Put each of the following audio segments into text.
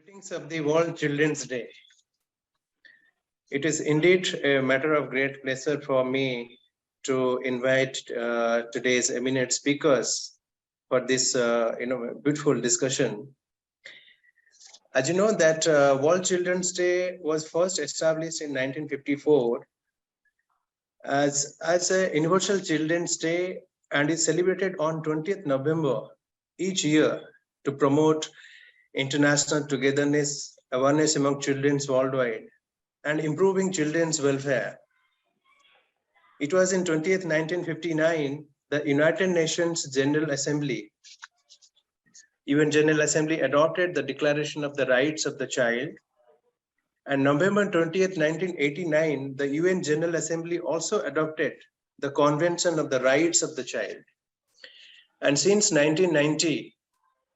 Greetings of the World Children's Day. It is indeed a matter of great pleasure for me to invite today's eminent speakers for this beautiful discussion. As you know that World Children's Day was first established in 1954 as a Universal Children's Day and is celebrated on 20th November each year to promote international togetherness, awareness among children worldwide, and improving children's welfare. It was in 1959, the United Nations General Assembly, UN General Assembly adopted the Declaration of the Rights of the Child. And November 20th, 1989, the UN General Assembly also adopted the Convention of the Rights of the Child. And since 1990,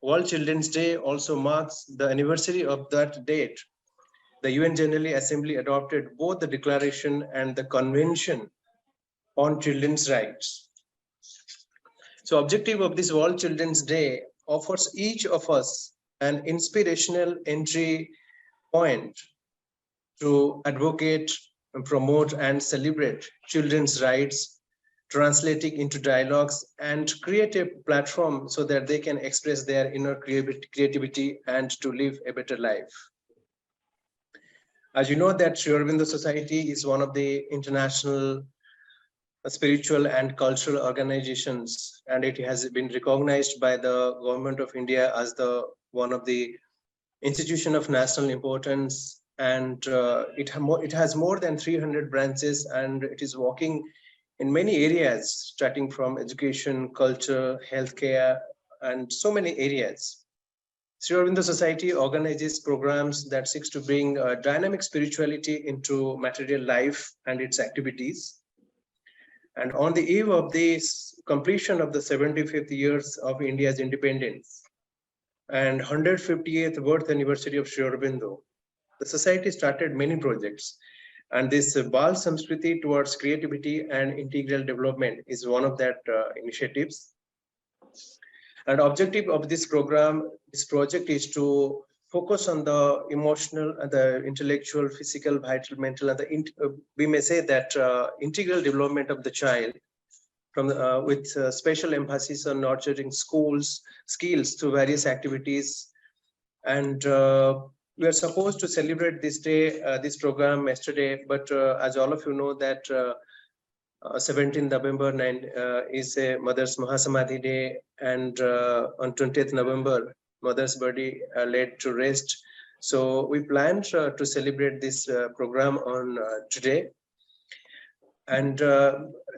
World Children's Day also marks the anniversary of that date. The UN General Assembly adopted both the Declaration and the Convention on Children's Rights. So, objective of this World Children's Day offers each of us an inspirational entry point to advocate, promote, and celebrate children's rights, translating into dialogues and create a platform so that they can express their inner creativity and to live a better life. As you know that SriAurobindo Society is one of the international spiritual and cultural organizations, and it has been recognized by the government of India as the one of the institution of national importance, and it has more than 300 branches, and it is working in many areas, starting from education, culture, healthcare, and so many areas. SriAurobindo Society organizes programs that seeks to bring dynamic spirituality into material life and its activities. And on the eve of this completion of the 75th years of India's independence and 158th birth anniversary of SriAurobindo, the Society started many projects. And this Bal Samskriti towards creativity and integral development is one of that initiatives. And objective of this program, this project is to focus on the emotional, the intellectual, physical, vital, mental, and we may say that integral development of the child from with special emphasis on nurturing skills through various activities. And we are supposed to celebrate this day, this program yesterday, but as all of you know that 17th November is a Mother's Mahasamadhi Day, and on 20th November, Mother's body laid to rest. So we planned to celebrate this program on today. And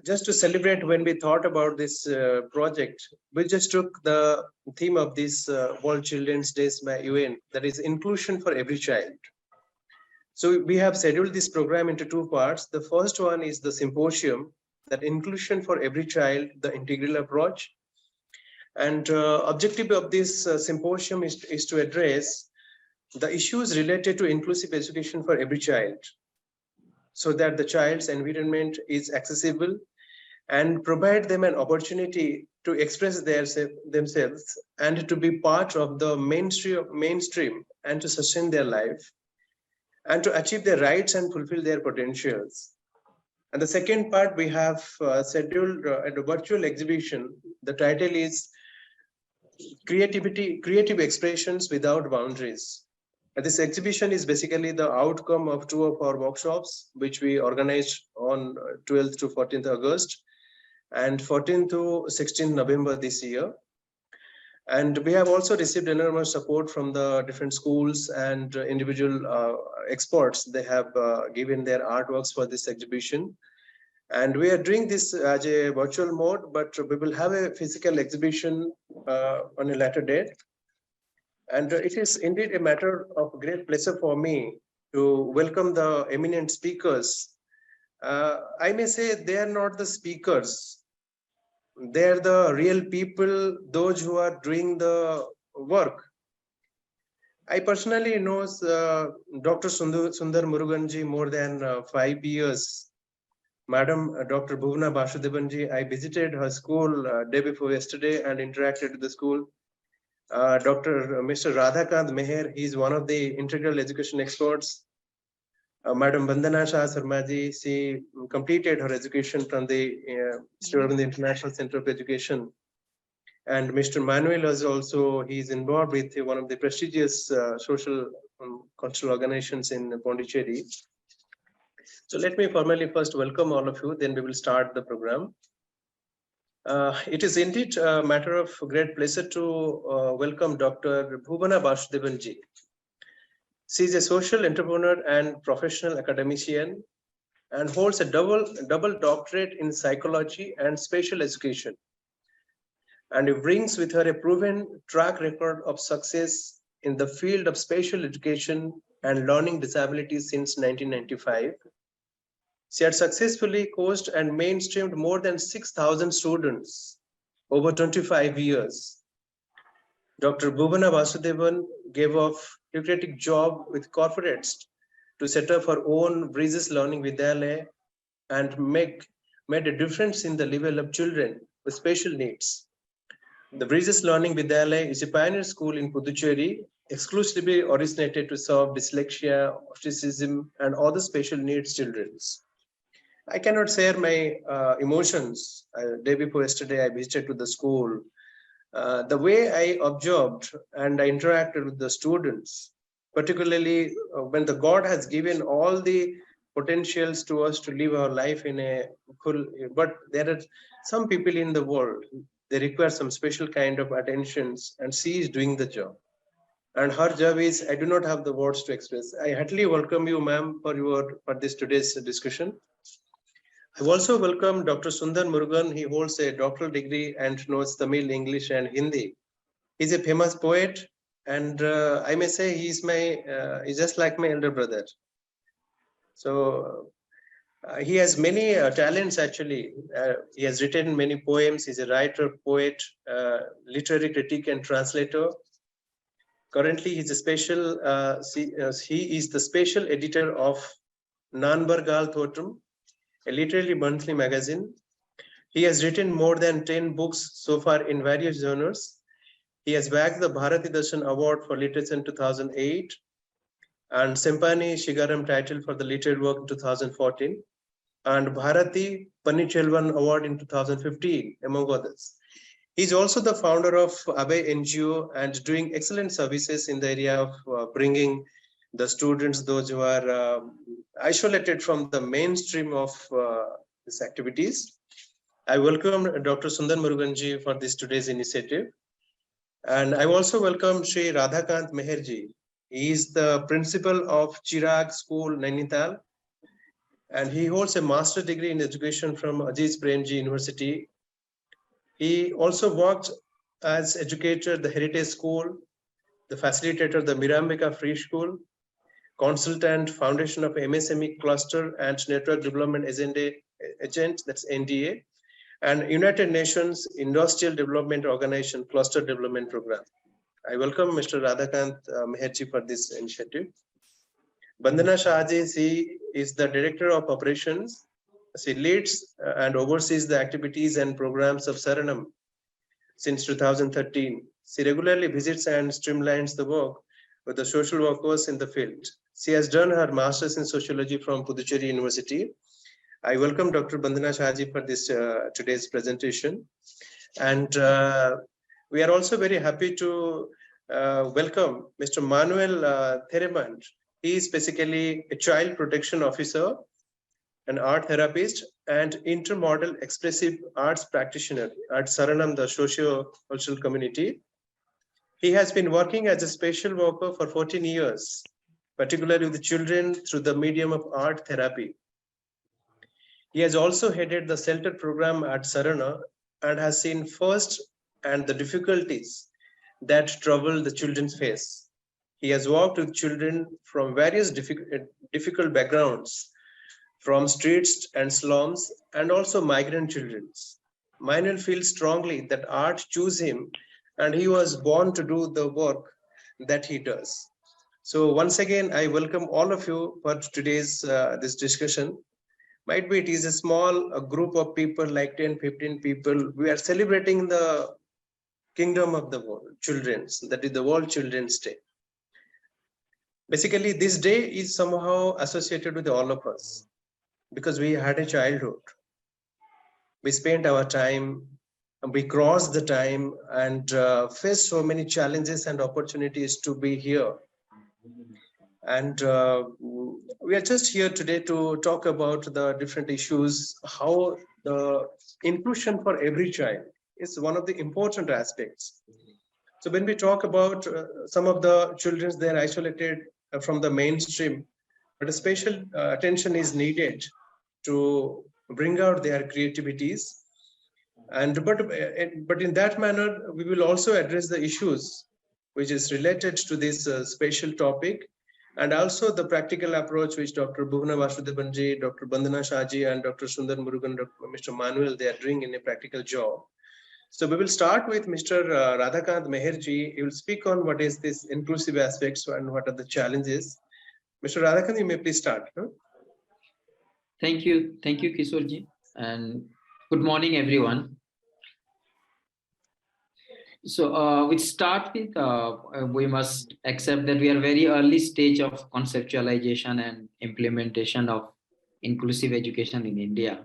just to celebrate, when we thought about this project, we just took the theme of this World Children's Day by UN, that is inclusion for every child. So we have scheduled this program into two parts. The first one is the symposium, that inclusion for every child, the integral approach. And objective of this symposium is to address the issues related to inclusive education for every child, so that the child's environment is accessible and provide them an opportunity to express themselves and to be part of the mainstream and to sustain their life and to achieve their rights and fulfill their potentials. And the second part, we have scheduled a virtual exhibition. The title is Creative Expressions Without Boundaries. This exhibition is basically the outcome of two of our workshops, which we organized on 12th to 14th August and 14th to 16th November this year. And we have also received enormous support from the different schools and individual experts. They have given their artworks for this exhibition. And we are doing this as a virtual mode, but we will have a physical exhibition on a later date. And it is indeed a matter of great pleasure for me to welcome the eminent speakers. I may say they are not the speakers. They are the real people, those who are doing the work. I personally know Dr. Sundar Muruganji more than 5 years. Madam Dr. Bhuvna Basudevanji, I visited her school day before yesterday and interacted with the school. Dr. Mr. Radhakant Meher, he is one of the integral education experts. Madam Bandana Shah Sarmaji, she completed her education from the SriAurobindo International Center of Education. And Mr. Manuel is also, he's involved with one of the prestigious social cultural organizations in Pondicherry. So let me formally first welcome all of you, then we will start the program. It is indeed a matter of great pleasure to welcome Dr. Bhuvana Vasudevanji. She is a social entrepreneur and professional academician and holds a double doctorate in psychology and special education. And brings with her a proven track record of success in the field of special education and learning disabilities since 1995. She had successfully coached and mainstreamed more than 6,000 students over 25 years. Dr. Bhuvana Vasudevan gave a lucrative job with corporates to set up her own Breezes Learning Vidyalaya and made a difference in the level of children with special needs. The Breezes Learning Vidyalaya is a pioneer school in Puducherry, exclusively originated to serve dyslexia, autism, and other special needs children. I cannot share my emotions. Day before yesterday, I visited to the school. The way I observed and I interacted with the students, particularly when the God has given all the potentials to us to live our life in a full, but there are some people in the world, they require some special kind of attentions, and she is doing the job. And her job is, I do not have the words to express. I heartily welcome you, ma'am, for this today's discussion. I also welcome Dr. Sundar Murugan. He holds a doctoral degree and knows Tamil, English, and Hindi. He's a famous poet, and I may say he's just like my elder brother. So he has many talents actually. He has written many poems. He's a writer, poet, literary critic, and translator. Currently, he's a he is the special editor of Nanbargal Thotum, a literary monthly magazine. He has written more than 10 books so far in various genres. He has bagged the Bharati Darshan Award for Literature in 2008 and Sempani Shigaram title for the literary work in 2014 and Bharati Pannichelvan Award in 2015, among others. He is also the founder of Abe NGO and doing excellent services in the area of bringing the students, those who are isolated from the mainstream of these activities. I welcome Dr. Sundar Muruganji for this today's initiative. And I also welcome Sri Radhakant Meherji. He is the principal of Chirag School, Nainital, and he holds a master's degree in education from Aziz Premji University. He also worked as educator at the Heritage School, the facilitator of the Mirambika Free School, consultant, foundation of MSME Cluster and Network Development Agent, that's NDA, and United Nations Industrial Development Organization Cluster Development Program. I welcome Mr. Radhakant Meherji for this initiative. Bandana Shahji, she is the Director of Operations. She leads and oversees the activities and programs of Saranam since 2013. She regularly visits and streamlines the work with the social workers in the field. She has done her master's in sociology from Puducherry University. I welcome Dr. Bandana Shahji for this today's presentation. And we are also very happy to welcome Mr. Manuel Theremant. He is basically a child protection officer, an art therapist, and intermodal expressive arts practitioner at Saranam, the socio-cultural community. He has been working as a special worker for 14 years, particularly with children through the medium of art therapy. He has also headed the shelter program at Sarana and has seen first and the difficulties that trouble the children's face. He has worked with children from various difficult backgrounds, from streets and slums, and also migrant children. Manuel feels strongly that art chose him, and he was born to do the work that he does. So once again, I welcome all of you for today's this discussion. Might be it is a group of people like 10, 15 people. We are celebrating the kingdom of the world, children's, that is the World Children's Day. Basically, this day is somehow associated with all of us because we had a childhood. We spent our time, we crossed the time and faced so many challenges and opportunities to be here. And we are just here today to talk about the different issues, how the inclusion for every child is one of the important aspects. So when we talk about some of the children, they are isolated from the mainstream, but a special attention is needed to bring out their creativities. And but in that manner, we will also address the issues which is related to this special topic, and also the practical approach which Dr. Bhuvana Vasudevanji, Dr. Bandana Shaji, and Dr. Sundar Murugan, Mr. Manuel, they are doing in a practical job. So we will start with Mr. Radhakant Meherji. He will speak on what is this inclusive aspects and what are the challenges. Mr. Radhakant, you may please start. Huh? Thank you, Kishorji, and good morning, everyone. So we start with, we must accept that we are very early stage of conceptualization and implementation of inclusive education in India.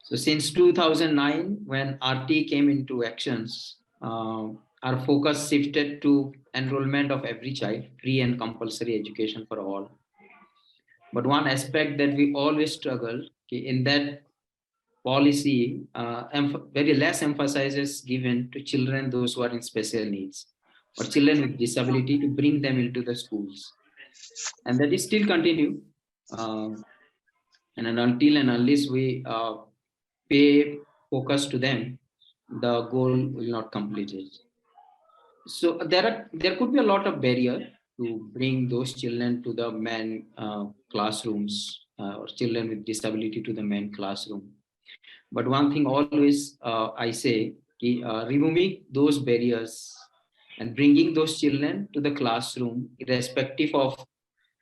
So since 2009, when RT came into actions, our focus shifted to enrollment of every child, free and compulsory education for all. But one aspect that we always struggled in that policy, very less emphasis is given to children, those who are in special needs, or children with disability, to bring them into the schools. And that is still continue. And until and unless we pay focus to them, the goal will not complete it. So there could be a lot of barrier to bring those children to the main classrooms, or children with disability to the main classroom. But one thing always I say, removing those barriers and bringing those children to the classroom, irrespective of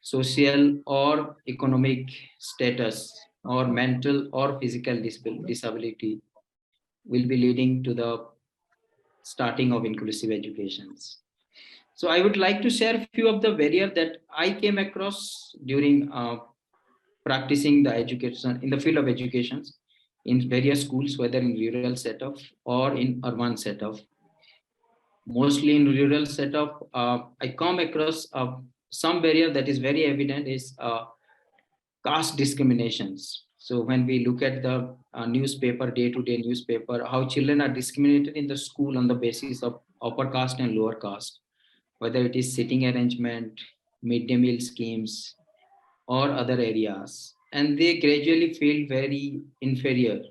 social or economic status or mental or physical disability, will be leading to the starting of inclusive educations. So I would like to share a few of the barriers that I came across during practicing the education in the field of education in various schools, whether in rural setup or in urban setup. Mostly in rural setup, I come across some barrier that is very evident is caste discriminations. So when we look at the newspaper, day-to-day newspaper, how children are discriminated in the school on the basis of upper caste and lower caste, whether it is sitting arrangement, midday meal schemes, or other areas, and they gradually feel very inferior,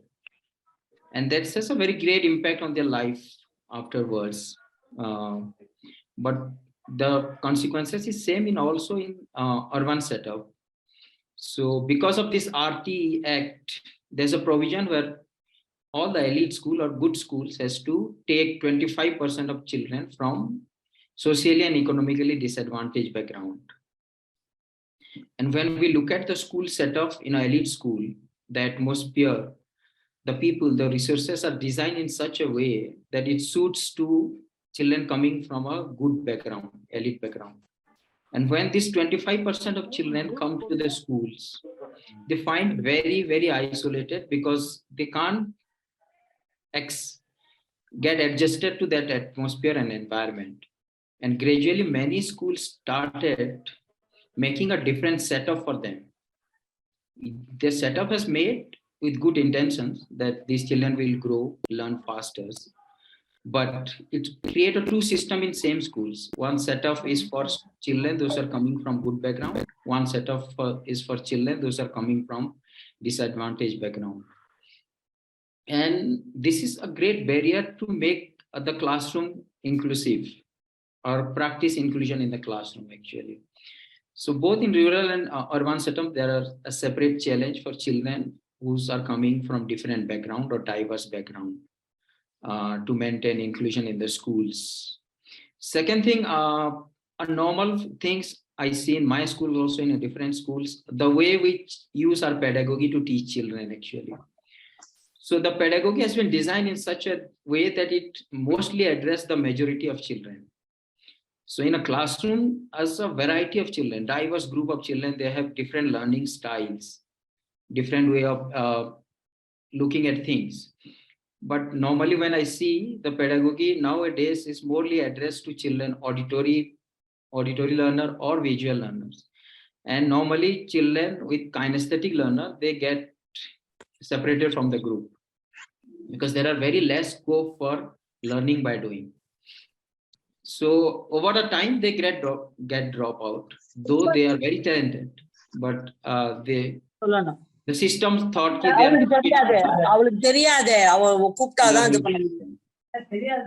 and that has a very great impact on their life afterwards. But the consequences is same in also in urban setup. So because of this RT Act, there's a provision where all the elite school or good schools has to take 25% of children from socially and economically disadvantaged background. And when we look at the school setup in an elite school, the atmosphere, the people, the resources are designed in such a way that it suits to children coming from a good background, elite background. And when this 25% of children come to the schools, they find very, very isolated because they can't get adjusted to that atmosphere and environment. And gradually many schools started making a different setup for them. The setup is made with good intentions that these children will grow, learn faster, but it creates a two system in same schools. One setup is for children those are coming from good background. One setup is for children those are coming from disadvantaged background. And this is a great barrier to make the classroom inclusive or practice inclusion in the classroom actually. So both in rural and urban setup, there are a separate challenge for children who are coming from different background or diverse background to maintain inclusion in the schools. Second thing, a normal things I see in my school, also in different schools, the way we use our pedagogy to teach children actually. So the pedagogy has been designed in such a way that it mostly addresses the majority of children. So in a classroom, as a variety of children, diverse group of children, they have different learning styles, different way of looking at things. But normally when I see the pedagogy nowadays is morely addressed to children, auditory learner or visual learners. And normally children with kinesthetic learner, they get separated from the group because there are very less scope for learning by doing. So over the time they get drop out, though they are very talented, but the system thought that they are அவளுக்கு தெரியாதே அவ கூப்பிட்டாதான் இது பண்ண முடியும்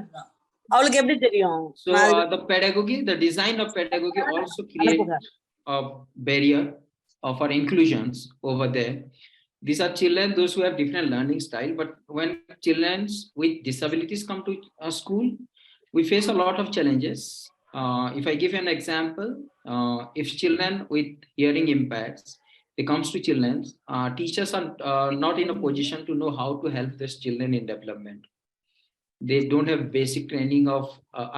அவளுக்கு எப்படி தெரியும் So the pedagogy, the design of pedagogy also creates a barrier for inclusions over there. These are children, those who have different learning style, but when children with disabilities come to a school, we face a lot of challenges. If I give an example, if children with hearing impacts, they comes to children, teachers are not in a position to know how to help these children in development. They don't have basic training of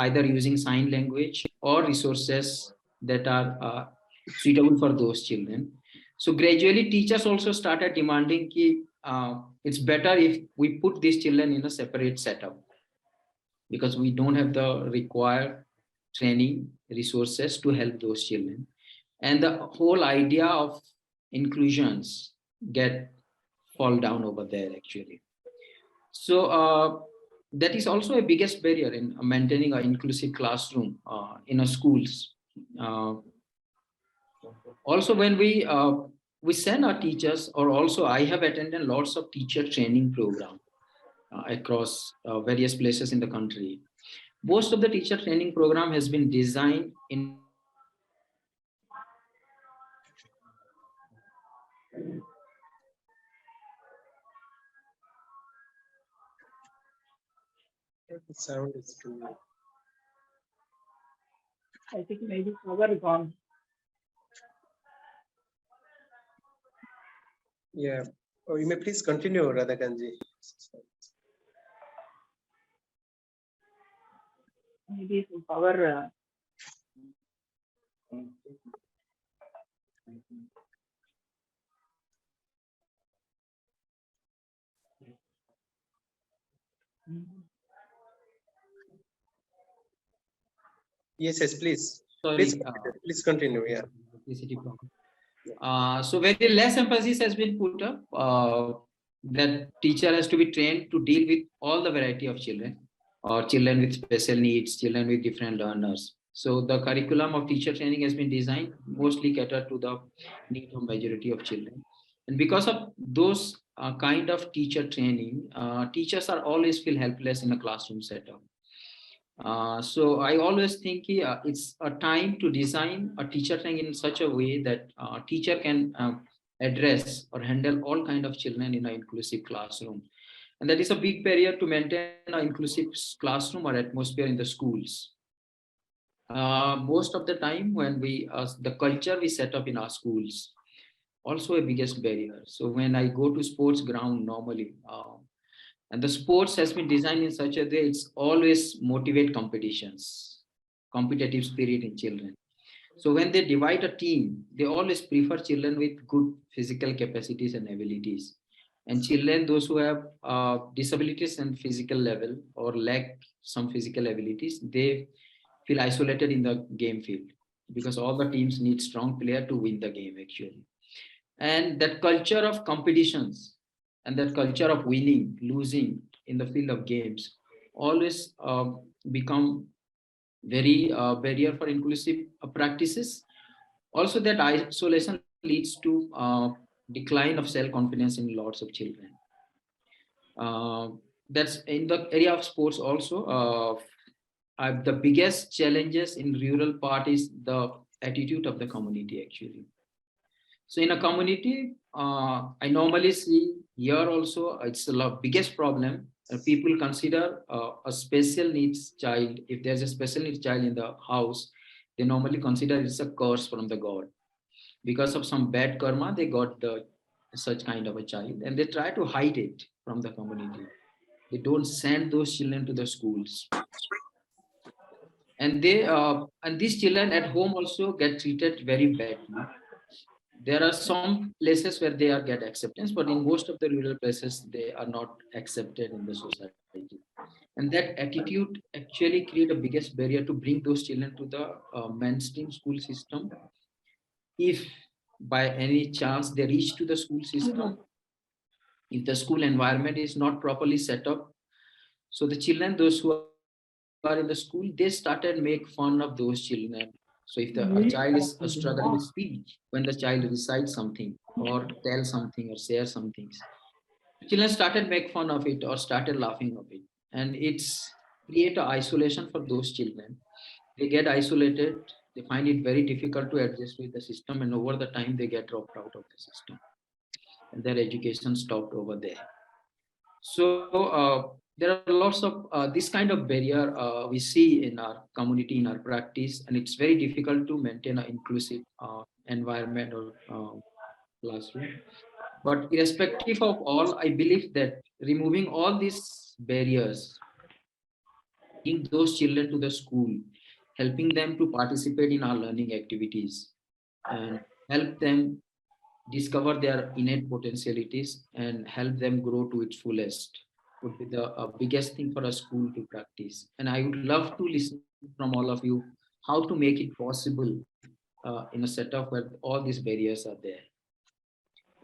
either using sign language or resources that are suitable for those children. So gradually teachers also started demanding it's better if we put these children in a separate setup because we don't have the required training resources to help those children. And the whole idea of inclusions get fall down over there actually. So that is also a biggest barrier in maintaining an inclusive classroom in our schools. Also when we send our teachers, or also I have attended lots of teacher training program across various places in the country. Most of the teacher training program has been designed in The sound is too. I think maybe power gone. Yeah. Oh, you may please continue, Radhakanji. Maybe some power. Yes, yes, please. sorry, Please continue. Yeah. electricity problem. So very less emphasis has been put up that teacher has to be trained to deal with all the variety of children or children with special needs, children with different learners. So the curriculum of teacher training has been designed mostly cater to the need of majority of children. And because of those kind of teacher training, teachers are always feel helpless in a classroom setup. So I always think it's a time to design a teacher training in such a way that teacher can address or handle all kind of children in an inclusive classroom. And that is a big barrier to maintain an inclusive classroom or atmosphere in the schools. Most of the time when the culture we set up in our schools, also a biggest barrier. So when I go to sports ground normally, and the sports has been designed in such a way, it's always motivate competitions, competitive spirit in children. So when they divide a team, they always prefer children with good physical capacities and abilities. And children, those who have disabilities and physical level or lack some physical abilities, they feel isolated in the game field because all the teams need strong player to win the game actually. And that culture of competitions and that culture of winning, losing in the field of games always become very barrier for inclusive practices. Also that isolation leads to decline of self-confidence in lots of children. That's in the area of sports also. The biggest challenges in rural part is the attitude of the community actually. So in a community, I normally see here also, it's the biggest problem. People consider a special needs child, if there's a special needs child in the house, they normally consider it's a curse from the God. Because of some bad karma, they got such kind of a child and they try to hide it from the community. They don't send those children to the schools. And these children at home also get treated very badly. There are some places where they get acceptance, but in most of the rural places, they are not accepted in the society. And that attitude actually create the biggest barrier to bring those children to the mainstream school system. If by any chance they reach to the school system, if the school environment is not properly set up, so the children, those who are in the school, they started make fun of those children. So if a child is struggling with speech, when the child recites something or tell something or share some things, children started make fun of it or started laughing of it, and it's create a isolation for those children. They get isolated, they find it very difficult to adjust with the system, and over the time they get dropped out of the system and their education stopped over there. So there are lots of this kind of barrier we see in our community, in our practice, and it's very difficult to maintain an inclusive environment or classroom. But irrespective of all, I believe that removing all these barriers, bringing those children to the school, helping them to participate in our learning activities, and help them discover their innate potentialities and help them grow to its fullest would be the biggest thing for a school to practice. And I would love to listen from all of you how to make it possible in a setup where all these barriers are there.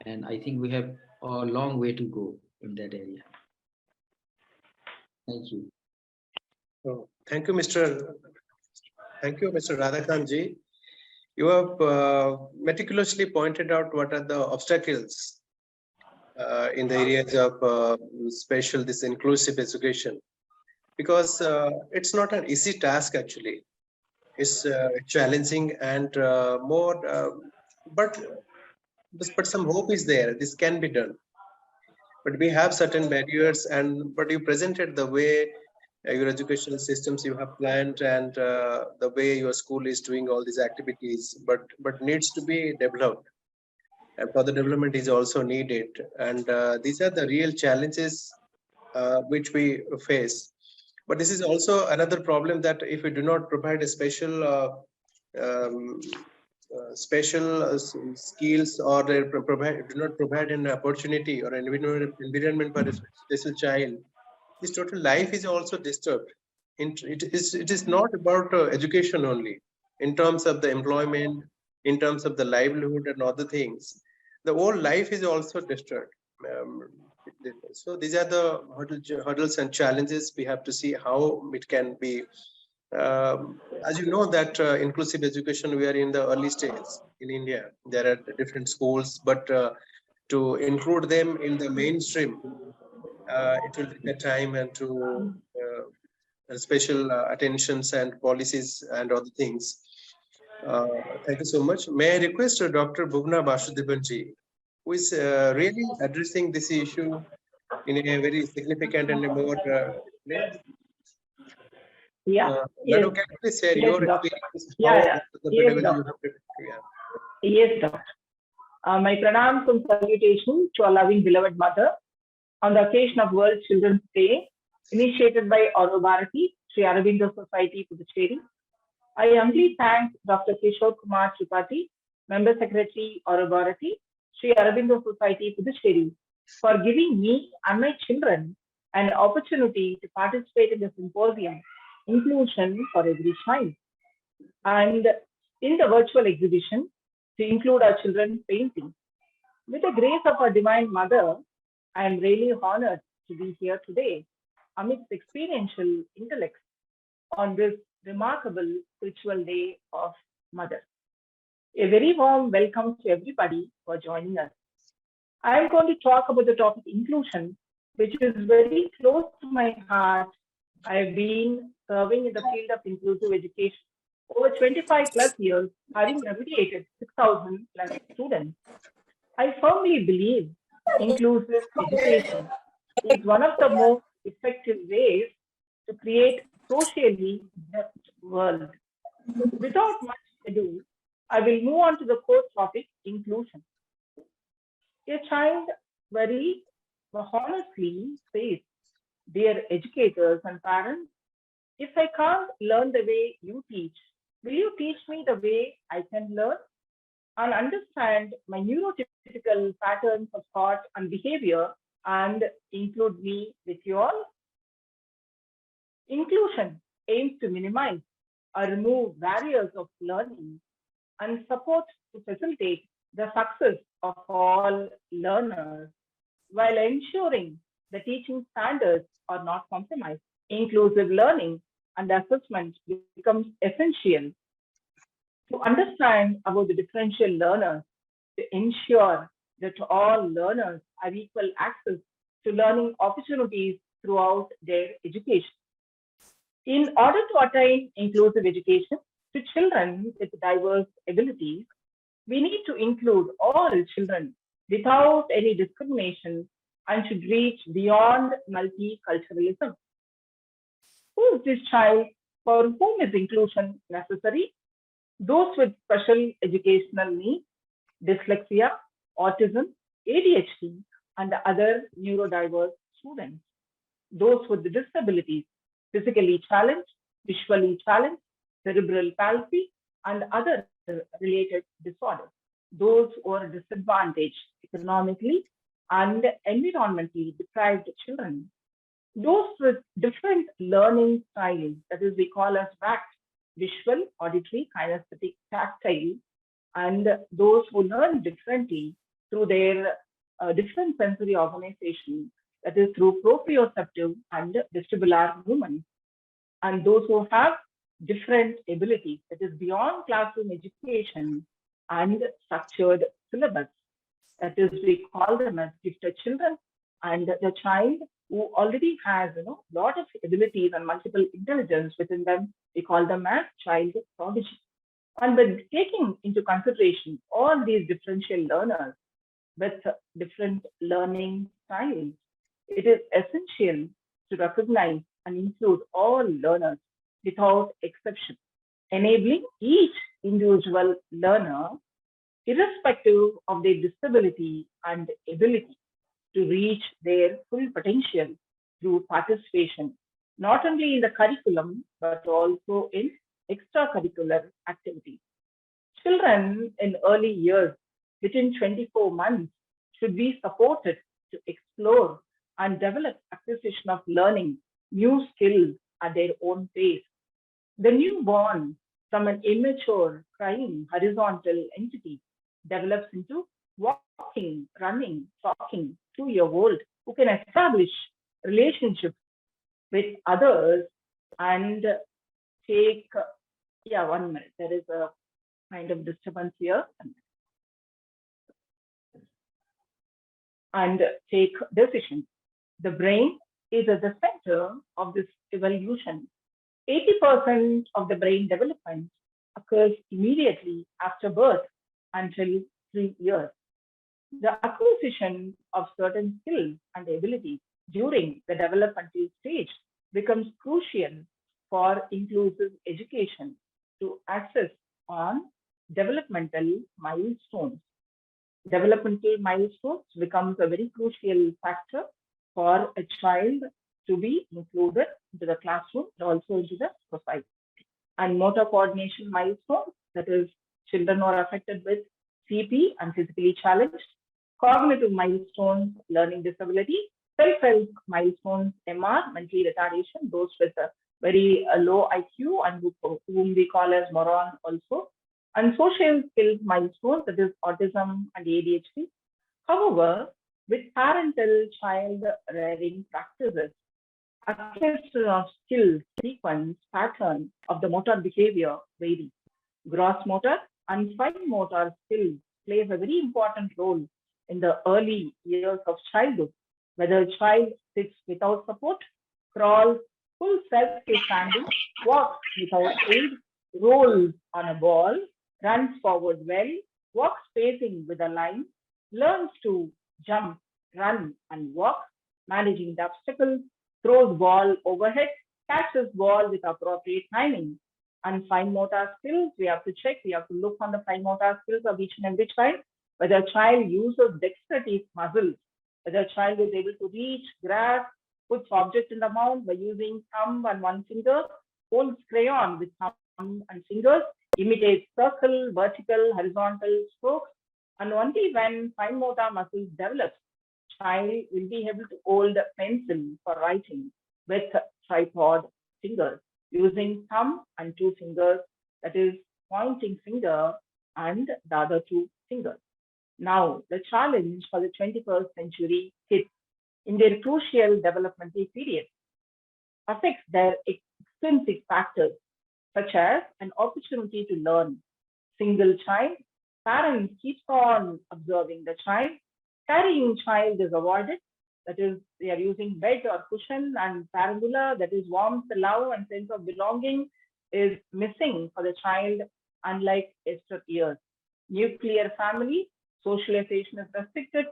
And I think we have a long way to go in that area. Thank you. Oh, thank you, Mr. Radhakantji. You have meticulously pointed out what are the obstacles in the areas of this inclusive education, because it's not an easy task actually. It's challenging and but some hope is there. This can be done, but we have certain barriers. But you presented the way your educational systems you have planned and the way your school is doing all these activities, but needs to be developed, and further development is also needed. And these are the real challenges which we face. But this is also another problem, that if we do not provide a special skills, or do not provide an opportunity or an environment for a special child, his total life is also disturbed. It is not about education only. In terms of the employment, in terms of the livelihood and other things, the whole life is also disturbed. So these are the hurdles and challenges. We have to see how it can be. As you know that inclusive education, we are in the early stages in India. There are different schools, but to include them in the mainstream, it will take time and to special attentions and policies and other things. Thank you so much. May I request Dr. Bhuvna Vasudevanji, who is really addressing this issue in a very significant and a more way. Yes. Madam, can you please share your experience? Yes, Doctor. My pranams and salutations to our loving beloved mother on the occasion of World Children's Day, initiated by AuroBharati, SriAurobindo Society, Puducherry. I humbly thank Dr. Kishor Kumar Tripathy, Member Secretary, AuroBharati, SriAurobindo Society, Puducherry, for giving me and my children an opportunity to participate in the symposium, Inclusion for Every Child, and in the virtual exhibition to include our children's painting. With the grace of our Divine Mother, I am really honored to be here today amidst experiential intellects on this remarkable spiritual day of Mother. A very warm welcome to everybody for joining us. I am going to talk about the topic inclusion, which is very close to my heart. I have been serving in the field of inclusive education over 25 plus years, having remediated 6,000 plus students. I firmly believe inclusive education is one of the most effective ways to create socially just world. Without much ado, I will move on to the core topic, inclusion. A child very honestly says, dear educators and parents, if I can't learn the way you teach, will you teach me the way I can learn and understand my neurotypical patterns of thought and behavior and include me with you all? Inclusion aims to minimize or remove barriers of learning and support to facilitate the success of all learners while ensuring the teaching standards are not compromised. Inclusive learning and assessment becomes essential to understand about the differential learners to ensure that all learners have equal access to learning opportunities throughout their education. In order to attain inclusive education to children with diverse abilities, we need to include all children without any discrimination and should reach beyond multiculturalism. Who is this child for whom is inclusion necessary? Those with special educational needs, dyslexia, autism, ADHD, and other neurodiverse students. Those with disabilities, physically challenged, visually challenged, cerebral palsy, and other related disorders. Those who are disadvantaged economically and environmentally deprived children. Those with different learning styles, that is, we call as VACT, visual, auditory, kinesthetic, tactile, and those who learn differently through their different sensory organization, that is through proprioceptive and vestibular movement, and those who have different abilities, that is beyond classroom education and structured syllabus, that is we call them as gifted children, and the child who already has lot of abilities and multiple intelligence within them, we call them as child prodigy. And when taking into consideration all these differential learners with different learning styles, it is essential to recognize and include all learners without exception, enabling each individual learner, irrespective of their disability and ability, to reach their full potential through participation, not only in the curriculum, but also in extracurricular activities. Children in early years, within 24 months, should be supported to explore and develop acquisition of learning new skills at their own pace. The newborn, from an immature, crying, horizontal entity, develops into walking, running, talking, 2-year-old who can establish relationships with others and take, yeah, 1 minute, there is a kind of disturbance here, and take decisions. The brain is at the center of this evolution. 80% of the brain development occurs immediately after birth until 3 years. The acquisition of certain skills and abilities during the developmental stage becomes crucial for inclusive education to access on developmental milestones. Developmental milestones becomes a very crucial factor for a child to be included into the classroom and also into the society. And motor coordination milestones, that is, children who are affected with CP and physically challenged. Cognitive milestones, learning disability. Self-help milestones, MR, mentally retardation, those with a very low IQ and whom we call as moron also. And social skills milestones, that is autism and ADHD. However, with parental child rearing practices, acquisition of skills, sequence, pattern of the motor behavior vary. Gross motor and fine motor skills plays a very important role in the early years of childhood, whether a child sits without support, crawls full self-care standing, walks without aid, rolls on a ball, runs forward well, walks facing with a line, learns to jump, run, and walk, managing the obstacles, throws ball overhead, catches ball with appropriate timing. And fine motor skills, we have to check, we have to look on the fine motor skills of each and every child, whether a child uses dexterity muscles whether a child is able to reach, grasp, puts object in the mouth by using thumb and one finger, holds crayon with thumb and fingers, imitates circle, vertical, horizontal strokes, and only when fine motor muscles develop, child will be able to hold a pencil for writing with tripod fingers, using thumb and two fingers, that is pointing finger and the other two fingers. Now, the challenge for the 21st century kids in their crucial developmental period affects their extrinsic factors, such as an opportunity to learn. Single child, parents keep on observing the child. Carrying child is avoided, that is, they are using bed or cushion, and parangula, that is warmth, love, and sense of belonging, is missing for the child, unlike years. Nuclear family, socialization is restricted.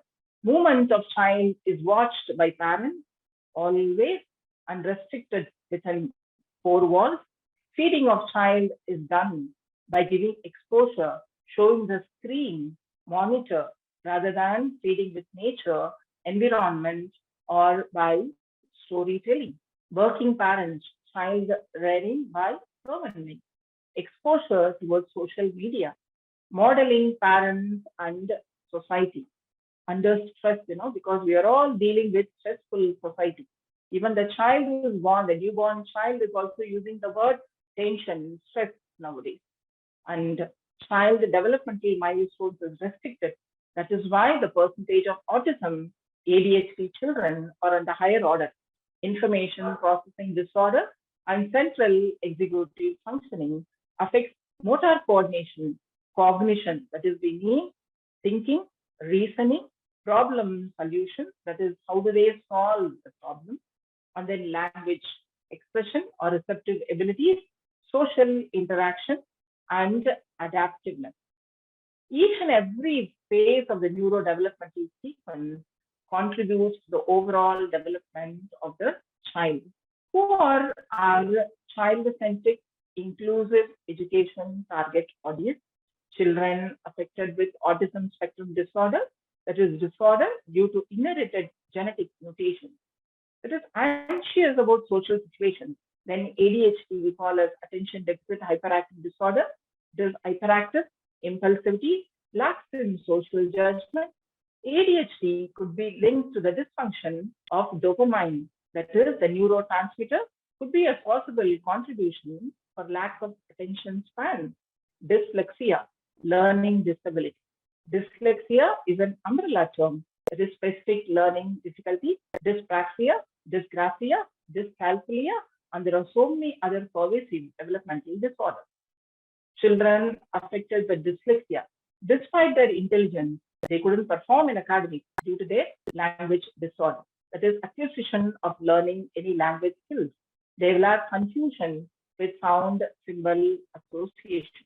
Movement of child is watched by parents always and restricted within four walls. Feeding of child is done by giving exposure, showing the screen, monitor, rather than feeding with nature, environment, or by storytelling. Working parents, child rearing by government. Exposure towards social media, modeling parents and society under stress, because we are all dealing with stressful society. Even the child who is born, the newborn child, is also using the word tension, stress nowadays. And child developmental milestones is restricted. That is why the percentage of autism, ADHD children are on the higher order. Information processing disorder and central executive functioning affects motor coordination, cognition, that is the need, thinking, reasoning, problem solution, that is how do they solve the problem, and then language expression or receptive abilities, social interaction, and adaptiveness. Each and every phase of the neurodevelopmental sequence contributes to the overall development of the child. Who are our child-centric, inclusive education target audience? Children affected with autism spectrum disorder, that is disorder due to inherited genetic mutations. That is anxious about social situations. Then ADHD we call as attention deficit hyperactive disorder. It is hyperactive, impulsivity, lacks in social judgment. ADHD could be linked to the dysfunction of dopamine, that is the neurotransmitter, could be a possible contribution for lack of attention span. Dyslexia, learning disability. Dyslexia is an umbrella term. It is specific learning difficulty, dyspraxia, dysgraphia, dyscalculia, and there are so many other pervasive developmental disorders. Children affected by dyslexia, despite their intelligence, they couldn't perform in academics due to their language disorder. That is acquisition of learning any language skills. They will have confusion with sound symbol association.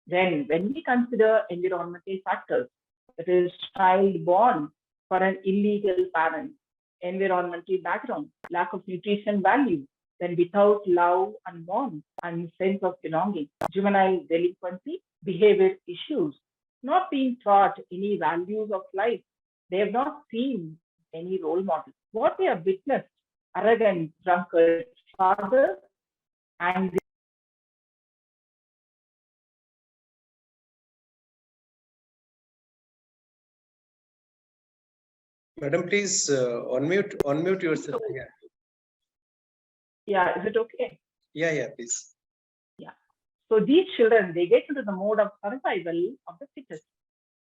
Then when we consider environmental factors, that is child born for an illegal parent, environmental background, lack of nutrition value, then without love and warmth and sense of belonging, juvenile delinquency, behavior issues, not being taught any values of life. They have not seen any role model. What they have witnessed, arrogant, drunkard father, and Madam, please unmute yourself. Yeah, is it okay? Yeah, please. Yeah. So these children, they get into the mode of survival of the fittest.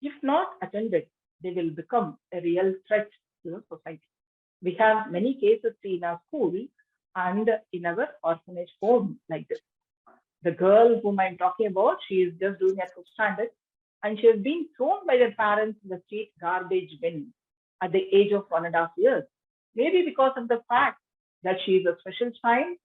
If not attended, they will become a real threat to the society. We have many cases in our school and in our orphanage home like this. The girl whom I'm talking about, she is just doing her fifth standard, and she has been thrown by her parents in the street garbage bin at the age of 1.5 years. Maybe because of the fact that she is a special child,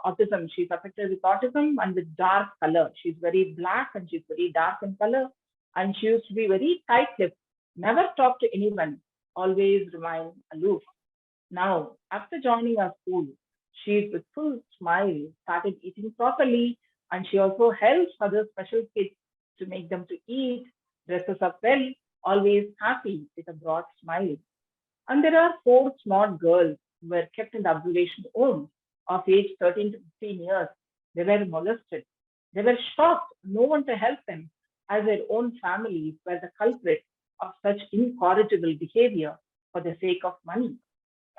autism. She's affected with autism and with dark color. She's very black and she's very dark in color. And she used to be very tight-lipped, never talk to anyone, always remain aloof. Now, after joining our school, she's with full smile, started eating properly, and she also helps other special kids to make them to eat, dresses up well, always happy with a broad smile. And there are 4 small girls who were kept in the observation home of age 13 to 15 years. They were molested. They were shocked, no one to help them, as their own families were the culprits of such incorrigible behavior for the sake of money.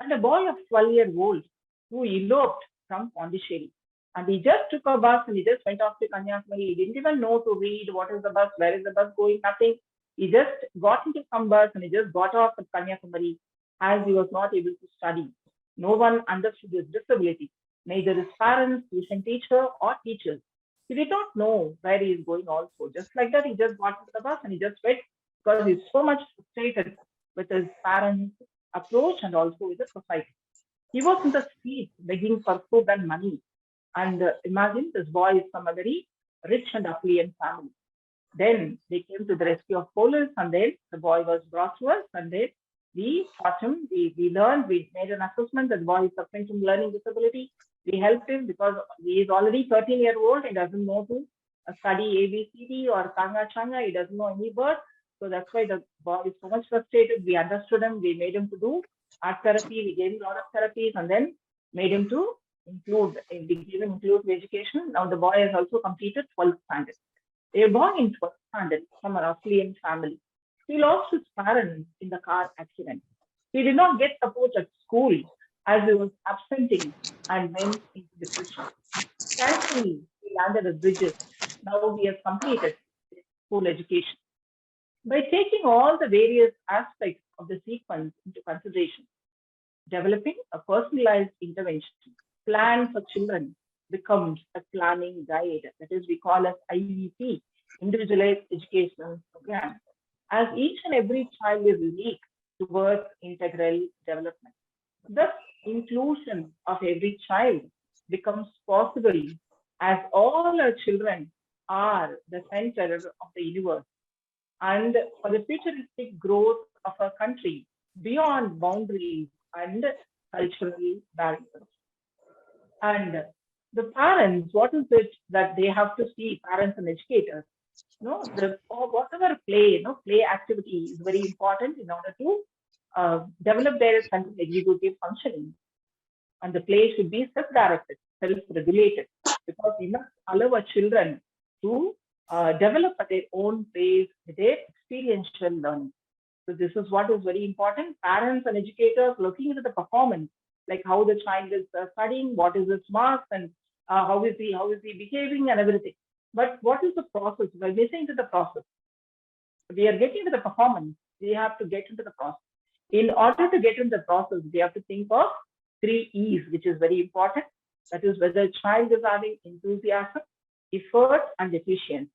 And a boy of 12-year-old who eloped from Pondicherry. And he just took a bus and he just went off to Kanyakumari. He didn't even know to read what is the bus, where is the bus going, nothing. He just got into some bus and he just got off at Kanyakumari as he was not able to study. No one understood his disability, neither his parents, tuition teacher, or teachers. He did not know where he is going also. Just like that, he just got into the bus and he just went because he's so much frustrated with his parents' approach and also with the society. He was in the streets begging for food and money. And imagine this boy is from a very rich and affluent family. Then they came to the rescue of police, and then the boy was brought to us, and then we taught him, we learned, we made an assessment that the boy is suffering from learning disability. We helped him because he is already 13-year-old. He doesn't know to study ABCD or Kanga Changa. He doesn't know any word. So that's why the boy is so much frustrated. We understood him. We made him to do art therapy. We gave him a lot of therapies and then made him to include education. Now the boy has also completed 12th standard. A boy in 12th standard from an affluent family. He lost his parents in the car accident. He did not get support at school as he was absenting and went into depression. Thankfully, he landed at Bridges. Now he has completed his school education. By taking all the various aspects of the sequence into consideration, developing a personalized intervention plan for children becomes a planning guide. That is, we call as IEP, Individualized Educational Program, as each and every child is unique towards integral development. Thus, inclusion of every child becomes possible as all our children are the center of the universe. And for the futuristic growth of our country beyond boundaries and cultural barriers. And the parents, what is it that they have to see, parents and educators? Whatever play, play activity is very important in order to develop their executive functioning. And the play should be self-directed, self-regulated, because we must allow our children to develop at their own pace with their experiential learning. So this is what is very important. Parents and educators looking into the performance, like how the child is studying, what is his marks, and how is he behaving and everything. But what is the process? We're missing to the process. We are getting to the performance. We have to get into the process. In order to get into the process, we have to think of 3 E's, which is very important. That is whether a child is having enthusiasm, effort, and efficiency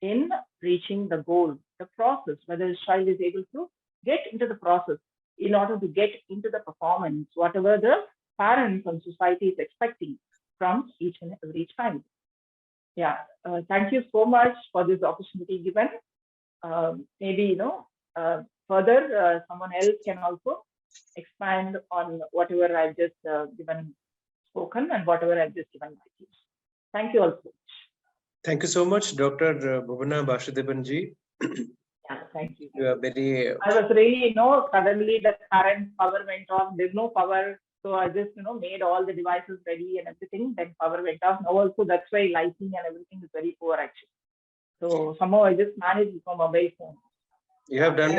in reaching the goal, the process, whether the child is able to get into the process in order to get into the performance, whatever the parents and society is expecting from each and every child. Yeah, thank you so much for this opportunity given. Maybe, further, someone else can also expand on whatever I've just spoken and whatever I've just given my views. Thank you all so much. Thank you so much, Dr. Bhuvana Basudebanji. Yeah, thank you. You are very. I was really, suddenly the current power went off. There's no power. So I just, made all the devices ready and everything. Then power went off. Now also that's why lighting and everything is very poor actually. So somehow I just managed with my mobile phone. You have done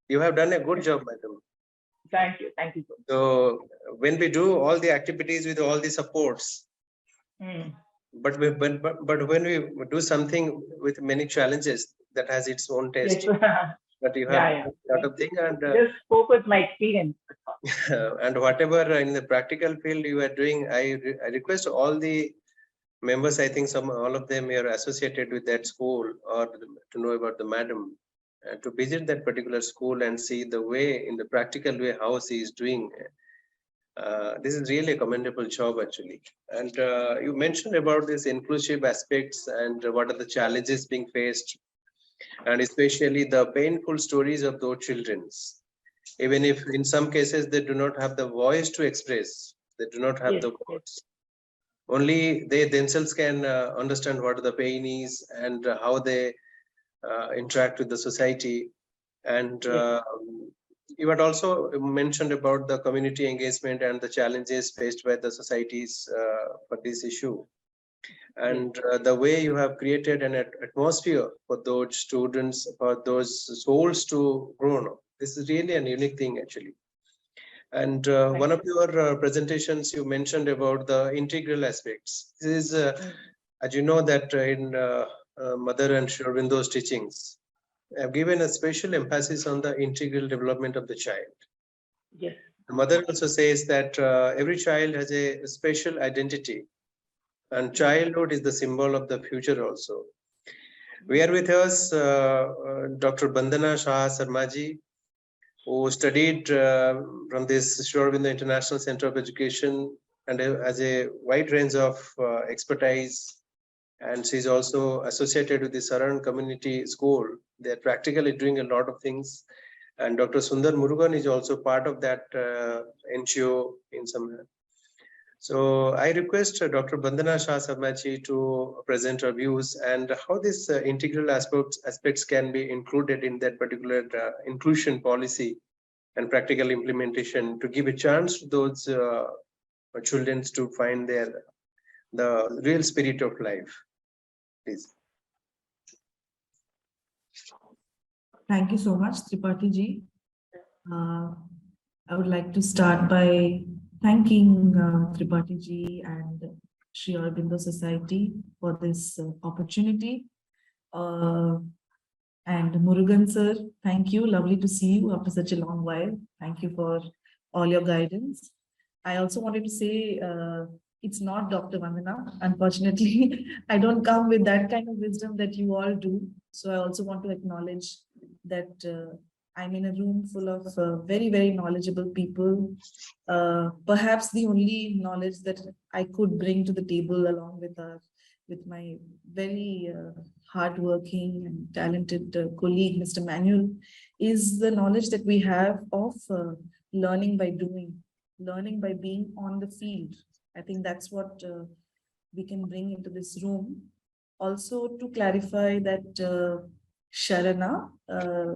you have done a good job, madam. Thank you. Thank you so much. So when we do all the activities with all the supports, but when we do something with many challenges, that has its own taste. Yes. But you have a lot of things, and just spoke with my experience. and whatever in the practical field you are doing, I request all the members, I think all of them are associated with that school or to know about the madam, to visit that particular school and see the way, in the practical way, how she is doing. This is really a commendable job actually. And you mentioned about these inclusive aspects and what are the challenges being faced, and especially the painful stories of those children. Even if in some cases they do not have the voice to express, they do not have the words. Only they themselves can understand what the pain is and how they interact with the society. And You had also mentioned about the community engagement and the challenges faced by the societies for this issue. And the way you have created an atmosphere for those students, for those souls to grow. This is really a unique thing, actually. And one of your presentations, you mentioned about the integral aspects. This is, as you know, that in Mother and SriAurobindo's teachings, have given a special emphasis on the integral development of the child. Yes. The Mother also says that every child has a special identity, and childhood is the symbol of the future also. We are with us Dr. Bandana Shah Sarmaji, who studied from this SriAurobindo International Center of Education and has a wide range of expertise. And she's also associated with the Saran Community School. They're practically doing a lot of things. And Dr. Sundar Murugan is also part of that NGO in some. So I request Dr. Bandana Shah Sarmaji to present her views and how these integral aspects can be included in that particular inclusion policy and practical implementation to give a chance to those children to find the real spirit of life. Please. Thank you so much, Tripathy ji. I would like to start by thanking Tripathy ji and SriAurobindo Society for this opportunity. And Murugan sir, thank you. Lovely to see you after such a long while. Thank you for all your guidance. I also wanted to say it's not Dr. Vandana. Unfortunately, I don't come with that kind of wisdom that you all do. So I also want to acknowledge that I'm in a room full of very, very knowledgeable people. Perhaps the only knowledge that I could bring to the table along with my very hardworking and talented colleague, Mr. Manuel, is the knowledge that we have of learning by doing, learning by being on the field. I think that's what we can bring into this room. Also, to clarify that Sharana,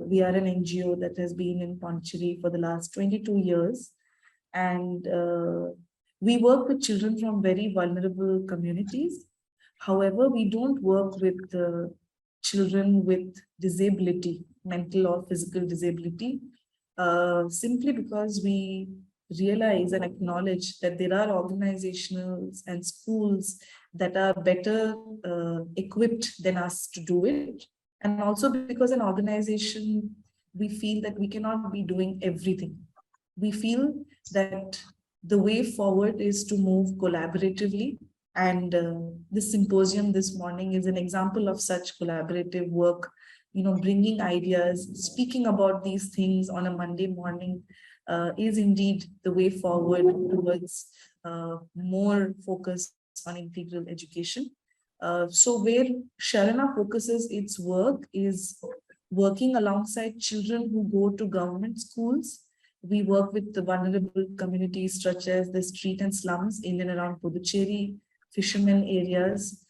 we are an NGO that has been in Pondicherry for the last 22 years. And we work with children from very vulnerable communities. However, we don't work with children with disability, mental or physical disability, simply because we realize and acknowledge that there are organizations and schools that are better equipped than us to do it. And also because an organization, we feel that we cannot be doing everything. We feel that the way forward is to move collaboratively. And this symposium this morning is an example of such collaborative work, bringing ideas, speaking about these things on a Monday morning is indeed the way forward towards more focus on integral education. So where Sharana focuses its work is working alongside children who go to government schools. We work with the vulnerable communities such as the street and slums in and around Puducherry, fishermen areas.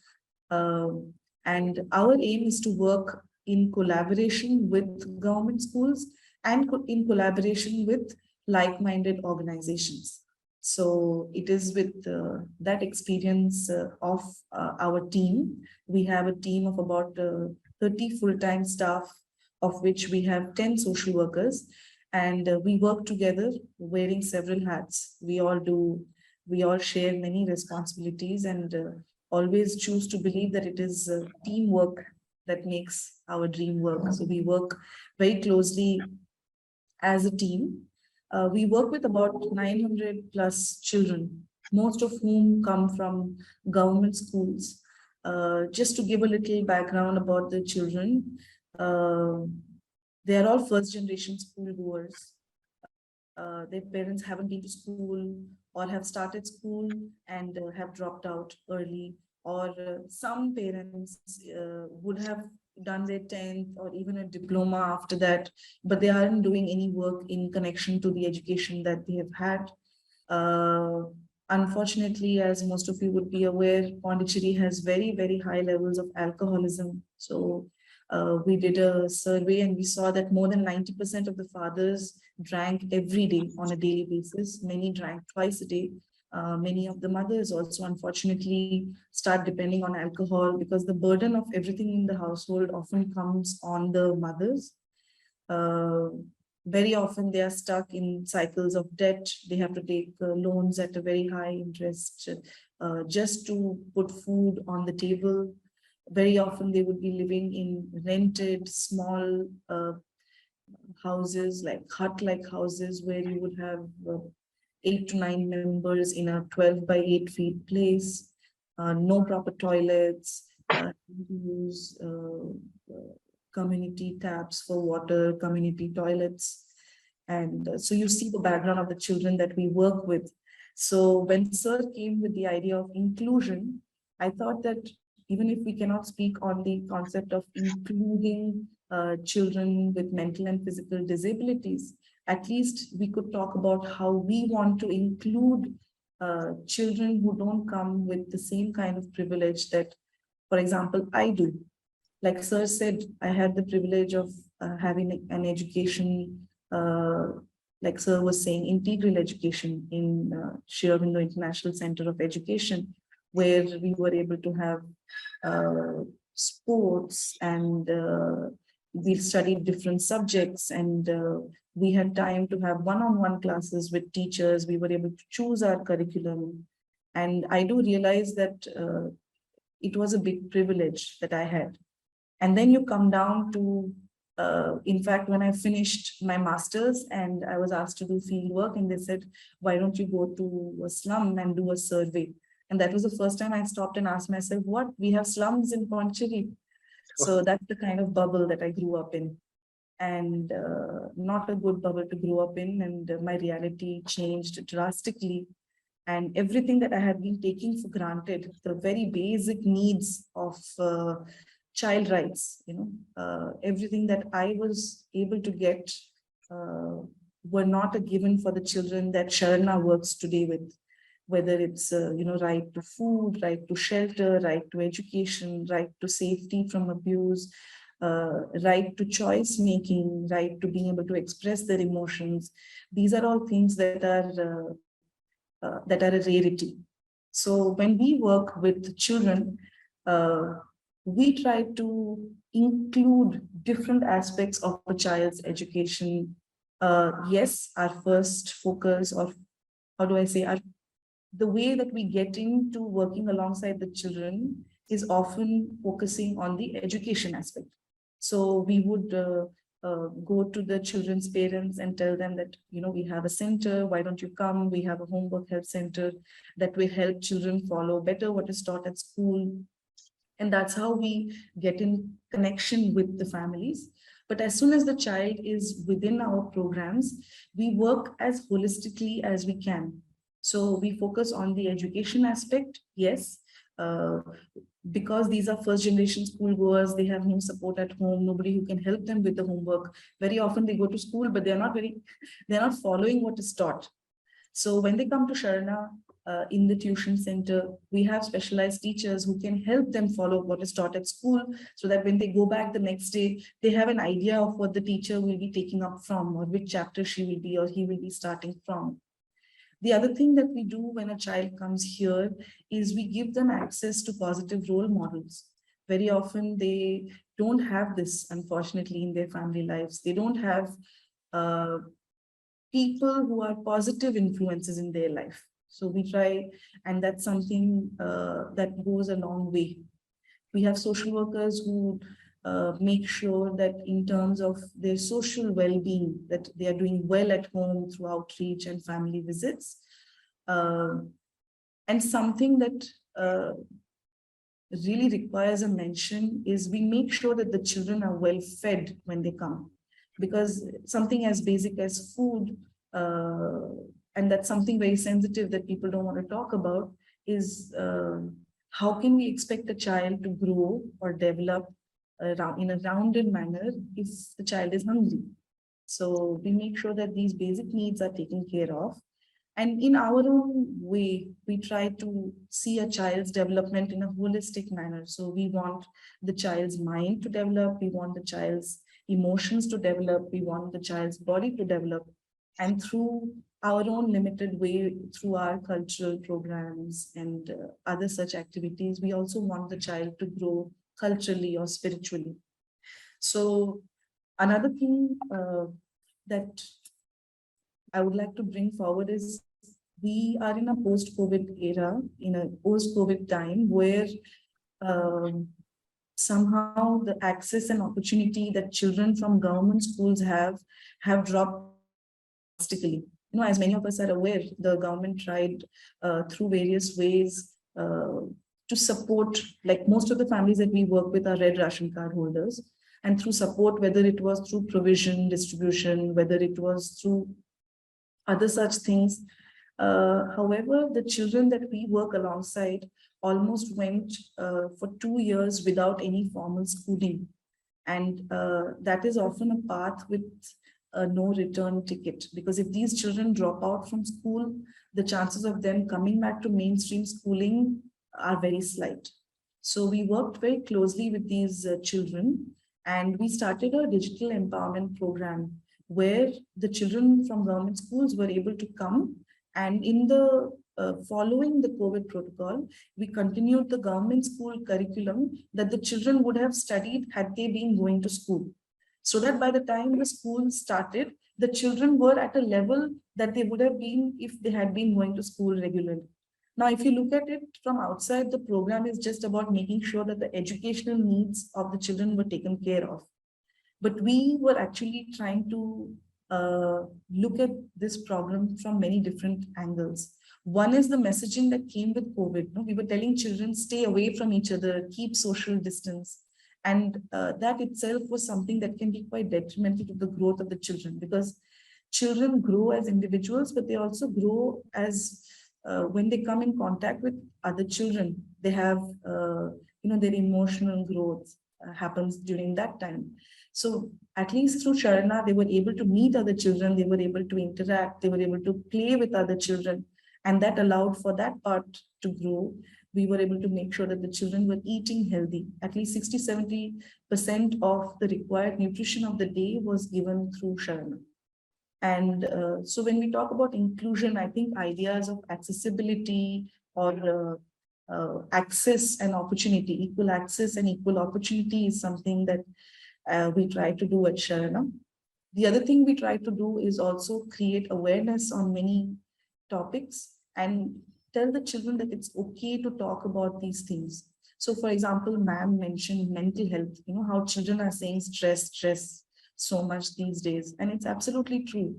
And our aim is to work in collaboration with government schools and in collaboration with like-minded organizations. So it is with that experience of our team. We have a team of about 30 full-time staff, of which we have 10 social workers, and we work together wearing several hats. We all share many responsibilities and always choose to believe that it is teamwork that makes our dream work. So we work very closely as a team. We work with about 900 plus children, most of whom come from government schools. Just to give a little background about the children, they are all first generation school goers. Their parents haven't been to school or have started school and have dropped out early, or some parents would have done their 10th or even a diploma after that, but they aren't doing any work in connection to the education that they have had. Unfortunately, as most of you would be aware, Pondicherry has very, very high levels of alcoholism. So we did a survey and we saw that more than 90% of the fathers drank every day on a daily basis. Many drank twice a day. Many of the mothers also unfortunately start depending on alcohol because the burden of everything in the household often comes on the mothers. Very often they are stuck in cycles of debt. They have to take loans at a very high interest just to put food on the table. Very often they would be living in rented small houses, like hut-like houses, where you would have 8 to 9 members in a 12 by 8 feet place, no proper toilets, use community taps for water, community toilets. And so you see the background of the children that we work with. So when Sir came with the idea of inclusion, I thought that even if we cannot speak on the concept of including children with mental and physical disabilities, at least we could talk about how we want to include children who don't come with the same kind of privilege that, for example, I do. Like Sir said, I had the privilege of having an education, like Sir was saying, integral education in SriAurobindoSociety International Center of Education, where we were able to have sports and we studied different subjects, and we had time to have one-on-one classes with teachers. We were able to choose our curriculum. And I do realize that it was a big privilege that I had. And then you come down to, in fact, when I finished my master's and I was asked to do field work, and they said, why don't you go to a slum and do a survey? And that was the first time I stopped and asked myself, what? We have slums in Pondicherry. So that's the kind of bubble that I grew up in. And not a good bubble to grow up in. And my reality changed drastically. And everything that I had been taking for granted, the very basic needs of child rights, everything that I was able to get were not a given for the children that Sharana works today with. Whether it's, right to food, right to shelter, right to education, right to safety from abuse, right to choice making, right to being able to express their emotions. These are all things that are a rarity. So when we work with children, we try to include different aspects of a child's education. Yes, our first focus, or how do I say, the way that we get into working alongside the children is often focusing on the education aspect. So we would go to the children's parents and tell them that, we have a center, why don't you come? We have a homework help center that will help children follow better what is taught at school. And that's how we get in connection with the families. But as soon as the child is within our programs, we work as holistically as we can. So we focus on the education aspect, yes, because these are first generation school goers, they have no support at home, nobody who can help them with the homework. Very often they go to school, but they're not following what is taught. So when they come to Sharana in the tuition center, we have specialized teachers who can help them follow what is taught at school, so that when they go back the next day, they have an idea of what the teacher will be taking up from, or which chapter she will be or he will be starting from. The other thing that we do when a child comes here is we give them access to positive role models. Very often they don't have this, unfortunately, in their family lives. They don't have people who are positive influences in their life. So we try, and that's something that goes a long way. We have social workers who make sure that in terms of their social well-being, that they are doing well at home through outreach and family visits. And something that really requires a mention is we make sure that the children are well fed when they come, because something as basic as food, and that's something very sensitive that people don't want to talk about, is how can we expect a child to grow or develop in a rounded manner if the child is hungry? So we make sure that these basic needs are taken care of. And in our own way, we try to see a child's development in a holistic manner. So we want the child's mind to develop, we want the child's emotions to develop, we want the child's body to develop. And through our own limited way, through our cultural programs and other such activities, we also want the child to grow culturally or spiritually. So another thing that I would like to bring forward is we are in a post-COVID era, in a post-COVID time where somehow the access and opportunity that children from government schools have dropped drastically. You know, as many of us are aware, the government tried through various ways to support, like most of the families that we work with are red ration card holders, and through support, whether it was through provision, distribution, whether it was through other such things. However, the children that we work alongside almost went for 2 years without any formal schooling. And that is often a path with no return ticket, because if these children drop out from school, the chances of them coming back to mainstream schooling are very slight. So we worked very closely with these children, and we started a digital empowerment program where the children from government schools were able to come, and in the following the COVID protocol, we continued the government school curriculum that the children would have studied had they been going to school. So that by the time the school started, the children were at a level that they would have been if they had been going to school regularly. Now, if you look at it from outside, the program is just about making sure that the educational needs of the children were taken care of. But we were actually trying to look at this problem from many different angles. One is the messaging that came with COVID. No? We were telling children, stay away from each other, keep social distance. And that itself was something that can be quite detrimental to the growth of the children, because children grow as individuals, but they also grow as when they come in contact with other children, they have, their emotional growth happens during that time. So at least through Sharana, they were able to meet other children, they were able to interact, they were able to play with other children, and that allowed for that part to grow. We were able to make sure that the children were eating healthy. At least 60–70% of the required nutrition of the day was given through Sharana. And so when we talk about inclusion, I think ideas of accessibility or access and opportunity, equal access and equal opportunity is something that we try to do at Sharana. The other thing we try to do is also create awareness on many topics and tell the children that it's okay to talk about these things. So for example, ma'am mentioned mental health, how children are saying stress so much these days. And it's absolutely true.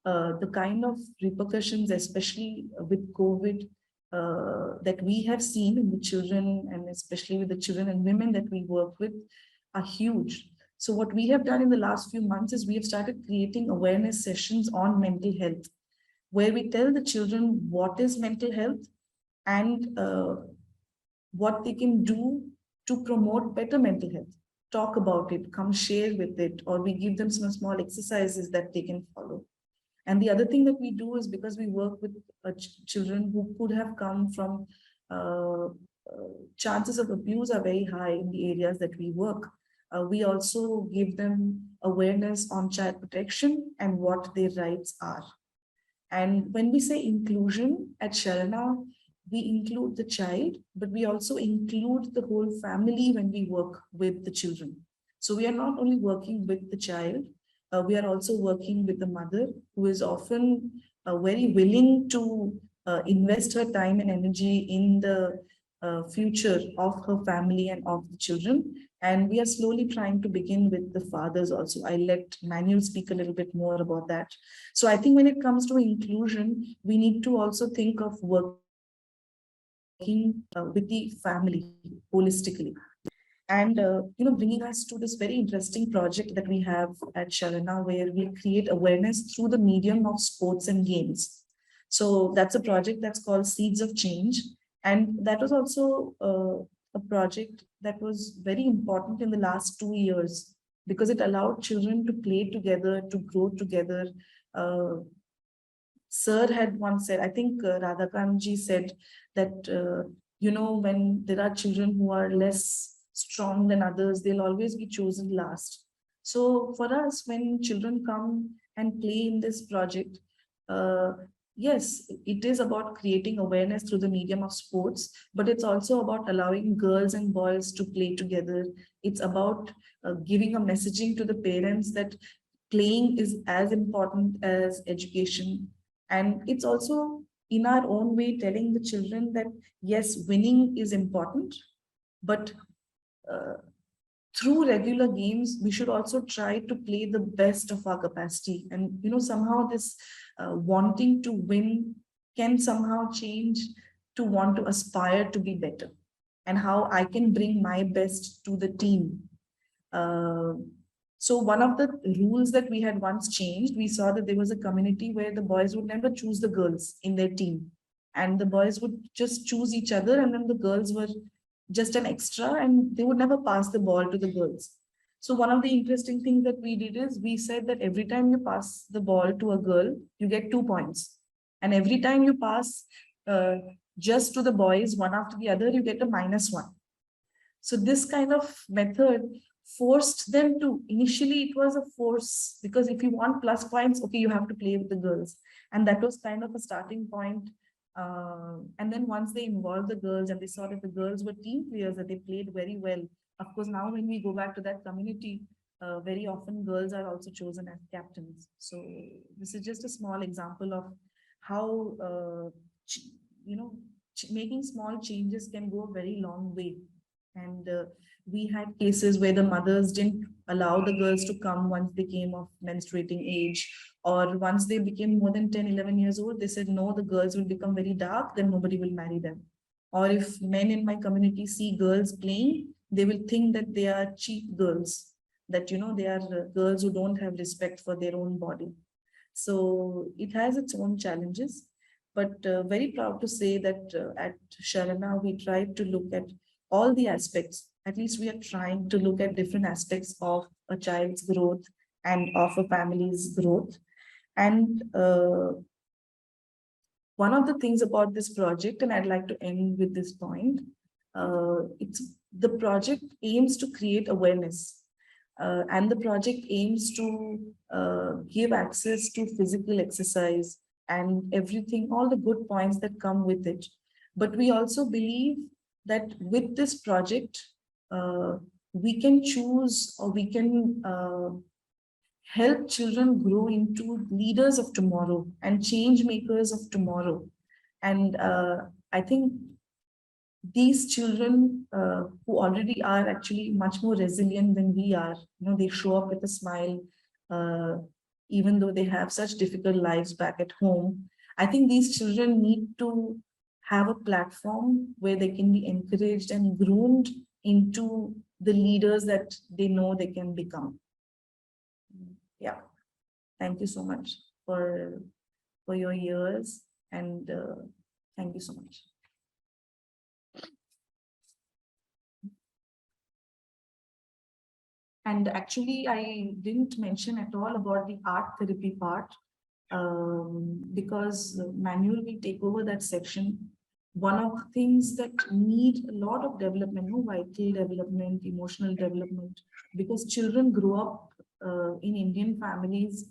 The kind of repercussions, especially with COVID, that we have seen in the children, and especially with the children and women that we work with, are huge. So what we have done in the last few months is we have started creating awareness sessions on mental health, where we tell the children what is mental health and what they can do to promote better mental health. Talk about it, come share with it, or we give them some small exercises that they can follow. And the other thing that we do is, because we work with children who could have come from, chances of abuse are very high in the areas that we work. We also give them awareness on child protection and what their rights are. And when we say inclusion at Sharana, we include the child, but we also include the whole family when we work with the children. So we are not only working with the child, we are also working with the mother, who is often very willing to invest her time and energy in the future of her family and of the children. And we are slowly trying to begin with the fathers also. I let Manuel speak a little bit more about that. So I think when it comes to inclusion, we need to also think of working with the family holistically. And bringing us to this very interesting project that we have at Sharana, where we create awareness through the medium of sports and games. So that's a project that's called Seeds of Change. And that was also a project that was very important in the last 2 years, because it allowed children to play together, to grow together, Sir had once said, I think Radhakanji said that, when there are children who are less strong than others, they'll always be chosen last. So for us, when children come and play in this project, yes, it is about creating awareness through the medium of sports, but it's also about allowing girls and boys to play together. It's about giving a messaging to the parents that playing is as important as education. And it's also in our own way telling the children that, yes, winning is important, but through regular games, we should also try to play the best of our capacity. And, somehow this wanting to win can somehow change to want to aspire to be better, and how I can bring my best to the team. So one of the rules that we had once changed, we saw that there was a community where the boys would never choose the girls in their team. And the boys would just choose each other, and then the girls were just an extra, and they would never pass the ball to the girls. So one of the interesting things that we did is we said that every time you pass the ball to a girl, you get 2 points. And every time you pass just to the boys, one after the other, you get a -1. So this kind of method forced them to, initially it was a force, because if you want plus points, okay, you have to play with the girls. And that was kind of a starting point. And then once they involved the girls and they saw that the girls were team players, that they played very well. Of course, now when we go back to that community, very often girls are also chosen as captains. So this is just a small example of how, making small changes can go a very long way. And we had cases where the mothers didn't allow the girls to come once they came of menstruating age, or once they became more than 10, 11 years old, they said, no, the girls will become very dark, then nobody will marry them. Or if men in my community see girls playing, they will think that they are cheap girls, that, they are girls who don't have respect for their own body. So it has its own challenges, but very proud to say that at Sharana, we tried to look at all the aspects. At least we are trying to look at different aspects of a child's growth and of a family's growth. And one of the things about this project, and I'd like to end with this point, the project aims to create awareness. And the project aims to give access to physical exercise and everything, all the good points that come with it. But we also believe that with this project, we can choose, or we can help children grow into leaders of tomorrow and change makers of tomorrow. And I think these children who already are actually much more resilient than we are, they show up with a smile, even though they have such difficult lives back at home. I think these children need to have a platform where they can be encouraged and groomed into the leaders that they know they can become. Yeah, thank you so much for your ears, and thank you so much. And actually, I didn't mention at all about the art therapy part, because Manuel will take over that section. One of the things that need a lot of development, vital development, emotional development, because children grow up in Indian families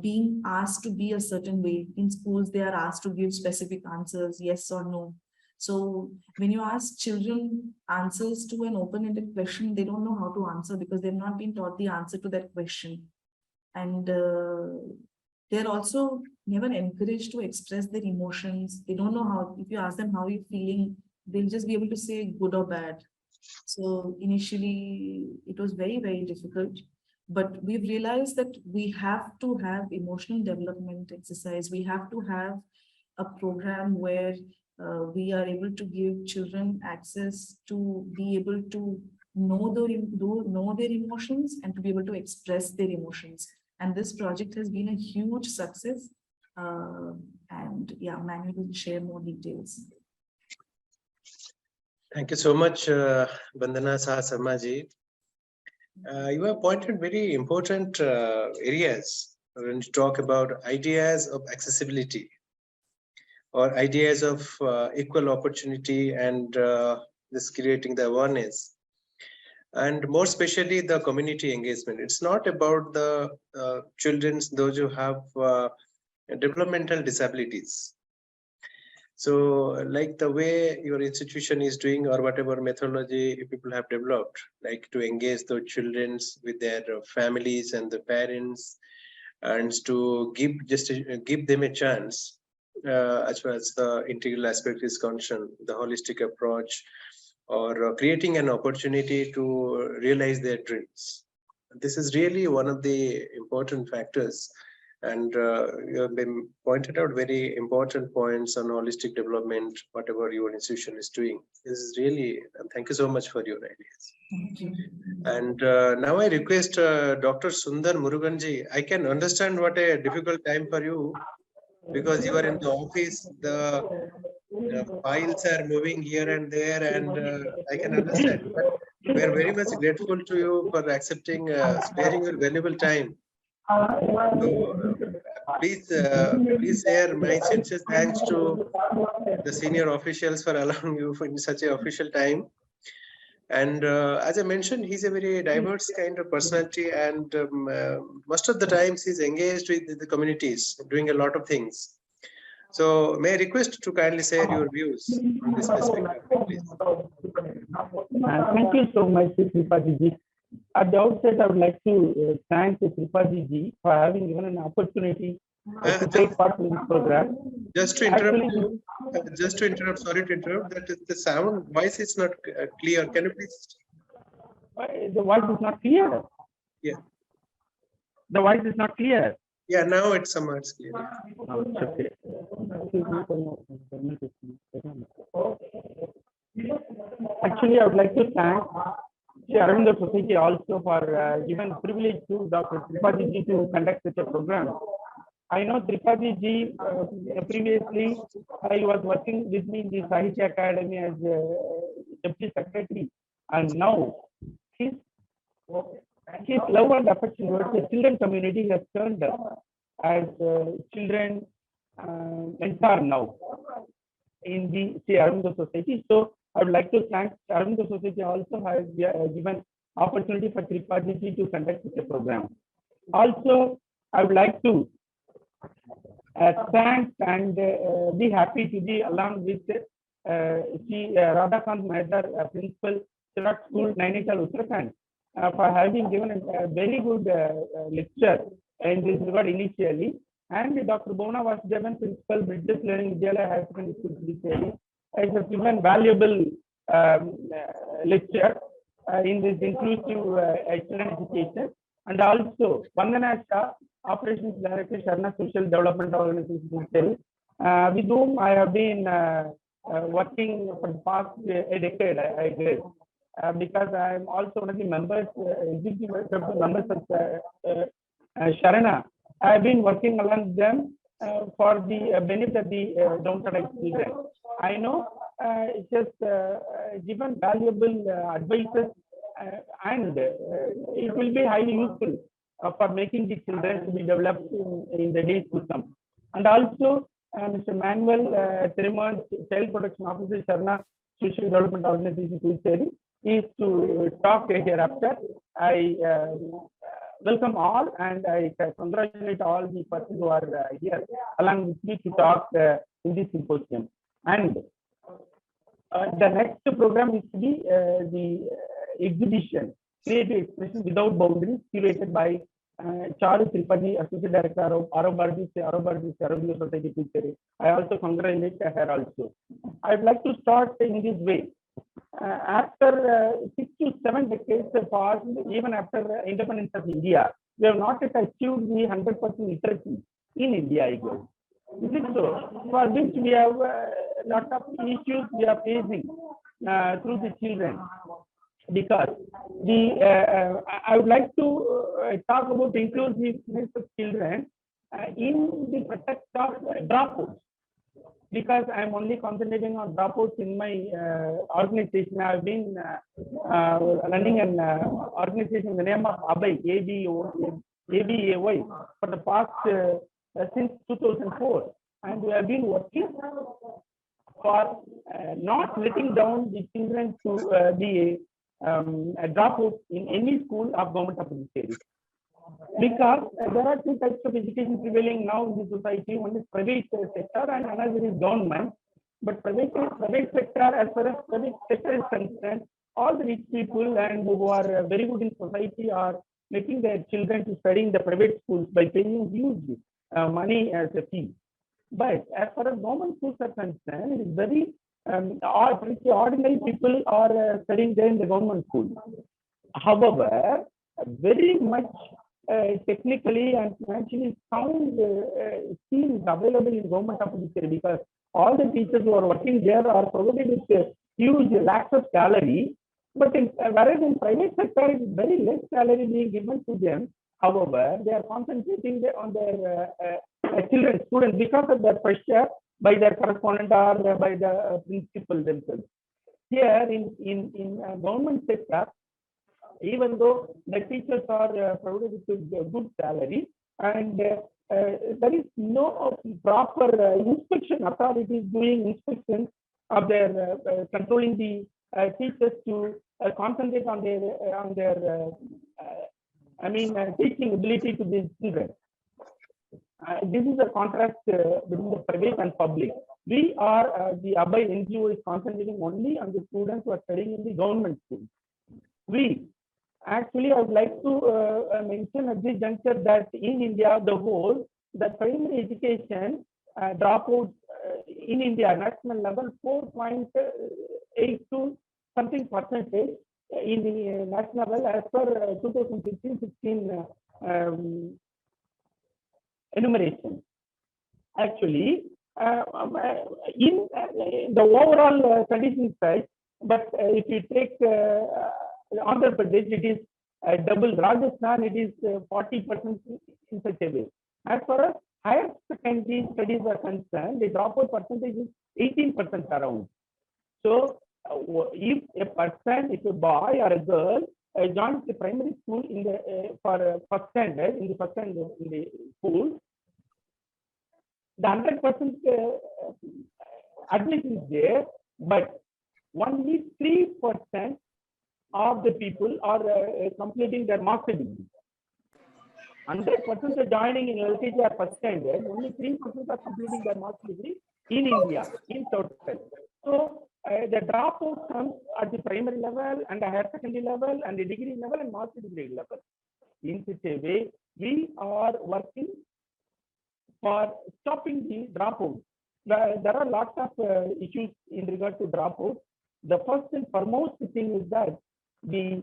being asked to be a certain way. In schools, they are asked to give specific answers, yes or no. So when you ask children answers to an open-ended question, they don't know how to answer because they've not been taught the answer to that question. And they're also never encouraged to express their emotions. They don't know how. If you ask them how you're feeling, they'll just be able to say good or bad. So initially, it was very, very difficult. But we've realized that we have to have emotional development exercise. We have to have a program where we are able to give children access to be able to know their emotions and to be able to express their emotions. And this project has been a huge success. And yeah, Manuel will share more details. Thank you so much, Vandana Saha Sarmaji. You have pointed very important areas when you talk about ideas of accessibility. or ideas of equal opportunity and this creating the awareness. And more especially the community engagement. It's not about the children, those who have developmental disabilities. So like the way your institution is doing or whatever methodology people have developed, like to engage the children with their families and the parents, and to give them a chance as far as the integral aspect is concerned, the holistic approach, or creating an opportunity to realize their dreams. This is really one of the important factors. And you have been pointed out very important points on holistic development, whatever your institution is doing. This is really, thank you so much for your ideas. Thank you. And now I request Dr. Sundar Muruganji. I can understand what a difficult time for you, because you are in the office, the files are moving here and there, and I can understand. But we are very much grateful to you for accepting, sparing your valuable time. So please share my sincere thanks to the senior officials for allowing you in such an official time. And as I mentioned, he's a very diverse kind of personality, and most of the times he's engaged with the communities, doing a lot of things. So may I request to kindly share your views on this specific topic, please. Thank you so much, Tripathy ji. At the outset, I would like to thank Tripathy ji for having given an opportunity to take part in this program. Just to interrupt, sorry to interrupt, that is the sound, voice is not clear. Can you please? The voice is not clear. Yeah. The voice is not clear. Yeah, now it's somewhat clear. Okay. Actually, I would like to thank SriAurobindo Society also for giving privilege to Dr. Tripathy ji to conduct such a program. I know Tripathy ji previously he was working with me in the Sahitya Academy as Deputy Secretary, and now his love and affection towards the children community has turned as children mentor now in the SriAurobindo Society. So I would like to thank SriAurobindo Society also has given opportunity for Tripathy ji to conduct such a program. Also, I would like to thank and be happy to be along with Sri Radhakant Mahdar, Principal, Sirat School, Nainital, Uttarakhand, for having given a very good lecture in this regard initially, and Dr. Bhuvana Vasudevan, Principal, Bridges Learning Vidyalaya Higher Secondary School, initially, has given valuable lecture in this inclusive children education, and also Vandana Shah, Operations Director, Sharna Social Development Organization, with whom I have been working for the past a decade, I guess, because I am also one of the members, executive members of Sharana. I have been working along them for the benefit of the downtrodden children. I know it has given valuable advices, and it will be highly useful for making the children to be developed in the days to come. And also, Mr. Manuel Thiriman, Child Protection Officer, Sharna Social Development Organization, Puducherry, is to talk hereafter. I welcome all, and I congratulate all the persons who are here along with me to talk in this symposium. And the next program is to be the exhibition, Creative Expression Without Boundaries, curated by Charu Tripathy, Associate Director of AuroBharati, SriAurobindo Society, Puducherry. I also congratulate her also. I would like to start in this way. After 6 to 7 decades passed, even after independence of India, we have not yet achieved the 100% literacy in India, I guess. Is it so? For which we have a lot of issues we are facing through the children. Because I would like to talk about inclusiveness of children in the context of dropouts. Because I'm only concentrating on dropouts in my organization. I've been running an organization in the name of ABAY, ABAY, for the past since 2004. and we have been working for not letting down the children to be dropouts in any school of government of Puducherry. Because there are two types of education prevailing now in the society. One is private sector and another is government. But private sector, as far as private sector is concerned, all the rich people and who are very good in society are making their children to study in the private schools by paying huge money as a fee. But as far as government schools are concerned, it is very ordinary people are studying there in the government school. However, very much technically and financially sound scheme is available in government of Puducherry, because all the teachers who are working there are provided with huge lakhs of salary. But whereas in private sector, it is very less salary being given to them. However, they are concentrating on their children, students, because of their pressure by their correspondent or by the principal themselves. Here in government sector, even though the teachers are provided with good salary, and there is no proper inspection authorities doing inspection of their controlling the teachers to concentrate on their teaching ability to the children. This is a contrast between the private and public. We are the ABHI NGO is concentrating only on the students who are studying in the government school. Actually, I would like to mention at this juncture that in India, the whole, the primary education dropouts in India, national level, 4.82 something percentage in the national level as per 2015-16 enumeration. Actually, in the overall condition side, but if you take Andhra Pradesh, it is double. Rajasthan, it is 40% in such a way. As far as higher secondary studies are concerned, the dropout percentage is 18% around. So, if a person, if a boy or a girl joins the primary school in the for first standard in the school, the 100% admission is there, but only 3% of the people are completing their master degree. 100% are joining in LKG or first standard, only 3% are completing their master degree in India, in total. So the dropout comes at the primary level and the higher secondary level and the degree level and master degree level. In such a way, we are working for stopping the dropout. There are lots of issues in regard to dropout. The first and foremost thing is that the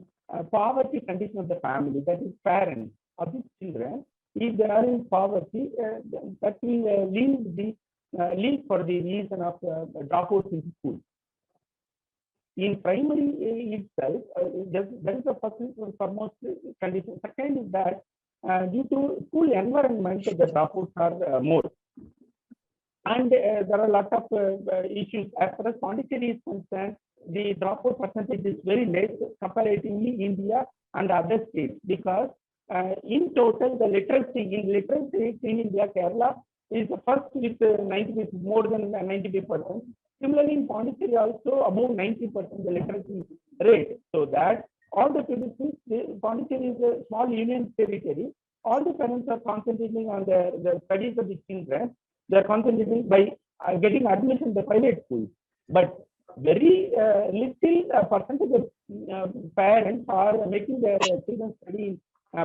poverty condition of the family, that is parents of the children, if they are in poverty, that will lead for the reason of dropouts in school. In primary itself, that is the first and foremost condition. Second is that due to school environment, the dropouts are more. And there are a lot of issues. As far as Pondicherry is concerned, the dropout percentage is very less comparatively India and other states, because in total the literacy in India, Kerala is the first with 90, more than 95%. Similarly, in Pondicherry also above 90% the literacy rate. So that all the people, Pondicherry is a small union territory. All the parents are concentrating on the studies of the children. They are concentrating by getting admission in the private schools. But very little percentage of parents are making their children study in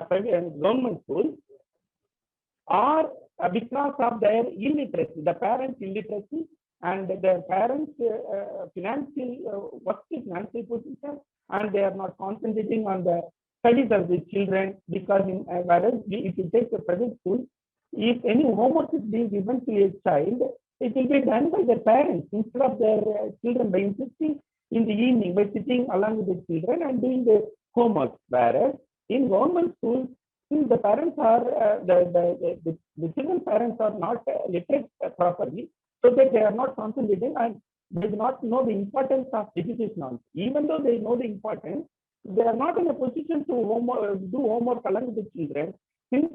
private government schools, or because of their illiteracy, the parents' illiteracy and their parents' financial position, and they are not concentrating on the studies of the children, because whereas if you take a private school, if any homework is being given to a child, it will be done by their parents instead of their children, by insisting in the evening, by sitting along with the children and doing the homework. Whereas in government schools, since the parents are the children parents are not literate properly, so that they are not concentrating and they do not know the importance of education. Even though they know the importance, they are not in a position to do homework along with the children, since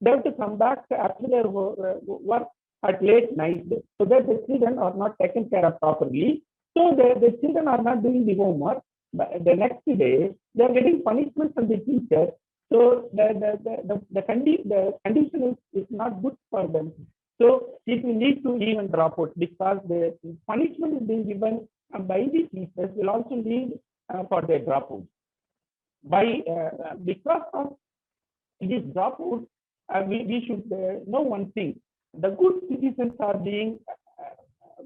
they have to come back after their work at late night, so that the children are not taken care of properly. So the children are not doing the homework. But the next day, they are getting punishment from the teacher. So the condition is not good for them. So it will lead to even dropout, because the punishment is being given by the teachers will also lead for their dropout. Because of this dropout, we should know one thing: the good citizens are being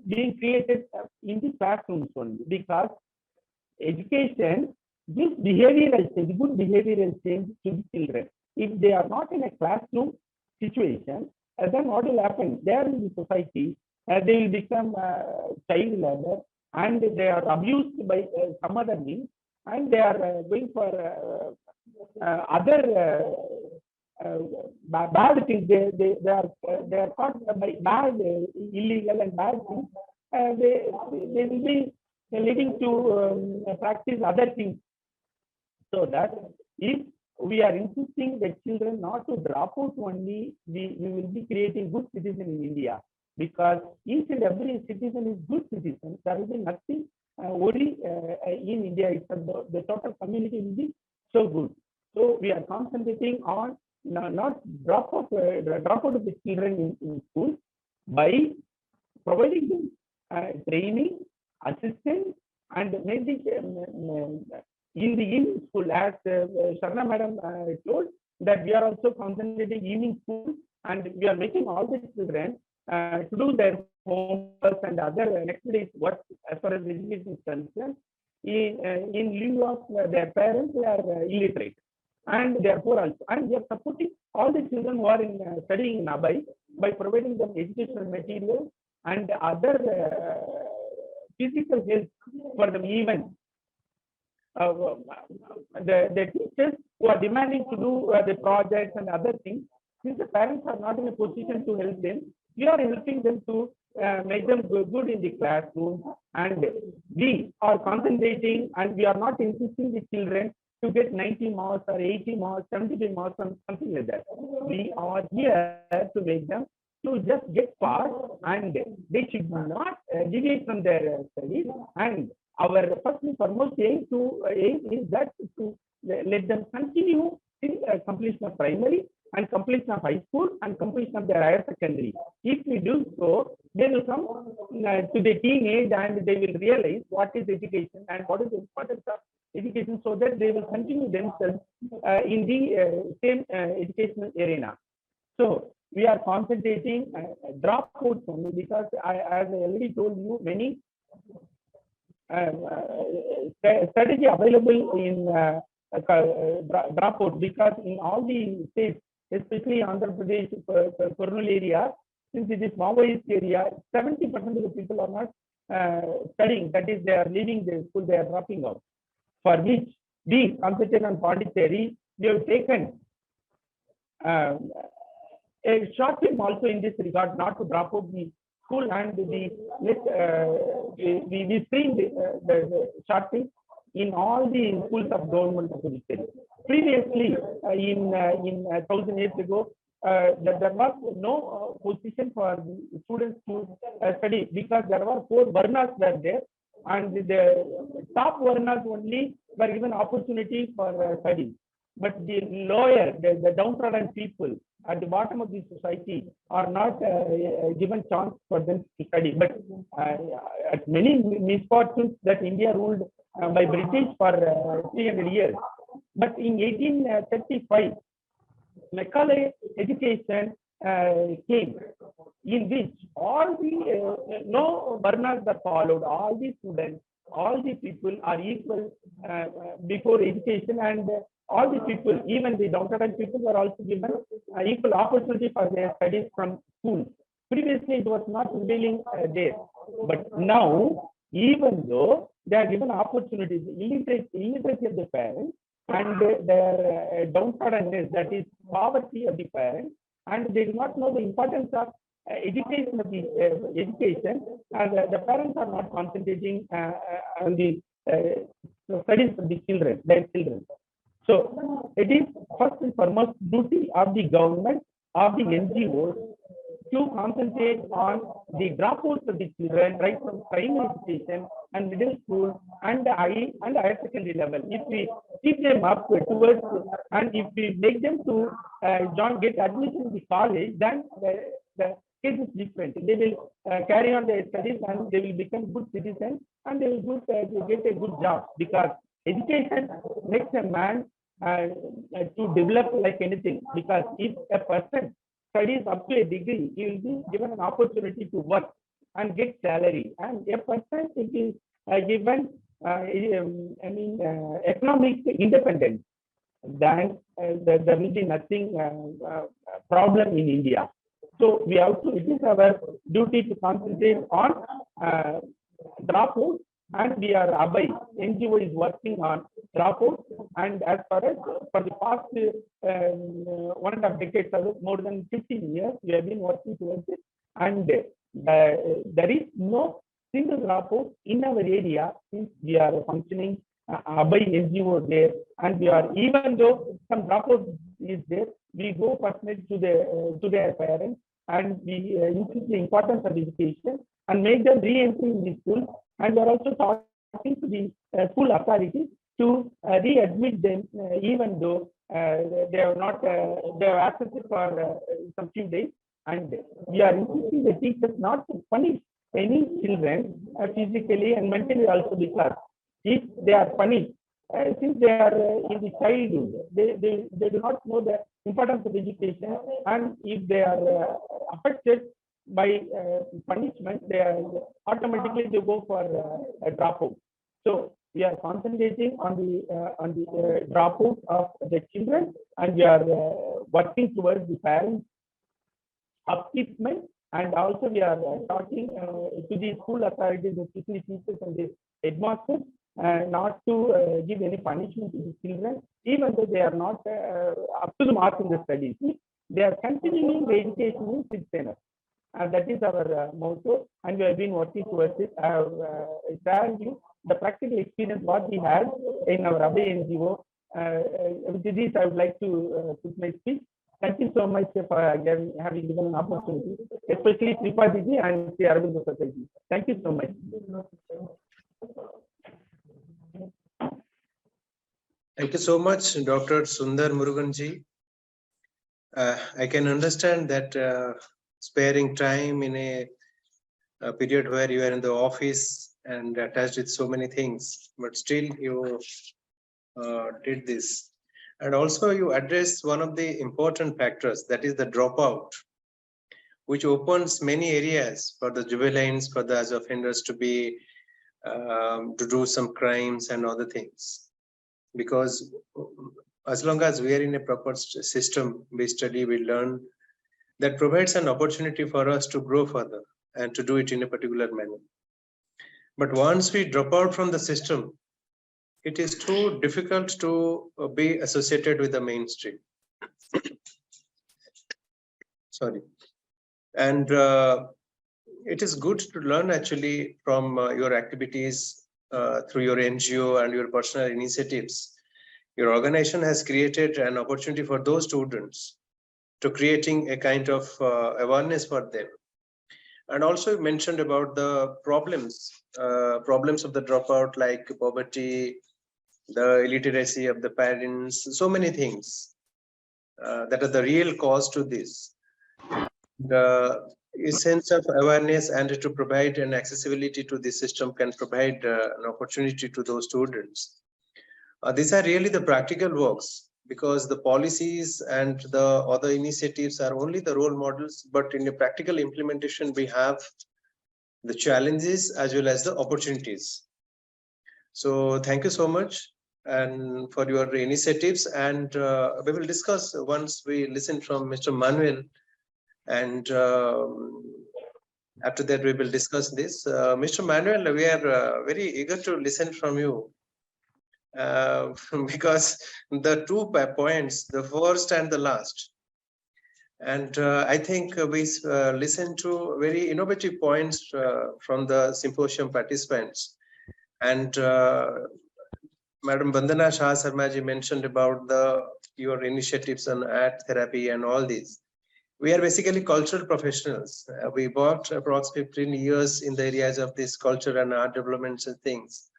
created in the classrooms only, because education gives behavioral change, good behavioral change to the children. If they are not in a classroom situation, then what will happen? They are in the society, they will become child labor, and they are abused by some other means, and they are going for other bad things. They are caught by bad, illegal and bad things. They will be leading to practice other things. So that if we are insisting the children not to drop out only, we will be creating good citizens in India, because each and every citizen is good citizen. There will be nothing worry in India, except the total community will be so good. So we are concentrating on not drop out of the children in school by providing them training, assistance, and maybe in the evening school, as Sharna madam told, that we are also concentrating evening school, and we are making all the children to do their homework and other next day's work as far as education is concerned. In lieu of their parents, they are illiterate and they are poor also. And we are supporting all the children who are studying in Abai by providing them educational materials and other physical help for them. Even the teachers who are demanding to do the projects and other things, since the parents are not in a position to help them, we are helping them to make them good in the classroom. And we are concentrating, and we are not insisting the children to get 90 marks or 80 marks, 75 marks, or something like that. We are here to make them to just get pass, and they should not deviate from their studies. And our first and foremost aim is that to let them continue till completion of primary and completion of high school and completion of their higher secondary. If we do so, they will come to the teenage and they will realize what is education and what is the importance of education, so that they will continue themselves in the same educational arena. So we are concentrating dropouts only, because as I already told you, many strategy available in dropout, because in all the states, especially Andhra Pradesh, Kurnool area, since it is Maoist area, 70% of the people are not studying. That is, they are leaving the school, they are dropping out. For which we concentrate on Pondicherry, we have taken a short film also in this regard, not to drop out the school, and we screened the short film in all the schools of government of Pondicherry. Previously, in 1,000 years ago, there was no position for the students to study, because there were 4 varnas were there, and the top varnas only were given opportunity for study. But the lower, the downtrodden people at the bottom of the society are not given chance for them to study. But at many misfortunes that India ruled by British for 300 years. But in 1835, Macaulay education came, in which all the no varnas are followed. All the students, all the people are equal before education, and all the people, even the downtrodden people, were also given equal opportunity for their studies from school. Previously, it was not prevailing there, but now, even though they are given opportunities, illiteracy of the parents and their downtroddenness, that is poverty of the parents, and they do not know the importance of education of the education, and the parents are not concentrating on the studies of the children, their children. So it is first and foremost duty of the government, of the NGOs, to concentrate on the dropouts of the children right from primary education and middle school and higher secondary level. If we keep them up towards and if we make them to get admission in the college, then the case is different. They will carry on their studies and they will become good citizens and they will get a good job, because education makes a man to develop like anything. Because if a person studies up to a degree, he will be given an opportunity to work and get salary. And a person is given economic independence, then there will be nothing problem in India. So we have to, it is our duty to concentrate on dropouts, and we are ABHI, NGO is working on dropouts, and as far as for the past 1.5 decades, more than 15 years, we have been working towards it, and there is no single dropout in our area since we are functioning ABHI NGO there, and we are, even though some dropout is there, we go personally to their parents, and we increase the importance of education and make them re-entry in the school. And we are also talking to the school authorities to readmit them, even though they have not they have accessed for some few days. And we are insisting the teachers not to punish any children physically and mentally also, because if they are punished, since they are in the childhood, they do not know the importance of education, and if they are affected by punishment, they are automatically they go for a dropout. So we are concentrating on the dropout of the children, and we are working towards the parents' upliftment, and also we are talking to the school authorities, especially teachers and the headmasters, not to give any punishment to the children, even though they are not up to the mark in the studies. They are continuing the education in sixth standard. That is our motto, and we have been working towards it. I have shared you the practical experience what we had in our ABHI NGO. With this, I would like to put my speech. Thank you so much for having given an opportunity, especially Tripathy and SriAurobindo Society. Thank you so much. Thank you so much, Dr. Sundar Muruganji. I can understand that sparing time in a period where you are in the office and attached with so many things, but still you did this. And also you addressed one of the important factors, that is the dropout, which opens many areas for the juveniles, for the offenders to be to do some crimes and other things. Because as long as we are in a proper system, we study, we learn, that provides an opportunity for us to grow further and to do it in a particular manner. But once we drop out from the system, it is too difficult to be associated with the mainstream. Sorry. And it is good to learn actually from your activities through your NGO and your personal initiatives. Your organization has created an opportunity for those students to creating a kind of awareness for them. And also you mentioned about the problems of the dropout, like poverty, the illiteracy of the parents, so many things that are the real cause to this. The sense of awareness and to provide an accessibility to the system can provide an opportunity to those students. These are really the practical works, because the policies and the other initiatives are only the role models, but in the practical implementation, we have the challenges as well as the opportunities. So thank you so much and for your initiatives, and we will discuss once we listen from Mr. Manuel, and after that we will discuss this. Mr. Manuel, we are very eager to listen from you. Because the 2 points, the first and the last, and I think we listened to very innovative points from the symposium participants, and Madam Vandana Shah Sarmaji mentioned about your initiatives on art therapy and all these. We are basically cultural professionals. We worked approximately 15 years in the areas of this culture and art developments and things.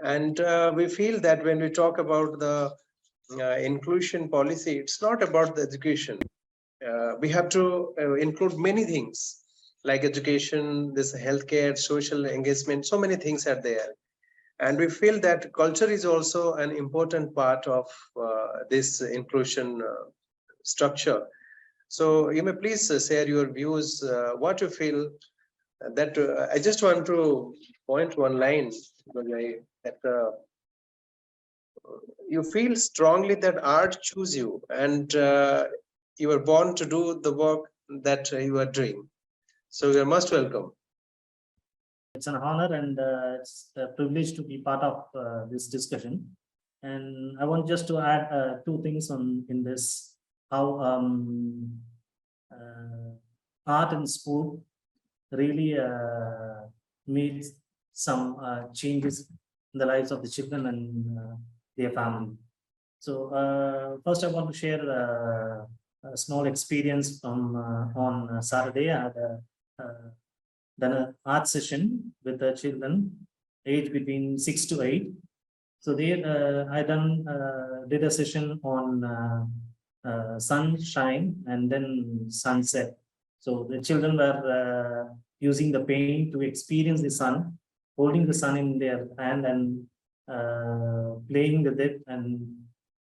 And we feel that when we talk about the inclusion policy, it's not about the education. We have to include many things like education, this healthcare, social engagement, so many things are there. And we feel that culture is also an important part of this inclusion structure. So you may please share your views, what you feel that I just want to point one line that you feel strongly that art choose you and you are born to do the work that you are doing. So you're most welcome. It's an honor and it's a privilege to be part of this discussion. And I want just to add two things in this, how art and sport really made some changes in the lives of the children and their family. So first I want to share a small experience from on Saturday. I had done an art session with the children aged between 6 to 8. So there I did a session on sunshine and then sunset. So the children were using the paint to experience the sun, holding the sun in their hand and playing with it and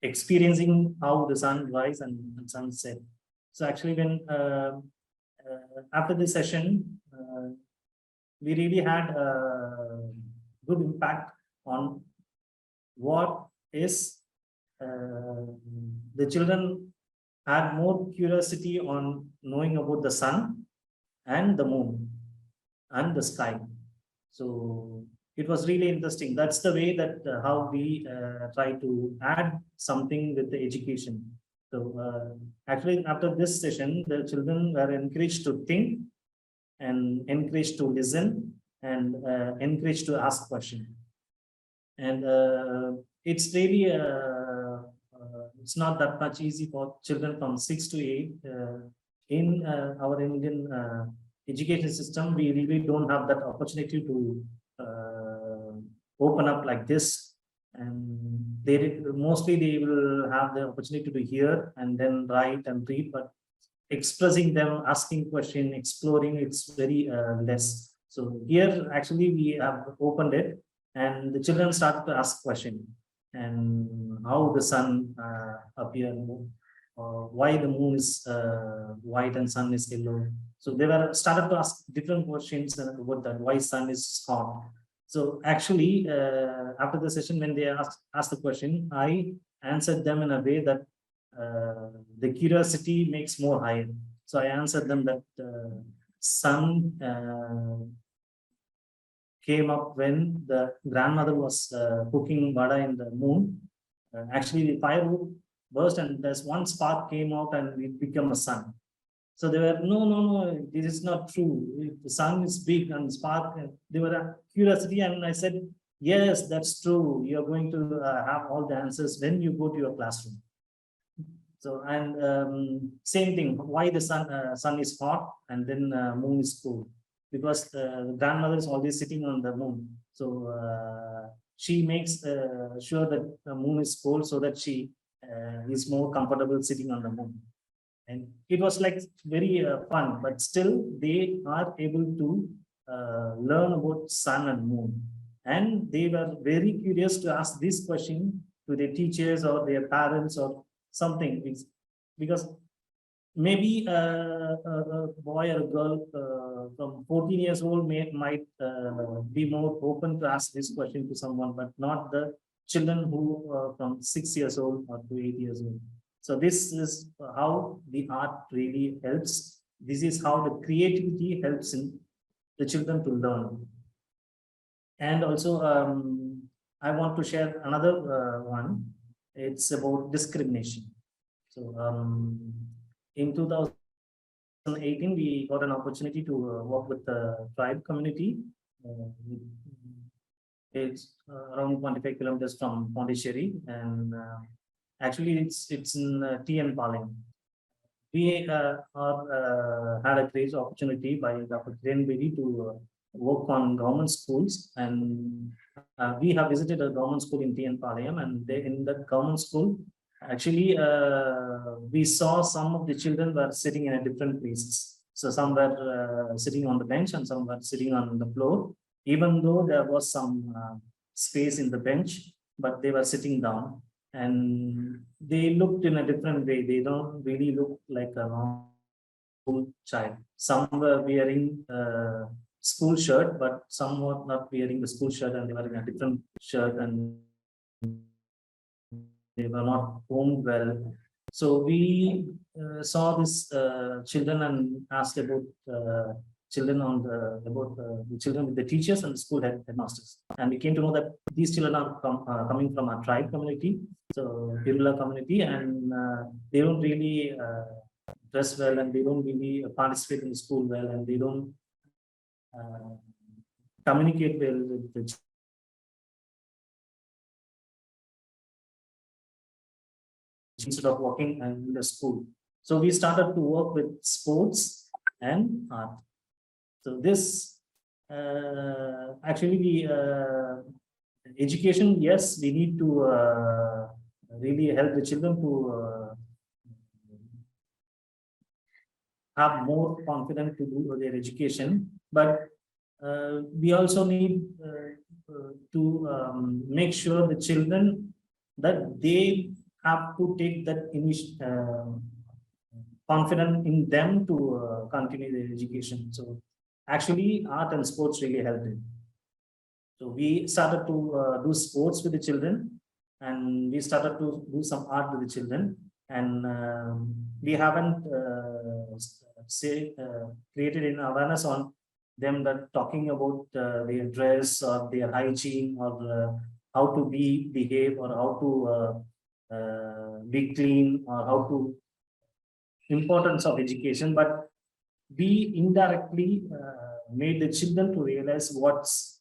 experiencing how the sun rise and sunset. So actually when after the session, we really had a good impact on what is the children had more curiosity on knowing about the sun and the moon and the sky. So it was really interesting. That's the way that how we try to add something with the education. So actually after this session, the children were encouraged to think and encouraged to listen and encouraged to ask questions. And it's really it's not that much easy for children from 6 to 8 in our Indian education system. We really don't have that opportunity to open up like this, and mostly they will have the opportunity to hear and then write and read, but expressing them, asking question, exploring, it's very less. So here actually we have opened it and the children started to ask question, and how the sun appear, why the moon is white and sun is yellow. So they were started to ask different questions about that, why sun is hot. So actually after the session, when they asked the question, I answered them in a way that the curiosity makes more higher. So I answered them that sun came up when the grandmother was cooking vada in the moon. Actually, the firewood burst and there's one spark came out and it became a sun. So they were, no, this is not true. The sun is big and spark. They were a curiosity, and I said, yes, that's true. You're going to have all the answers when you go to your classroom. So, and same thing, why the sun is hot and then moon is cold? Because the grandmother is always sitting on the moon. So she makes sure that the moon is cold so that she is more comfortable sitting on the moon. And it was like very fun, but still they are able to learn about sun and moon. And they were very curious to ask this question to their teachers or their parents or something, because maybe a boy or a girl from 14 years old might be more open to ask this question to someone, but not the children who from 6 years old or to 8 years old. So this is how the art really helps. This is how the creativity helps in the children to learn. And also I want to share another one. It's about discrimination. So in 2018, we got an opportunity to work with the tribe community. It's around 25 kilometers from Pondicherry, and actually it's in TN Paling. we had a great opportunity by Dr. Kiran Bedi to work on government schools, and we have visited a government school in TN Palayam, and they, in the government school, actually, we saw some of the children were sitting in a different places. So some were sitting on the bench and some were sitting on the floor, even though there was some space in the bench, but they were sitting down and they looked in a different way. They don't really look like a normal child. Some were wearing school shirt, but some were not wearing the school shirt and they were in a different shirt and they were not home well. So we saw this children and asked about children on the children with the teachers and the school headmasters, and we came to know that these children are coming from a tribe community, so Birla community, and they don't really dress well, and they don't really participate in the school well, and they don't communicate well with the instead of working in the school. So we started to work with sports and art. So this actually the education, yes, we need to really help the children to have more confidence to do their education, but we also need to make sure the children that they have to take that confidence in them to continue their education. So actually art and sports really helped it. So we started to do sports with the children, and we started to do some art with the children, and we haven't created an awareness on them, that talking about their dress or their hygiene or how to behave or how to be clean or how to importance of education, but we indirectly made the children to realize what's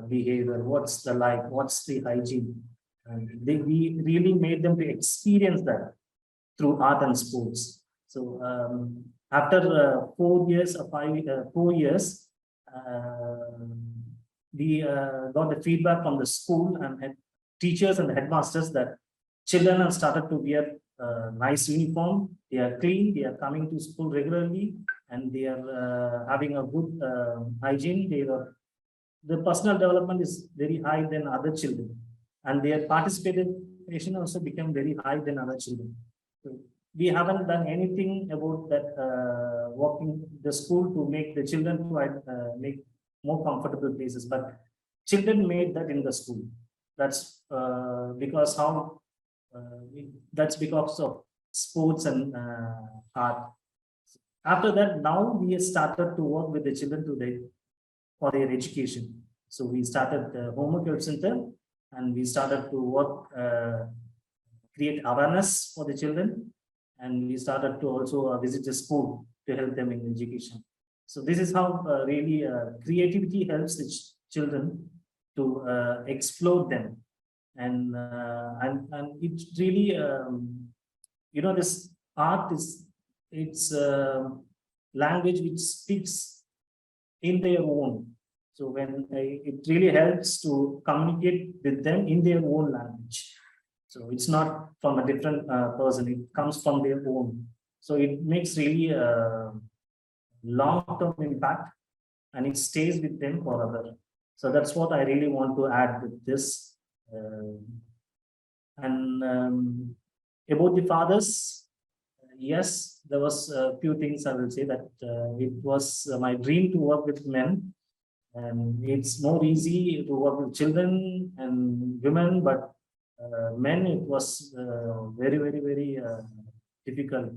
behavior, what's the life, what's the hygiene, and we really made them to experience that through art and sports. So after 4 years or 4 years, we got the feedback from the school and teachers and the headmasters that children have started to wear nice uniform, they are clean, they are coming to school regularly, and they are having a good hygiene. The personal development is very high than other children, and their participation also became very high than other children. So we haven't done anything about that walking the school to make the children to make more comfortable places, but children made that in the school. That's because how that's because of sports and art. After that, now we started to work with the children for their education. So we started the homework help center, and we started to work, create awareness for the children, and we started to also visit the school to help them in education. So this is how really creativity helps the children to explore them, and it really this art it's language which speaks in their own. So when it really helps to communicate with them in their own language. So it's not from a different person, it comes from their own. So it makes really a long-term impact, and it stays with them forever. So that's what I really want to add with this. About the fathers, yes, there was a few things I will say that it was my dream to work with men, and it's more easy to work with children and women, but men, it was very, very, very difficult,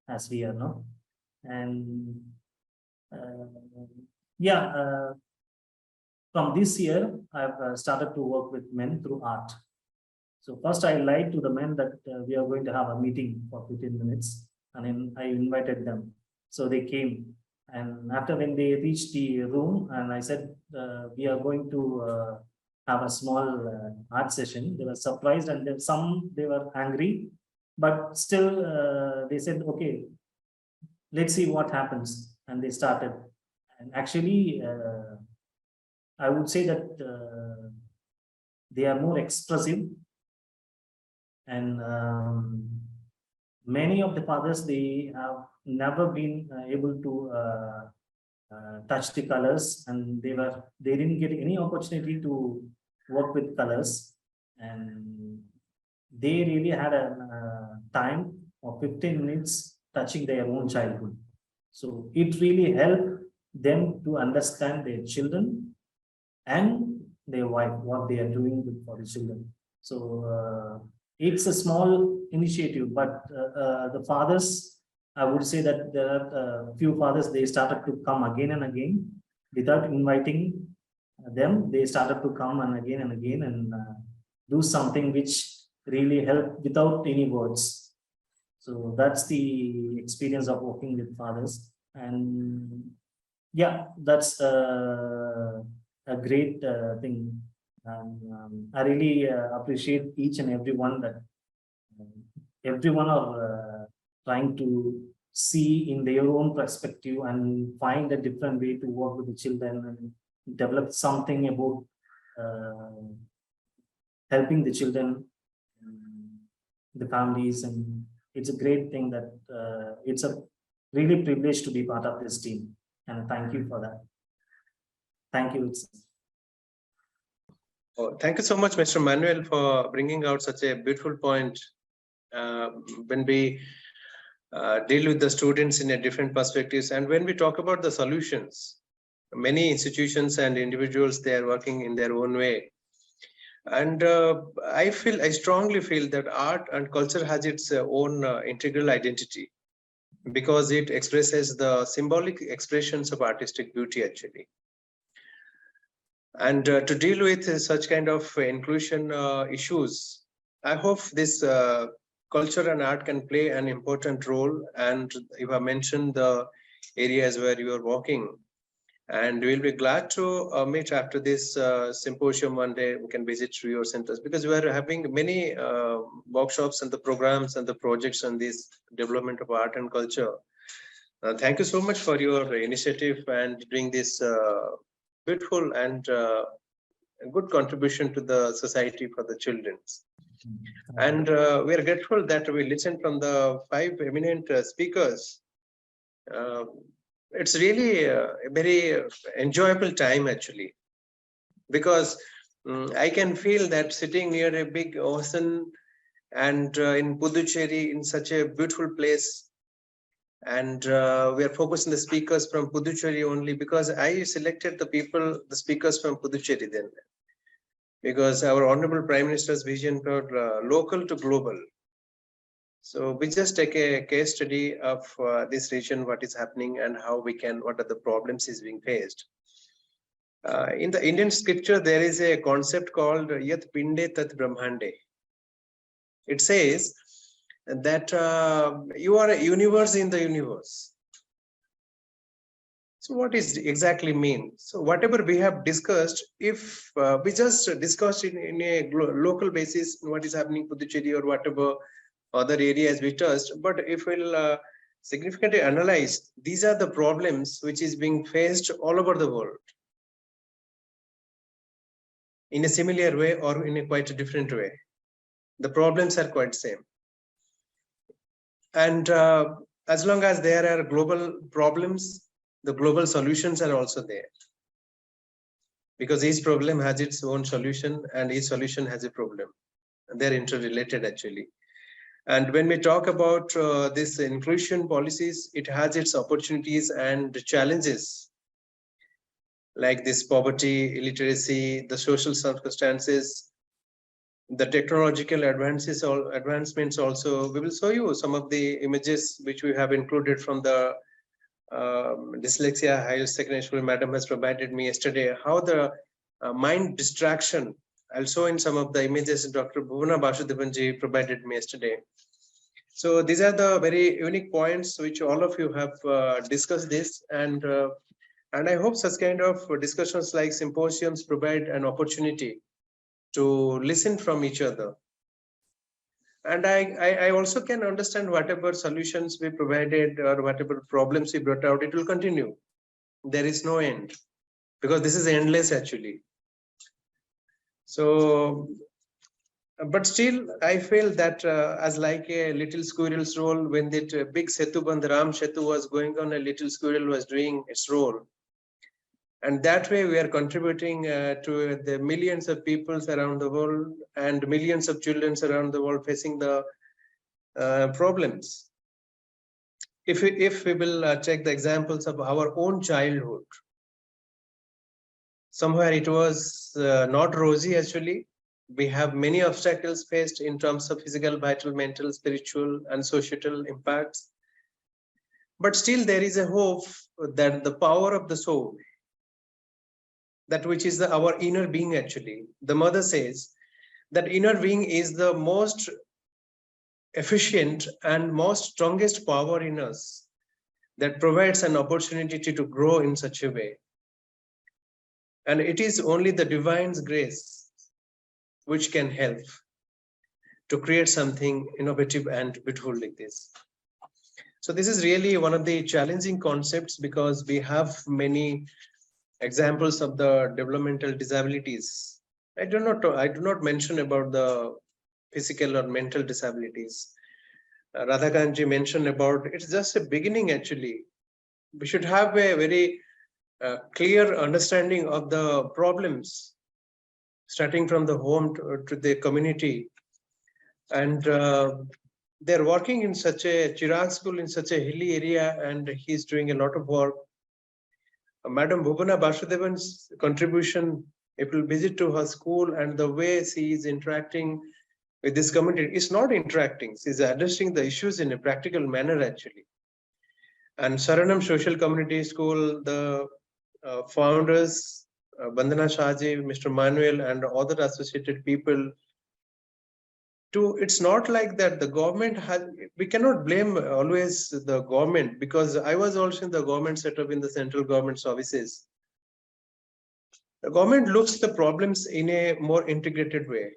as we are now. And from this year, I've started to work with men through art. So first I lied to the men that we are going to have a meeting for 15 minutes, and then I invited them. So they came, and after when they reached the room, and I said, we are going to have a small art session. They were surprised, and then they were angry, but still they said, okay, let's see what happens. And they started. And actually, I would say that they are more expressive. And many of the fathers, they have never been able to touch the colors, and they didn't get any opportunity to work with colors. And they really had a time of 15 minutes touching their own childhood. So it really helped them to understand their children and their wife, what they are doing for the children. So it's a small initiative, but the fathers, I would say that there are a few fathers, they started to come again and again without inviting them. They started to come and again and do something which really helped without any words. So that's the experience of working with fathers. And yeah, that's a great thing. And I really appreciate each and every one that everyone are trying to see in their own perspective and find a different way to work with the children and develop something about helping the children, the families. And it's a great thing that it's a really privilege to be part of this team. And thank you for that. Thank you. Oh, thank you so much, Mr. Manuel, for bringing out such a beautiful point. When we deal with the students in a different perspectives, and when we talk about the solutions, many institutions and individuals, they are working in their own way. And I strongly feel that art and culture has its own integral identity, because it expresses the symbolic expressions of artistic beauty actually. And to deal with such kind of inclusion issues, I hope this culture and art can play an important role. And you have mentioned the areas where you are working, and we'll be glad to meet after this symposium one day. We can visit through your centers, because we are having many workshops and the programs and the projects on this development of art and culture. Thank you so much for your initiative and doing this beautiful and good contribution to the society for the children. And we are grateful that we listened from the 5 eminent speakers. It's really a very enjoyable time actually, because I can feel that sitting near a big ocean and in Puducherry, in such a beautiful place. And we are focusing the speakers from Puducherry only, because I selected the speakers from Puducherry then, because our Honorable Prime Minister's vision for local to global. So we just take a case study of this region, what is happening and how we can, what are the problems is being faced. In the Indian scripture, there is a concept called Yat Pinde Tat Brahmande. It says that you are a universe in the universe. So what is exactly mean? So whatever we have discussed, if we just discussed in a local basis, what is happening in Puducherry or whatever other areas we touched, but if we'll significantly analyze, these are the problems which is being faced all over the world in a similar way or in a quite a different way. The problems are quite same. And as long as there are global problems, the global solutions are also there, because each problem has its own solution and each solution has a problem. They're interrelated actually. And when we talk about this inclusion policies, it has its opportunities and challenges, like this poverty, illiteracy, the social circumstances, the technological advancements also. We will show you some of the images which we have included from the dyslexia higher secondary school madam has provided me yesterday, how the mind distraction. I'll show in some of the images Dr. Bhuvana Basudevanji provided me yesterday. So these are the very unique points which all of you have discussed this, and I hope such kind of discussions like symposiums provide an opportunity to listen from each other. And I also can understand whatever solutions we provided or whatever problems we brought out, it will continue. There is no end, because this is endless actually. So, but still, I feel that as like a little squirrel's role, when that big Setu Bandh, Ram Setu was going on, a little squirrel was doing its role. And that way we are contributing to the millions of peoples around the world and millions of children around the world facing the problems. If we will take the examples of our own childhood, somewhere it was not rosy actually. We have many obstacles faced in terms of physical, vital, mental, spiritual, and societal impacts. But still there is a hope that the power of the soul, that which is our inner being actually. The mother says that inner being is the most efficient and most strongest power in us that provides an opportunity to grow in such a way. And it is only the divine's grace which can help to create something innovative and beautiful like this. So this is really one of the challenging concepts, because we have many examples of the developmental disabilities. I do not mention about the physical or mental disabilities. Radhakanji mentioned about, it's just a beginning actually. We should have a very clear understanding of the problems, starting from the home to the community. And they're working in such a Chirag school in such a hilly area, and he's doing a lot of work. Madam Bhuvana Basudevan's contribution, if you visit to her school and the way she is interacting with this community, is not interacting, she's addressing the issues in a practical manner actually. And Saranam Social Community School, the founders, Bandana Shahji, Mr. Manuel, and other associated people, it's not like that the government has, we cannot blame always the government, because I was also in the government setup in the central government services. The government looks at the problems in a more integrated way,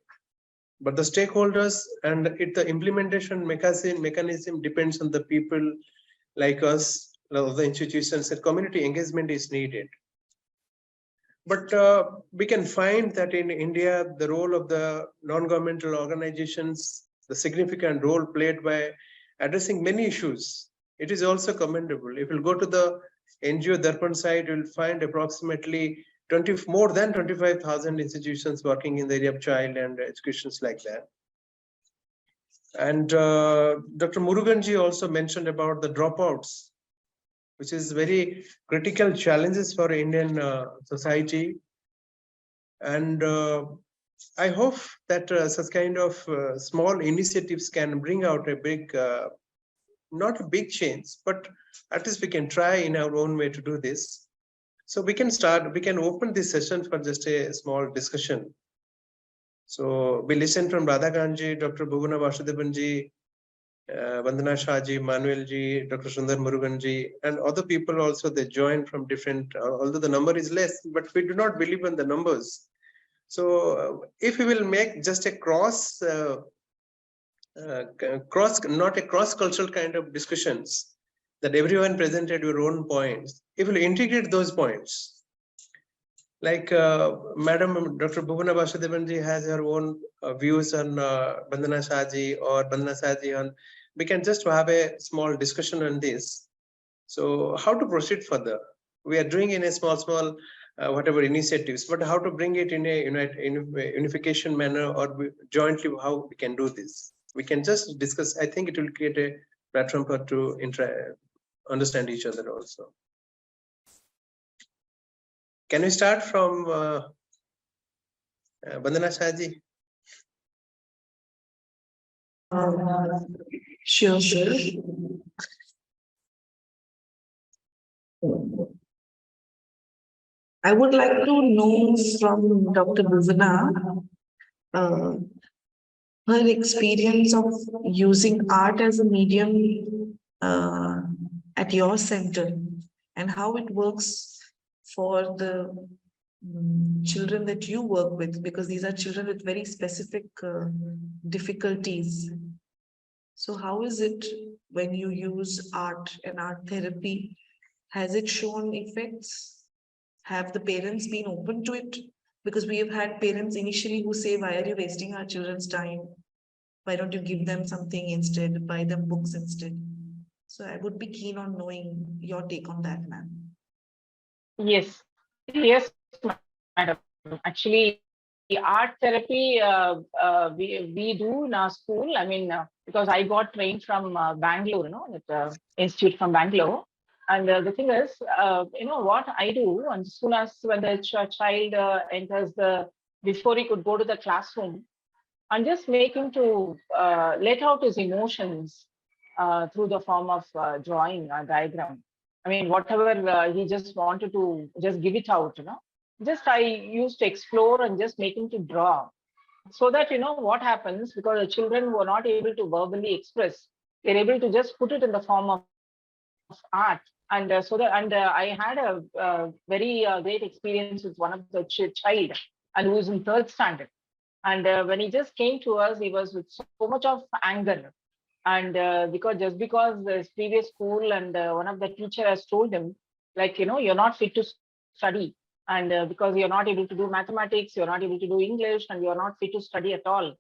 but the stakeholders and the implementation mechanism depends on the people like us, the institutions, and community engagement is needed. But we can find that in India, the role of the non-governmental organizations, the significant role played by addressing many issues, it is also commendable. If you go to the NGO Darpan site, you will find approximately more than 25,000 institutions working in the area of child and educations like that. And Dr. Muruganji also mentioned about the dropouts, which is very critical challenges for Indian society. And I hope that such kind of small initiatives can bring out a big, not a big change, but at least we can try in our own way to do this. So we can open this session for just a small discussion. So we listen from Radhakanji, Dr. Bhuvana Vasudevanji, Vandana Shahji, Manuel ji, Dr. Sundar Muruganji, and other people also, they join from different, although the number is less, but we do not believe in the numbers. So if we will make just a not a cross-cultural kind of discussions, that everyone presented your own points, if we integrate those points, like Madam Dr. Bhuvana Vasudevanji has her own views on Bandana Shahji or Bandana Shahji on, we can just have a small discussion on this. So how to proceed further? We are doing in a small whatever initiatives, but how to bring it in a unification manner, or jointly how we can do this? We can just discuss. I think it will create a platform for to understand each other also. Can we start from Bandana Shahji? Sure. I would like to know from Dr. Bhuvana her experience of using art as a medium at your center, and how it works for the children that you work with, because these are children with very specific difficulties So how is it when you use art and art therapy? Has it shown effects? Have the parents been open to it? Because we have had parents initially who say, why are you wasting our children's time? Why don't you give them something instead, buy them books instead? So I would be keen on knowing your take on that, ma'am. Yes, yes, madam. Actually, art therapy we do in our school. I mean, because I got trained from Bangalore, that institute from Bangalore. And the thing is, what I do, and as soon as when the child enters before he could go to the classroom, and just make him to let out his emotions through the form of drawing a diagram. I mean, whatever he just wanted to just give it out, just I used to explore and just make him to draw, so that what happens, because the children were not able to verbally express, they're able to just put it in the form of art. And so that, and I had a very great experience with one of the child, and who was in third standard. And when he just came to us, he was with so much of anger. And because his previous school and one of the teacher has told him, like, you're not fit to study. And because you're not able to do mathematics, you're not able to do English, and you're not fit to study at all.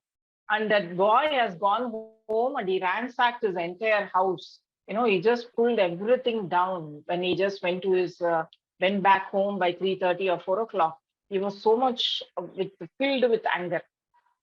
And that boy has gone home and he ransacked his entire house. He just pulled everything down when he just went to went back home by 3:30 or 4 o'clock. He was so much filled with anger.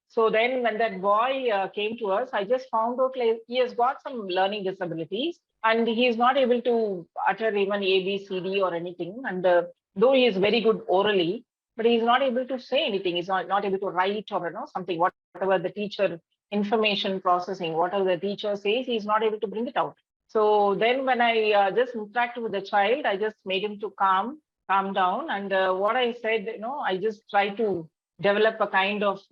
So then when that boy came to us, I just found out like he has got some learning disabilities and he is not able to utter even A, B, C, D or anything. And though he is very good orally, but he is not able to say anything. He's not able to write or something, whatever the teacher information processing, whatever the teacher says, he's not able to bring it out. So then when I just interacted with the child, I just made him to calm down. And what I said, I just try to develop a kind of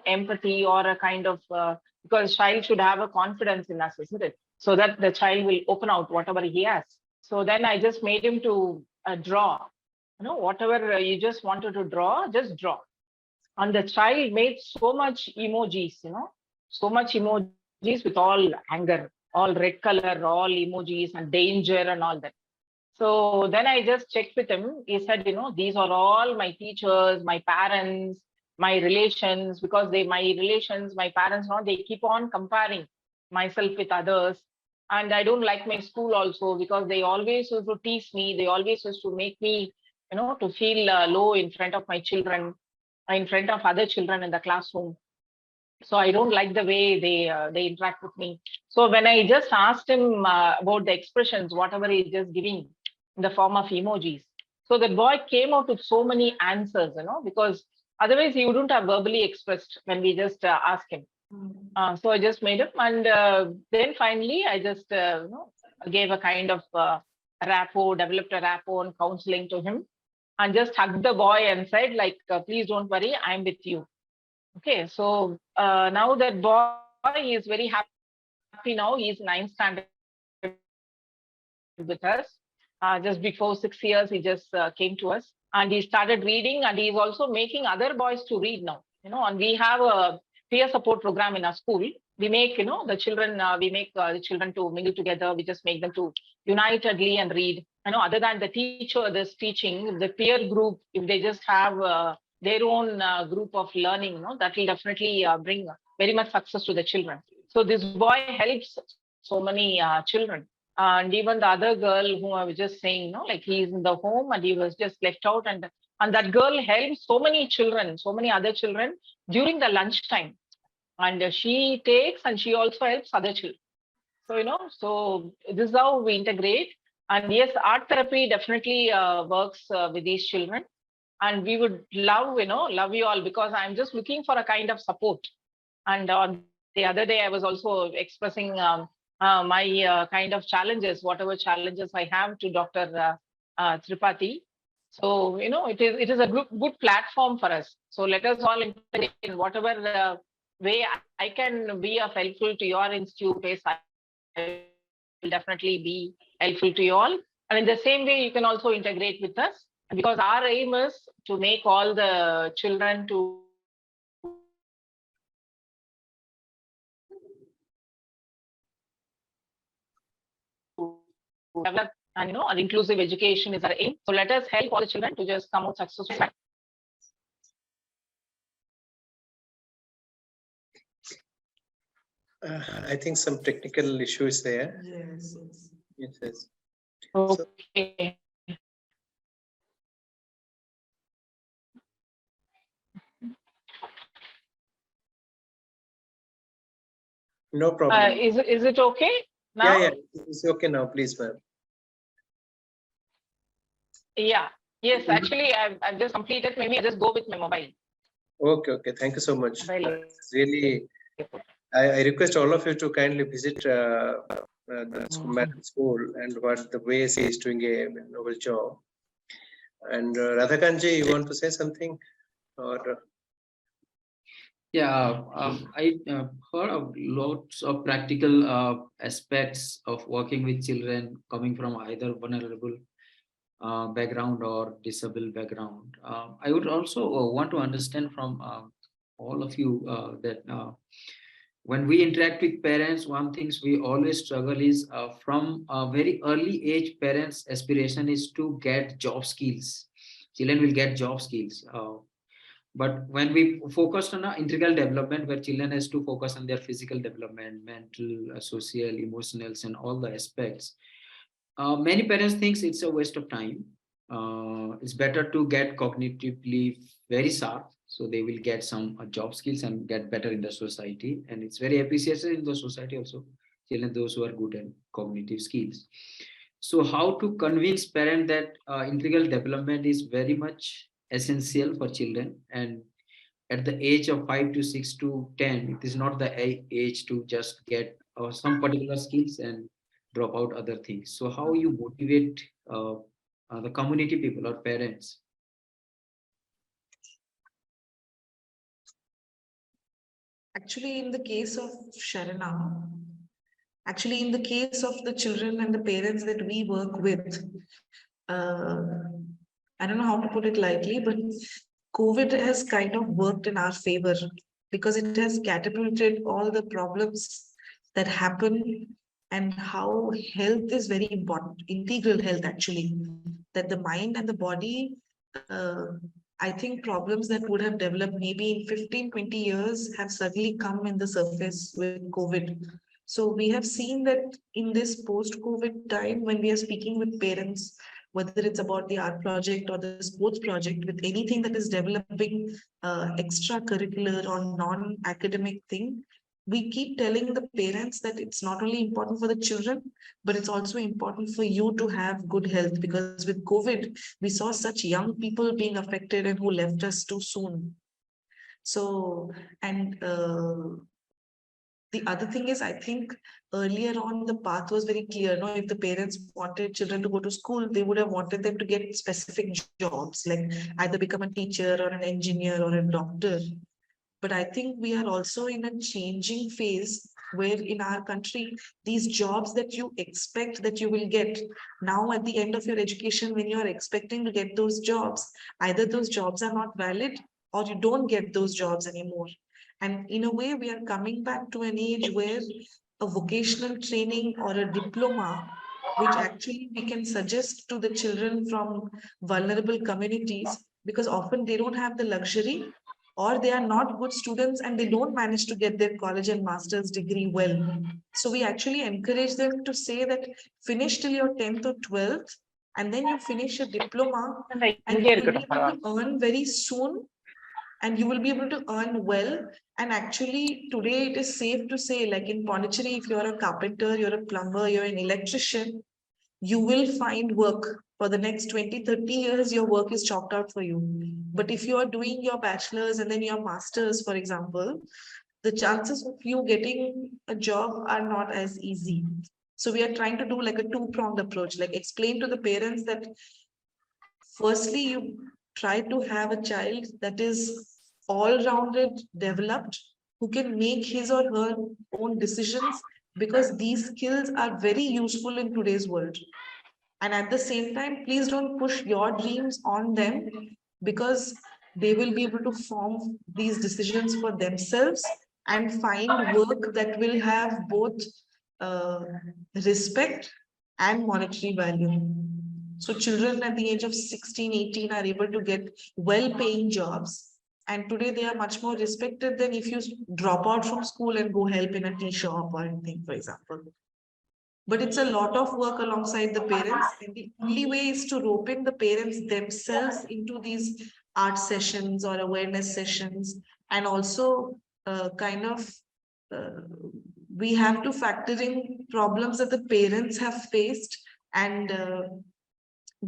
empathy or a kind of because child should have a confidence in us, isn't it? So that the child will open out whatever he has. So then I just made him to draw, whatever you just wanted to draw, just draw. And the child made so much emojis, so much emojis with all anger, all red color, all emojis and danger and all that. So then I just checked with him. He said, these are all my teachers, my parents, my relations, because my parents, they keep on comparing myself with others. And I don't like my school also because they always used to tease me. They always used to make me, to feel low in front of my children, in front of other children in the classroom. So I don't like the way they interact with me. So when I just asked him about the expressions, whatever he's just giving in the form of emojis, so the boy came out with so many answers, because otherwise he wouldn't have verbally expressed when we just asked him. So I just made him, and then finally I just gave a kind of rapport, developed a rapport and counseling to him, and just hugged the boy and said, like, please don't worry, I'm with you. Okay, so now that boy is very happy now. He's 9th standard with us. Just before 6 years, he just came to us and he started reading, and he's also making other boys to read now. And we have a peer support program in our school. We make, the children, the children to mingle together. We just make them to unitedly and read. Other than the teacher that's teaching, the peer group, if they just have their own group of learning, that will definitely bring very much success to the children. So this boy helps so many children. And even the other girl who I was just saying, like he's in the home and he was just left out, and that girl helps so many children, so many other children during the lunchtime. And she takes and she also helps other children. So, so this is how we integrate. And yes, art therapy definitely works with these children. And we would love you all, because I'm just looking for a kind of support. And on the other day, I was also expressing my kind of challenges, whatever challenges I have, to Dr. Tripathy. So, it is a good platform for us. So let us all integrate in whatever way I can be of helpful to your institute. I will definitely be helpful to you all. And in the same way, you can also integrate with us, because our aim is to make all the children to develop, and an inclusive education is our aim. So let us help all the children to just come out successful. I think some technical issue is there. Yes, yes. Yes, yes. Okay. No problem. Is it okay now? Yeah, it's okay now, please, ma'am. Yeah. Yes, actually, I've just completed. Maybe I'll just go with my mobile. Okay. Thank you so much. Mobile. Really, I request all of you to kindly visit the school and what the way she is doing a noble job. And Radhakanji, you want to say something? Or Yeah, I heard of lots of practical aspects of working with children coming from either vulnerable background or disabled background. I would also want to understand from all of you that when we interact with parents, one things we always struggle is from a very early age, parents' aspiration is to get job skills. Children will get job skills. But when we focus on integral development, where children has to focus on their physical development, mental, social, emotional, and all the aspects, many parents think it's a waste of time. It's better to get cognitively very sharp, so they will get some job skills and get better in the society. And it's very appreciated in the society also, children, those who are good at cognitive skills. So how to convince parents that integral development is very much essential for children, and at the age of 5 to 6 to 10, it is not the age to just get some particular skills and drop out other things. So how you motivate the community people or parents? Actually, in the case of Sharana, actually, in the case of the children and the parents that we work with, I don't know how to put it lightly, but COVID has kind of worked in our favor because it has catapulted all the problems that happen and how health is very important, integral health actually, that the mind and the body, I think problems that would have developed maybe in 15, 20 years have suddenly come in the surface with COVID. So we have seen that in this post-COVID time, when we are speaking with parents, whether it's about the art project or the sports project, with anything that is developing extracurricular or non-academic thing, we keep telling the parents that it's not only important for the children, but it's also important for you to have good health, because with COVID, we saw such young people being affected and who left us too soon. So, and the other thing is, I think earlier on, the path was very clear. No, if the parents wanted children to go to school, they would have wanted them to get specific jobs, like either become a teacher or an engineer or a doctor. But I think we are also in a changing phase where in our country, these jobs that you expect that you will get now at the end of your education, when you are expecting to get those jobs, either those jobs are not valid or you don't get those jobs anymore. And in a way, we are coming back to an age where a vocational training or a diploma, which actually we can suggest to the children from vulnerable communities, because often they don't have the luxury, or they are not good students and they don't manage to get their college and master's degree well. So we actually encourage them to say that finish till your 10th or 12th, and then you finish a diploma and you will be able to earn very soon, and you will be able to earn well. And actually today it is safe to say, like in Pondicherry, if you're a carpenter, you're a plumber, you're an electrician, you will find work for the next 20, 30 years, your work is chalked out for you. But if you are doing your bachelor's and then your master's, for example, the chances of you getting a job are not as easy. So we are trying to do like a two-pronged approach, like explain to the parents that firstly, you try to have a child that is all-rounded, developed, who can make his or her own decisions, because these skills are very useful in today's world. And at the same time, please don't push your dreams on them, because they will be able to form these decisions for themselves and find work that will have both respect and monetary value. So children at the age of 16, 18 are able to get well-paying jobs. And today they are much more respected than if you drop out from school and go help in a tea shop or anything, for example. But it's a lot of work alongside the parents. And the only way is to rope in the parents themselves into these art sessions or awareness sessions. And also we have to factor in problems that the parents have faced and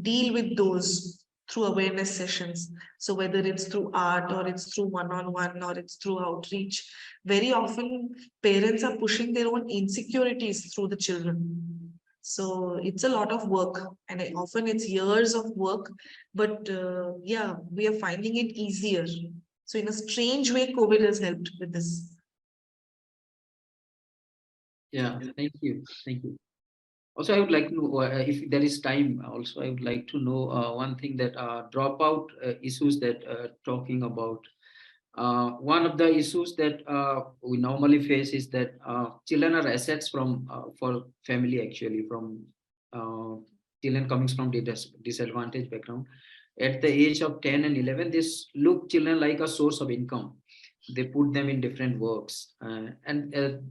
deal with those through awareness sessions. So whether it's through art or it's through one-on-one or it's through outreach, very often parents are pushing their own insecurities through the children. So it's a lot of work, and often it's years of work, but yeah, we are finding it easier. So in a strange way, COVID has helped with this. Yeah, thank you. Thank you. Also, I would like to know, if there is time, also, I would like to know one thing that dropout issues that talking about. One of the issues that we normally face is that children are assets from for family, actually, from children coming from disadvantaged background. At the age of 10 and 11, this look children like a source of income. They put them in different works, and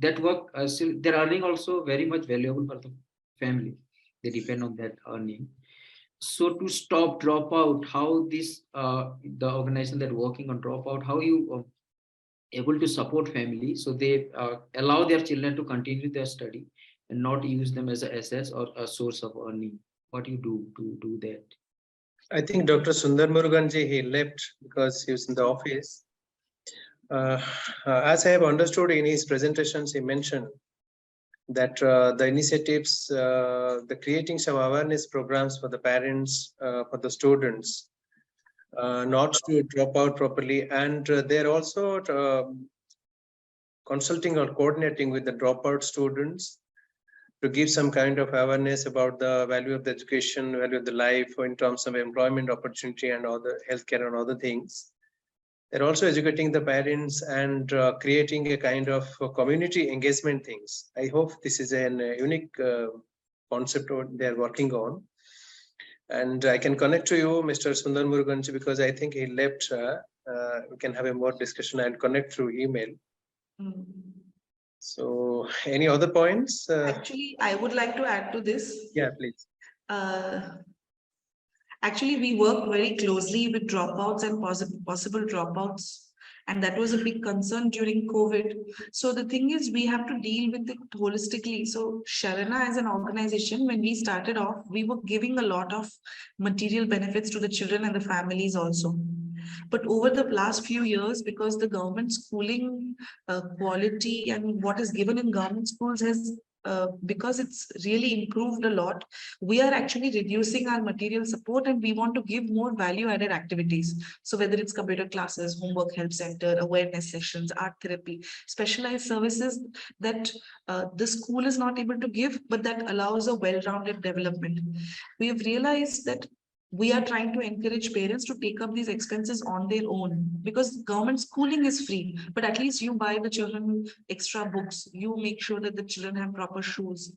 that work still they're earning also very much valuable for the family. They depend on that earning. So to stop dropout, how this the organization that working on dropout, how you able to support family so they allow their children to continue their study and not use them as assets or a source of earning? What you do to do that? I think Dr. Sundar Muruganji, he left because he was in the office. As I have understood in his presentations, he mentioned that the initiatives, the creating some awareness programs for the parents, for the students, not to drop out properly, and they're also consulting or coordinating with the dropout students to give some kind of awareness about the value of the education, value of the life in terms of employment opportunity and other healthcare and other things. They're also educating the parents and creating a kind of community engagement things. I hope this is an unique concept they're working on. And I can connect to you, Mr. Sundar Muruganji, because I think he left. We can have a more discussion and connect through email. So any other points? Actually, I would like to add to this. Yeah, please. Actually, we work very closely with dropouts and possible dropouts. And that was a big concern during COVID. So the thing is, we have to deal with it holistically. So Sharana as an organization, when we started off, we were giving a lot of material benefits to the children and the families also. But over the last few years, because the government schooling quality and what is given in government schools has because it's really improved a lot, we are actually reducing our material support and we want to give more value-added activities. So whether it's computer classes, homework help center, awareness sessions, art therapy, specialized services that the school is not able to give, but that allows a well-rounded development. We have realized that we are trying to encourage parents to take up these expenses on their own, because government schooling is free, but at least you buy the children extra books, you make sure that the children have proper shoes.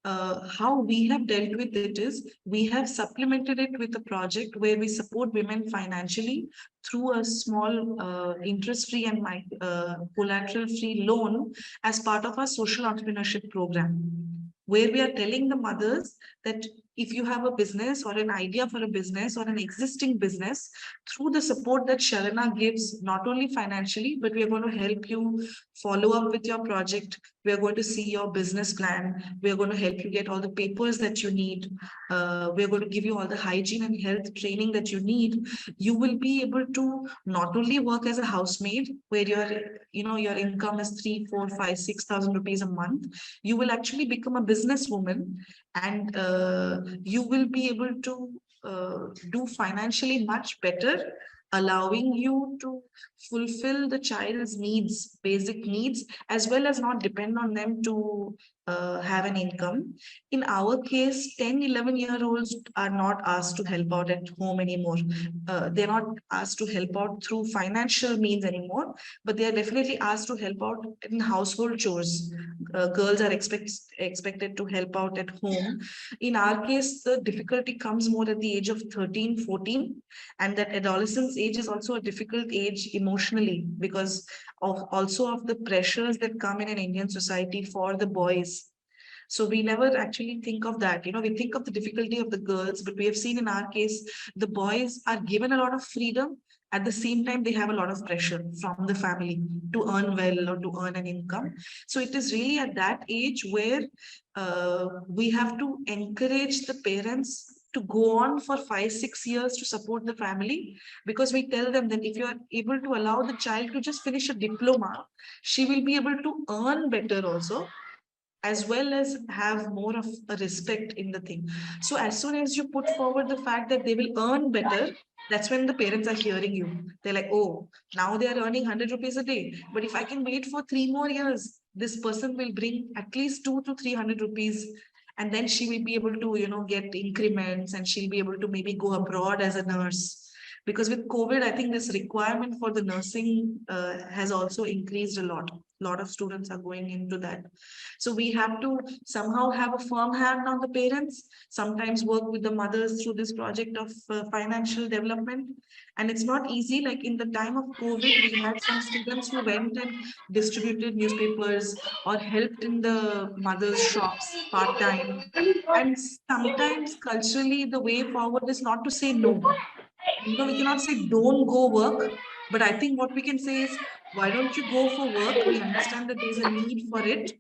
How we have dealt with it is we have supplemented it with a project where we support women financially through a small interest-free and collateral-free loan as part of our social entrepreneurship program, where we are telling the mothers that if you have a business or an idea for a business or an existing business, through the support that Sharana gives, not only financially, but we are going to help you follow up with your project. We are going to see your business plan. We are going to help you get all the papers that you need. We are going to give you all the hygiene and health training that you need. You will be able to not only work as a housemaid, where your income is 3,000, 4,000, 5,000, 6,000 rupees a month. You will actually become a businesswoman, and you will be able to do financially much better, allowing you to fulfill the child's needs, basic needs, as well as not depend on them to have an income. In our case, 10, 11-year-olds are not asked to help out at home anymore. They're not asked to help out through financial means anymore, but they are definitely asked to help out in household chores. girls are expected to help out at home. In our case, the difficulty comes more at the age of 13, 14, and that adolescence age is also a difficult age emotionally because of the pressures that come in an Indian society for the boys. So we never actually think of that. We think of the difficulty of the girls, but we have seen in our case, the boys are given a lot of freedom. At the same time, they have a lot of pressure from the family to earn well or to earn an income. So it is really at that age where we have to encourage the parents to go on for 5-6 years to support the family, because we tell them that if you are able to allow the child to just finish a diploma, she will be able to earn better also, as well as have more of a respect in the thing. So as soon as you put forward the fact that they will earn better, that's when the parents are hearing you. They're like, oh, now they are earning 100 rupees a day. But if I can wait for 3 more years, this person will bring at least 200 to 300 rupees. And then she will be able to, get increments, and she'll be able to maybe go abroad as a nurse. Because with COVID, I think this requirement for the nursing has also increased a lot. A lot of students are going into that. So we have to somehow have a firm hand on the parents, sometimes work with the mothers through this project of financial development. And it's not easy. Like in the time of COVID, we had some students who went and distributed newspapers or helped in the mothers' shops part-time. And sometimes culturally, the way forward is not to say no. We cannot say don't go work, but I think what we can say is, why don't you go for work? We understand that there's a need for it,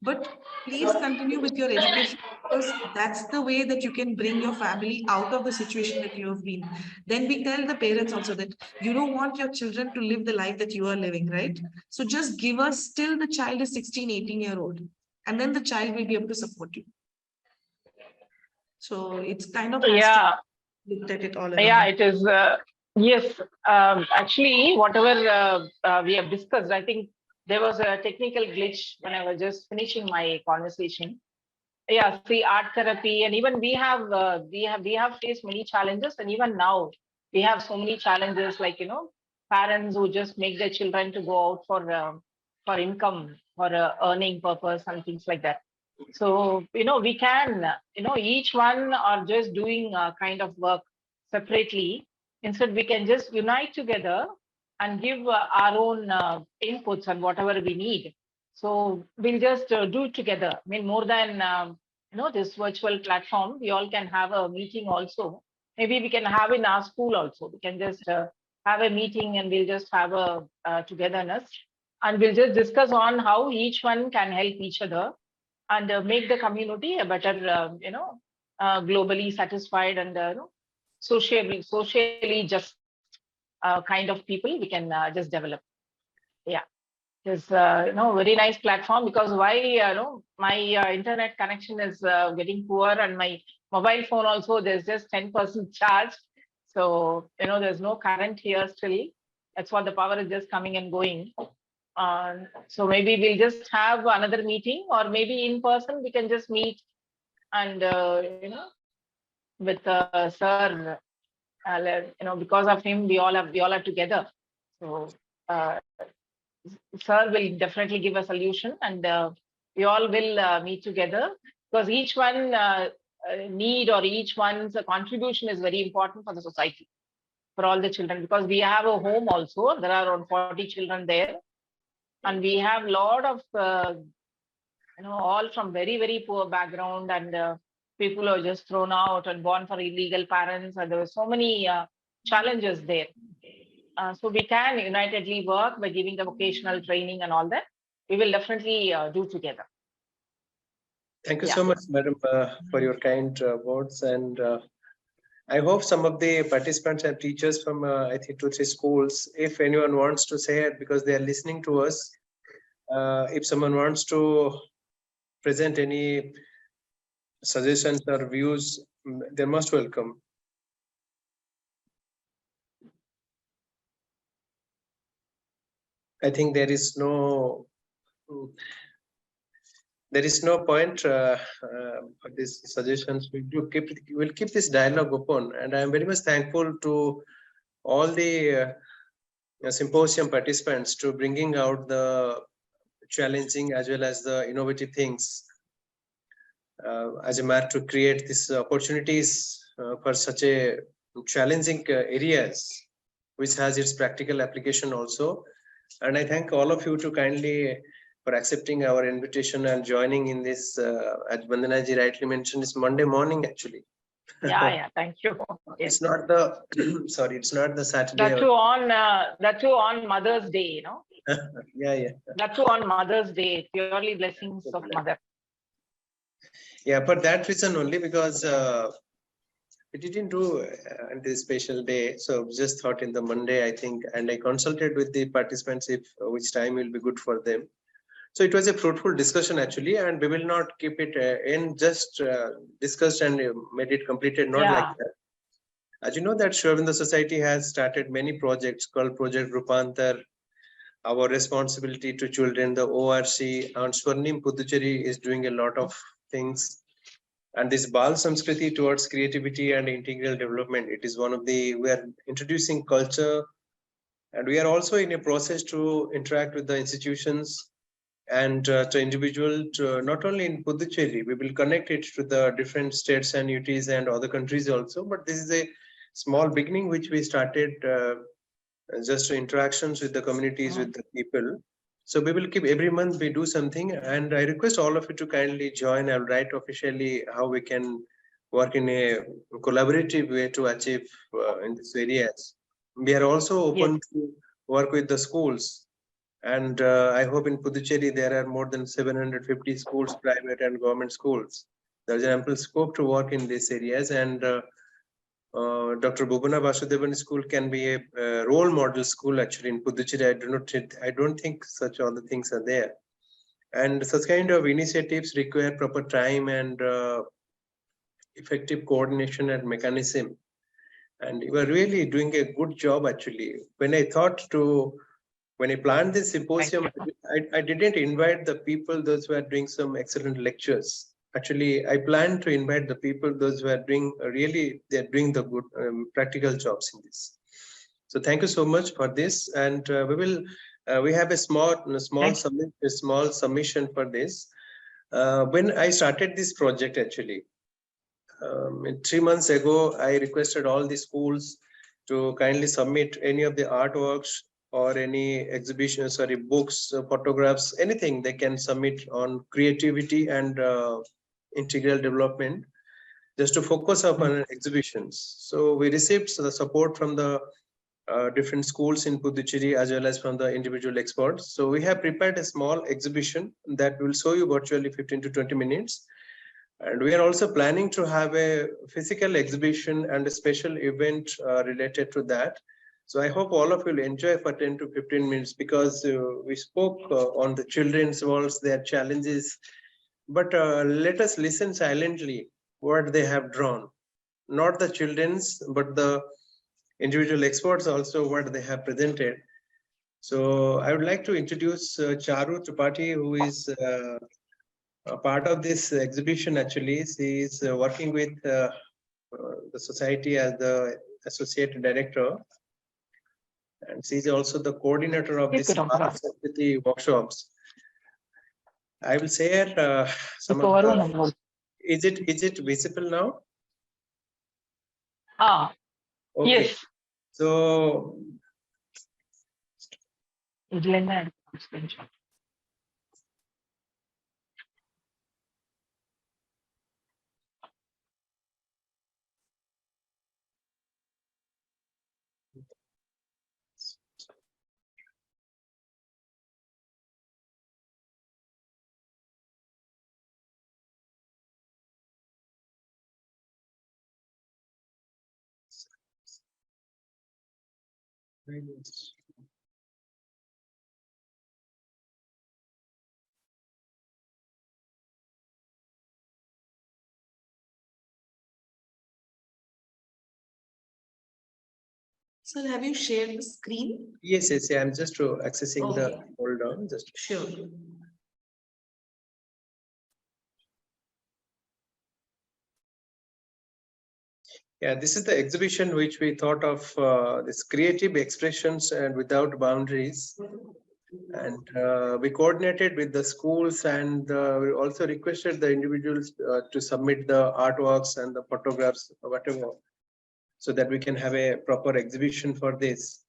but please continue with your education, because that's the way that you can bring your family out of the situation that you have been. Then we tell the parents also that you don't want your children to live the life that you are living, right? So just give us till the child is 16, 18-year-old, and then the child will be able to support you. So it's kind of looked at it all around. Yeah, it is. Yes, actually, whatever we have discussed, I think there was a technical glitch when I was just finishing my conversation. Yeah, see, art therapy, and even we have faced many challenges, and even now we have so many challenges, like parents who just make their children to go out for income, for earning purpose and things like that. So, we can, each one are just doing a kind of work separately. Instead, we can just unite together and give our own inputs and whatever we need. So we'll just do it together. I mean, more than, this virtual platform, we all can have a meeting also. Maybe we can have in our school also. We can just have a meeting, and we'll just have a togetherness. And we'll just discuss on how each one can help each other and make the community a better, globally satisfied and socially just kind of people we can just develop. Yeah, it's very nice platform, because why my internet connection is getting poor, and my mobile phone also there's just 10% charge. So there's no current here still. That's what the power is just coming and going. So maybe we'll just have another meeting, or maybe in person we can just meet and with sir, because of him we all are together. So sir will definitely give a solution, and we all will meet together, because each one need, or each one's contribution is very important for the society, for all the children, because we have a home also. There are around 40 children there. And we have a lot of, all from very, very poor background, and people who are just thrown out and born for illegal parents. And there were so many challenges there. So we can unitedly work by giving the vocational training and all that. We will definitely do together. Thank you so much, Madam, for your kind words. And I hope some of the participants and teachers from, I think, 2-3 schools, if anyone wants to say it, because they are listening to us, if someone wants to present any suggestions or views, they're most welcome. I think there is no point for these suggestions. We'll keep this dialogue open, and I'm very much thankful to all the symposium participants to bringing out the challenging as well as the innovative things as a matter to create these opportunities for such a challenging areas, which has its practical application also. And I thank all of you to kindly for accepting our invitation and joining in this, as Vandana ji rightly mentioned, it's Monday morning actually. Yeah, thank you. Yes. It's not the, sorry, it's not the Saturday. That too on Mother's Day, you know. Yeah. That too on Mother's Day, purely blessings of Mother. Yeah, for that reason only, because we didn't do this special day. So just thought in the Monday, I think, and I consulted with the participants if which time will be good for them. So it was a fruitful discussion actually, and we will not keep it in just discussed and made it completed, not like that. As you know that SriAurobindo Society has started many projects called Project Rupantar, Our Responsibility to Children, the ORC, and Swarnim Puducherry is doing a lot of things. And this Bal Samskriti towards creativity and integral development, it is one of the, we are introducing culture, and we are also in a process to interact with the institutions and to individual, to not only in Puducherry, we will connect it to the different states and UTs and other countries also, but this is a small beginning which we started just interactions with the communities, with the people. So we will keep every month we do something, and I request all of you to kindly join. I'll write officially how we can work in a collaborative way to achieve in these areas. We are also open to work with the schools. And I hope in Puducherry there are more than 750 schools, private and government schools. There's ample scope to work in these areas, and Dr. Bhubana Vasudevan School can be a role model school actually in Puducherry. I don't think such other things are there, and such kind of initiatives require proper time and effective coordination and mechanism. And you are really doing a good job actually. When I planned this symposium, I didn't invite the people, those who are doing some excellent lectures. Actually, I planned to invite the people, those who are doing really, they're doing the good practical jobs in this. So thank you so much for this. And we have a small submission for this. When I started this project, actually, 3 months ago, I requested all the schools to kindly submit any of the artworks or any exhibitions, sorry, books, photographs, anything they can submit on creativity and integral development, just to focus upon exhibitions. So we received the support from the different schools in Puducherry as well as from the individual experts. So we have prepared a small exhibition that will show you virtually 15 to 20 minutes. And we are also planning to have a physical exhibition and a special event related to that. So I hope all of you will enjoy for 10 to 15 minutes, because we spoke on the children's worlds, their challenges, but let us listen silently what they have drawn, not the children's, but the individual experts also what they have presented. So I would like to introduce Charu Tripathy, who is a part of this exhibition. Actually, she is working with the society as the associate director, and she is also the coordinator of this workshops. I will share some of the, is it visible now? Okay. Yes. So Sir, have you shared the screen? yes, I'm just accessing the hold on, just sure. Yeah, this is the exhibition which we thought of, this creative expressions and without boundaries. And we coordinated with the schools, and we also requested the individuals to submit the artworks and the photographs, whatever, so that we can have a proper exhibition for this.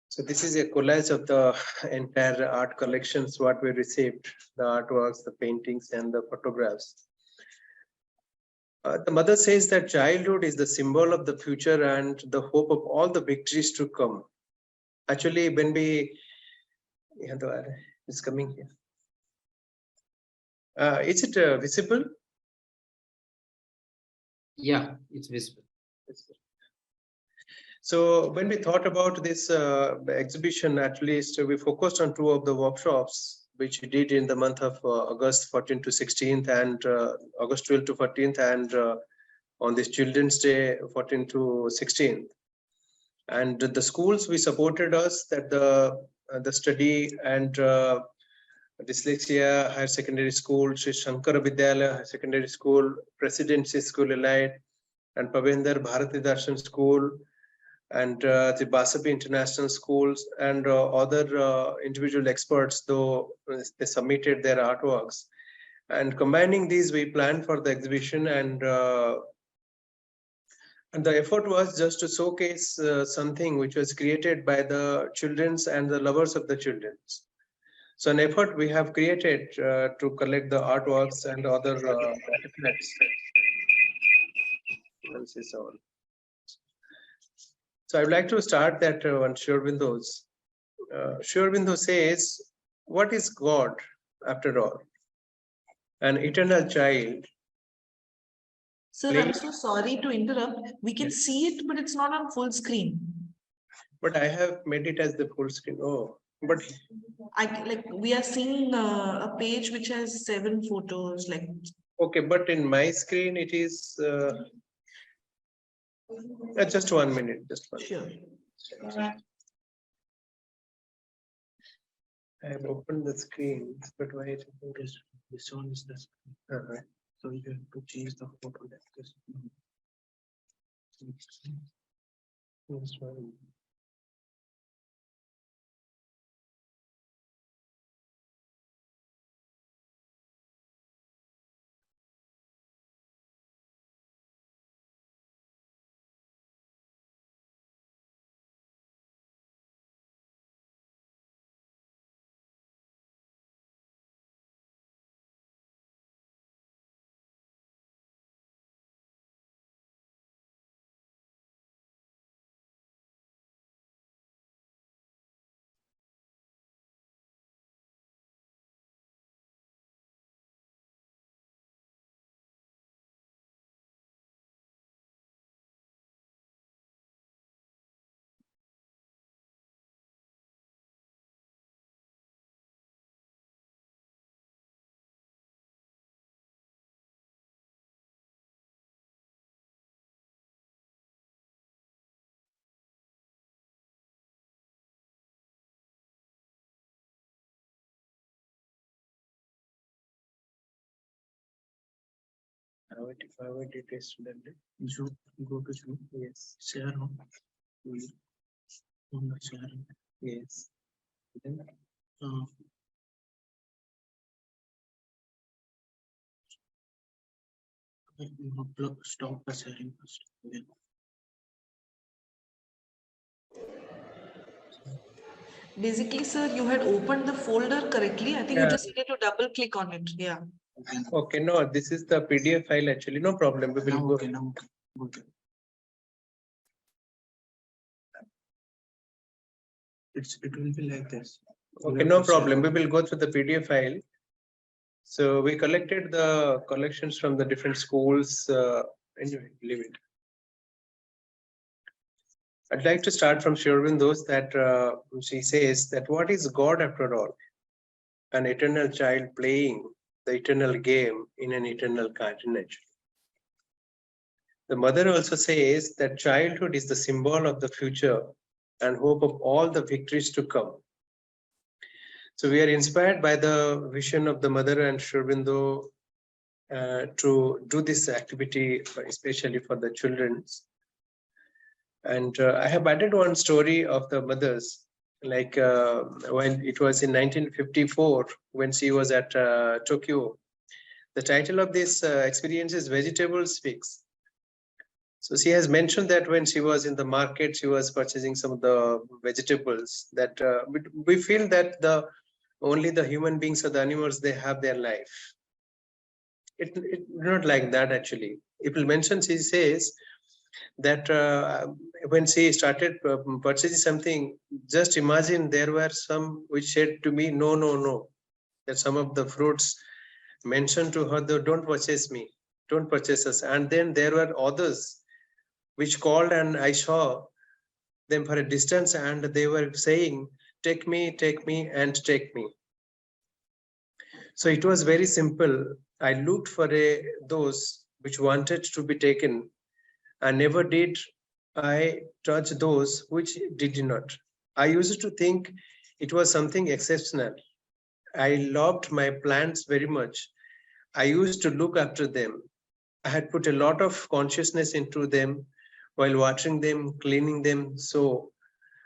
So this is a collage of the entire art collections, what we received, the artworks, the paintings, and the photographs. The mother says that childhood is the symbol of the future and the hope of all the victories to come. Actually, when we, it's coming here. Is it visible? Yeah, it's visible. So when we thought about this exhibition, at least we focused on two of the workshops which we did in the month of August 14th to 16th and August 12th to 14th, and on this Children's Day 14th to 16th. And the schools we supported us that the study and Dyslexia Higher Secondary School, Sri Shankara Vidyalaya Higher Secondary School, Presidency School Elite, and Pavendra Bharati Darshan School, and the Basapi International Schools, and other individual experts, though they submitted their artworks. And combining these, we planned for the exhibition, and the effort was just to showcase something which was created by the children's and the lovers of the children's. So an effort we have created to collect the artworks and other artifacts. So I would like to start that on SriAurobindo's. SriAurobindo says, what is God after all? An eternal child. Sir, I'm so sorry to interrupt. We can see it, but it's not on full screen. But I have made it as the full screen. Oh, but we are seeing a page which has 7 photos. Okay, but in my screen it is just 1 minute. Just one. Sure. I have opened the screen, but why it is this one is the screen. So you have to change the photo like this. This one. If I were to test them, Zoom, go to Zoom. Yes. Share on. Share. Yes. Then, stop the sharing first. Then. Basically, sir, you had opened the folder correctly. I think you just needed to double click on it. Yeah. Okay, no, this is the PDF file actually. No problem. We will go. Okay, now. Okay. It will be like this. Okay, no problem. We will go through the PDF file. So we collected the collections from the different schools. Anyway, leave it. I'd like to start from SriAurobindo's that she says that what is God after all? An eternal child playing the eternal game in an eternal continent. The mother also says that childhood is the symbol of the future and hope of all the victories to come. So we are inspired by the vision of the mother and SriAurobindo to do this activity, especially for the children. And I have added one story of the mothers, like when it was in 1954, when she was at Tokyo. The title of this experience is Vegetable Speaks. So she has mentioned that when she was in the market, she was purchasing some of the vegetables that we feel that only the human beings or the animals, they have their life. It's not like that actually. It will mention, she says that when she started purchasing something, just imagine there were some which said to me, no, no, no. That some of the fruits mentioned to her, don't purchase me, don't purchase us. And then there were others which called, and I saw them for a distance, and they were saying, take me, and take me. So it was very simple. I looked for those which wanted to be taken, and never did I touch those which did not. I used to think it was something exceptional. I loved my plants very much. I used to look after them. I had put a lot of consciousness into them while watering them, cleaning them. So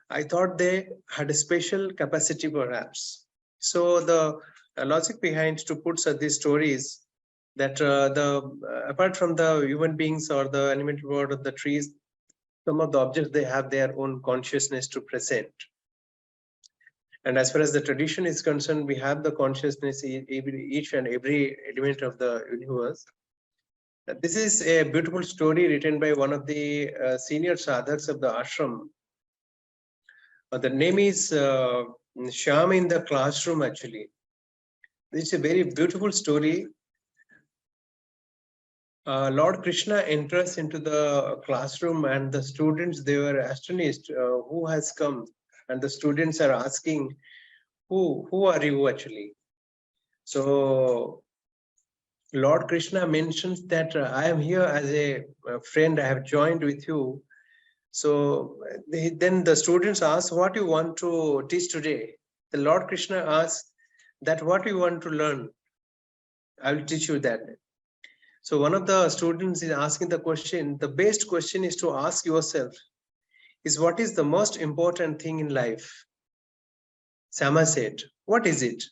I thought they had a special capacity perhaps. So the logic behind to put these stories that apart from the human beings or the animated world of the trees, some of the objects, they have their own consciousness to present. And as far as the tradition is concerned, we have the consciousness in each and every element of the universe. This is a beautiful story written by one of the senior sadhaks of the ashram. The name is Shyam in the Classroom actually. It's a very beautiful story. Lord Krishna enters into the classroom and the students, they were astonished, who has come? And the students are asking, who are you actually? So Lord Krishna mentions that I am here as a friend, I have joined with you. So then the students ask, what you want to teach today? The Lord Krishna asks that what you want to learn? I will teach you that. So one of the students is asking the question, the best question is to ask yourself, is what is the most important thing in life? Sama said, what is it?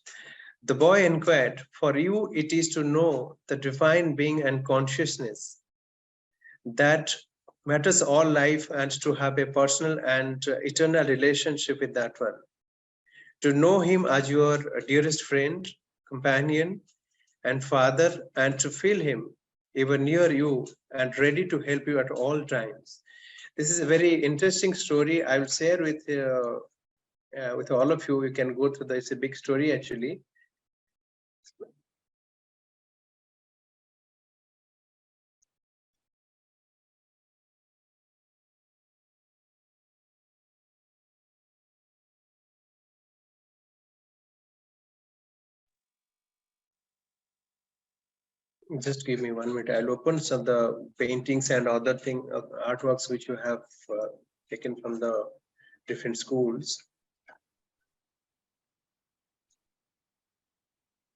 The boy inquired, for you it is to know the divine being and consciousness that matters all life, and to have a personal and eternal relationship with that one. To know him as your dearest friend, companion, and father, and to feel him even near you and ready to help you at all times. This is a very interesting story. I will share with all of you. You can go through this. It's a big story actually. Just give me 1 minute. I'll open some of the paintings and other artworks which you have taken from the different schools.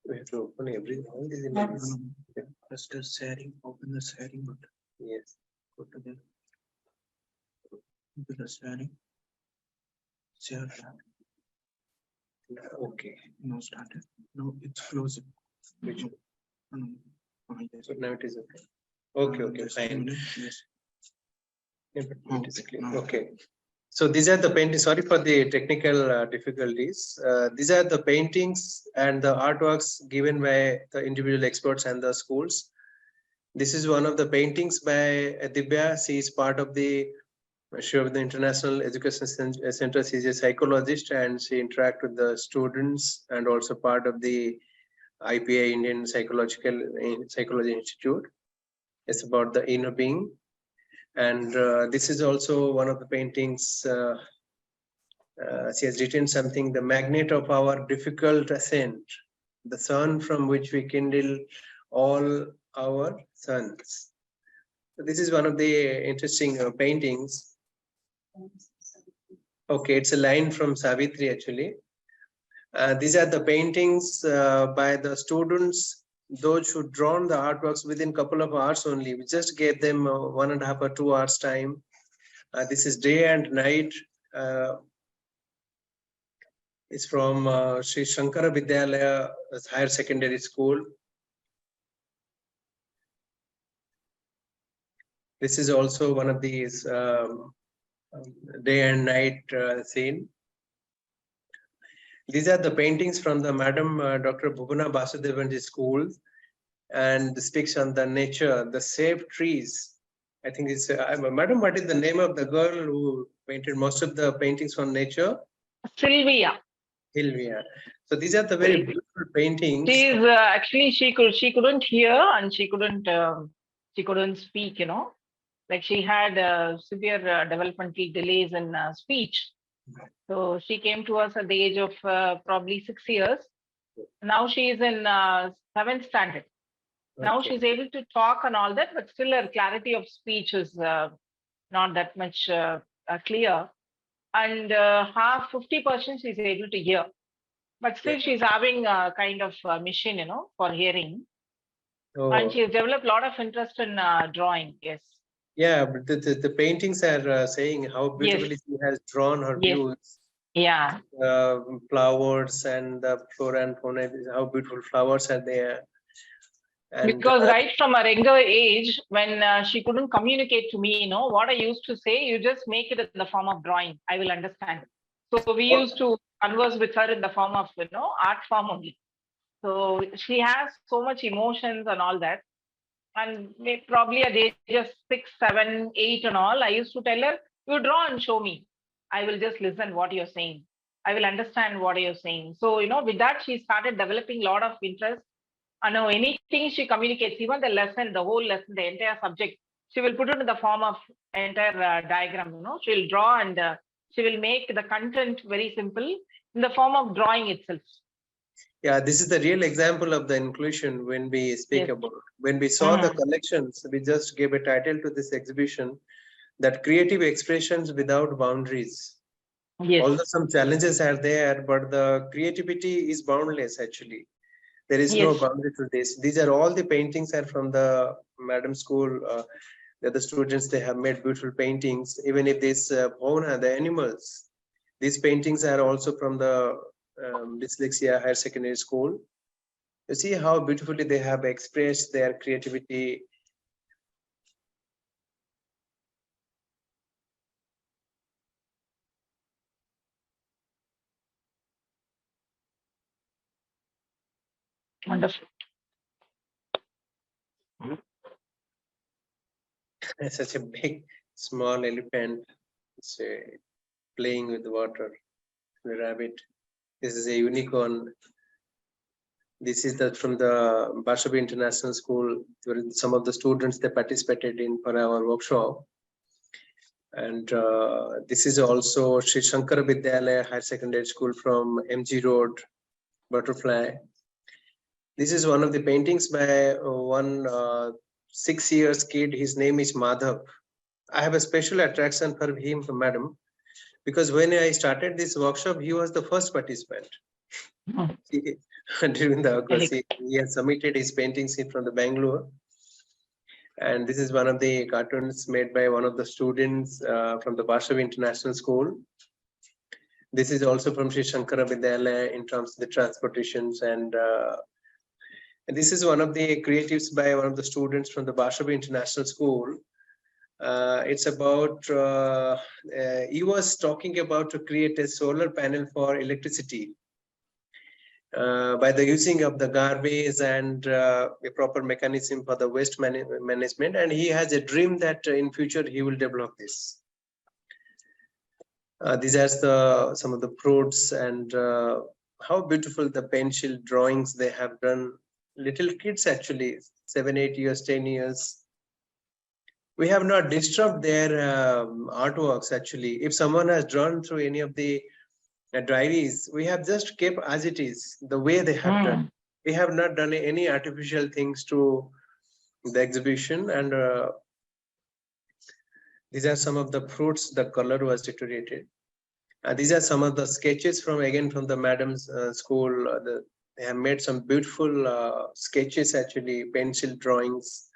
We have to open every all these images. Just sharing, open the sharing button. Yes. Go to the sharing. Share. Okay. No started. No, it's closed. Which Yes. so now it is okay. Okay, Just fine. a minute, yes. Yeah, but it is clear. No. Okay. So these are the paintings. Sorry for the technical difficulties. These are the paintings and the artworks given by the individual experts and the schools. This is one of the paintings by Dibya. She is part of the International Education Center. She is a psychologist and she interacts with the students and also part of the IPA, Indian Psychology Institute. It's about the inner being. And this is also one of the paintings. She has written something, the magnet of our difficult ascent, the sun from which we kindle all our suns. So this is one of the interesting paintings. Okay, it's a line from Savitri actually. These are the paintings by the students, those who drawn the artworks within a couple of hours only. We just gave them 1.5 or 2 hours time. This is day and night. It's from Sri Shankara Vidyalaya Higher Secondary School. This is also one of these day and night scene. These are the paintings from the Madam Dr. Bhuvana Basudevan's school, and speaks on the nature, the saved trees. I think it's Madam, what is the name of the girl who painted most of the paintings from nature? Sylvia. Sylvia. So these are the very beautiful paintings. She is actually she couldn't hear and she couldn't speak. You know, like she had severe developmental delays in speech. So she came to us at the age of probably 6 years. Now she is in 7th standard. Now Okay. she's able to talk and all that, but still her clarity of speech is not that much clear. And 50% she's able to hear. But still she's having a kind of mission, you know, for hearing. Oh. And she has developed a lot of interest in drawing, yes. Yeah, but the paintings are saying how beautifully she has drawn her Yes. views. Yeah. Flowers and the flora and fauna, how beautiful flowers are there. And Because right from a younger age, when she couldn't communicate to me, you know, what I used to say, you just make it in the form of drawing. I will understand. So we used to converse with her in the form of, you know, art form only. So she has so much emotions and all that. And probably at the age of 6, 7, 8 and all, I used to tell her, you draw and show me. I will just listen what you're saying. I will understand what you're saying. So, you know, with that, she started developing a lot of interest. And now anything she communicates, even the lesson, the whole lesson, the entire subject, she will put it in the form of entire diagram, you know, she'll draw and she will make the content very simple in the form of drawing itself. yeah, this is the real example of the inclusion when we speak Yes. about. When we saw the collections, we just gave a title to this exhibition, that creative expressions without boundaries. Yes. Although some challenges are there, but the creativity is boundless actually. There is no Yes. boundary to this. These are all the paintings are from the Madam School. The students, they have made beautiful paintings. Even if this fauna, the animals, these paintings are also from the Dyslexia Higher Secondary School. You see how beautifully they have expressed their creativity. Wonderful. Such a big, small elephant, playing with water. The rabbit. This is a unicorn. This is from the Bashabi International School. Some of the students, they participated in for our workshop. And this is also Sri Shankara Vidyalaya Higher Secondary School from MG Road, Butterfly. This is one of the paintings by one 6 years kid. His name is Madhav. I have a special attraction for him, madam, because when I started this workshop, he was the first participant. During the August, he has submitted his paintings from the Bangalore. And this is one of the cartoons made by one of the students from the Bashavi International School. This is also from Sri Shankara Vidyalaya in terms of the transportations. And this is one of the creatives by one of the students from the Bashavi International School. It's about, he was talking about to create a solar panel for electricity. By the using of the garbage and a proper mechanism for the waste management, and he has a dream that in future he will develop this. These are some of the fruits and how beautiful the pencil drawings they have done. Little kids actually, 7, 8 years, 10 years. We have not disturbed their artworks actually. If someone has drawn through any of the diaries, we have just kept as it is, the way they have done. We have not done any artificial things to the exhibition, and these are some of the fruits. The color was deteriorated. These are some of the sketches from the madam's school. They have made some beautiful sketches actually, pencil drawings.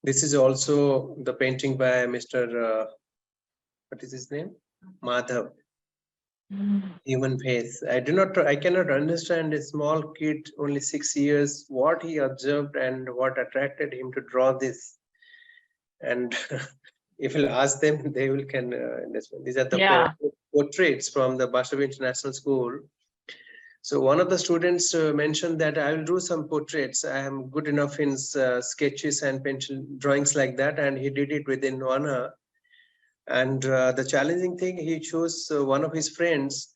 This is also the painting by Mr. What is his name? Madhav. Human face. I cannot understand a small kid, only 6 years, what he observed and what attracted him to draw this. And if you'll ask them, they will can understand. These are the portraits from the Bashavi International School. So one of the students mentioned that I will do some portraits. I am good enough in sketches and pencil drawings like that, and he did it within 1 hour. And the challenging thing, he chose one of his friends,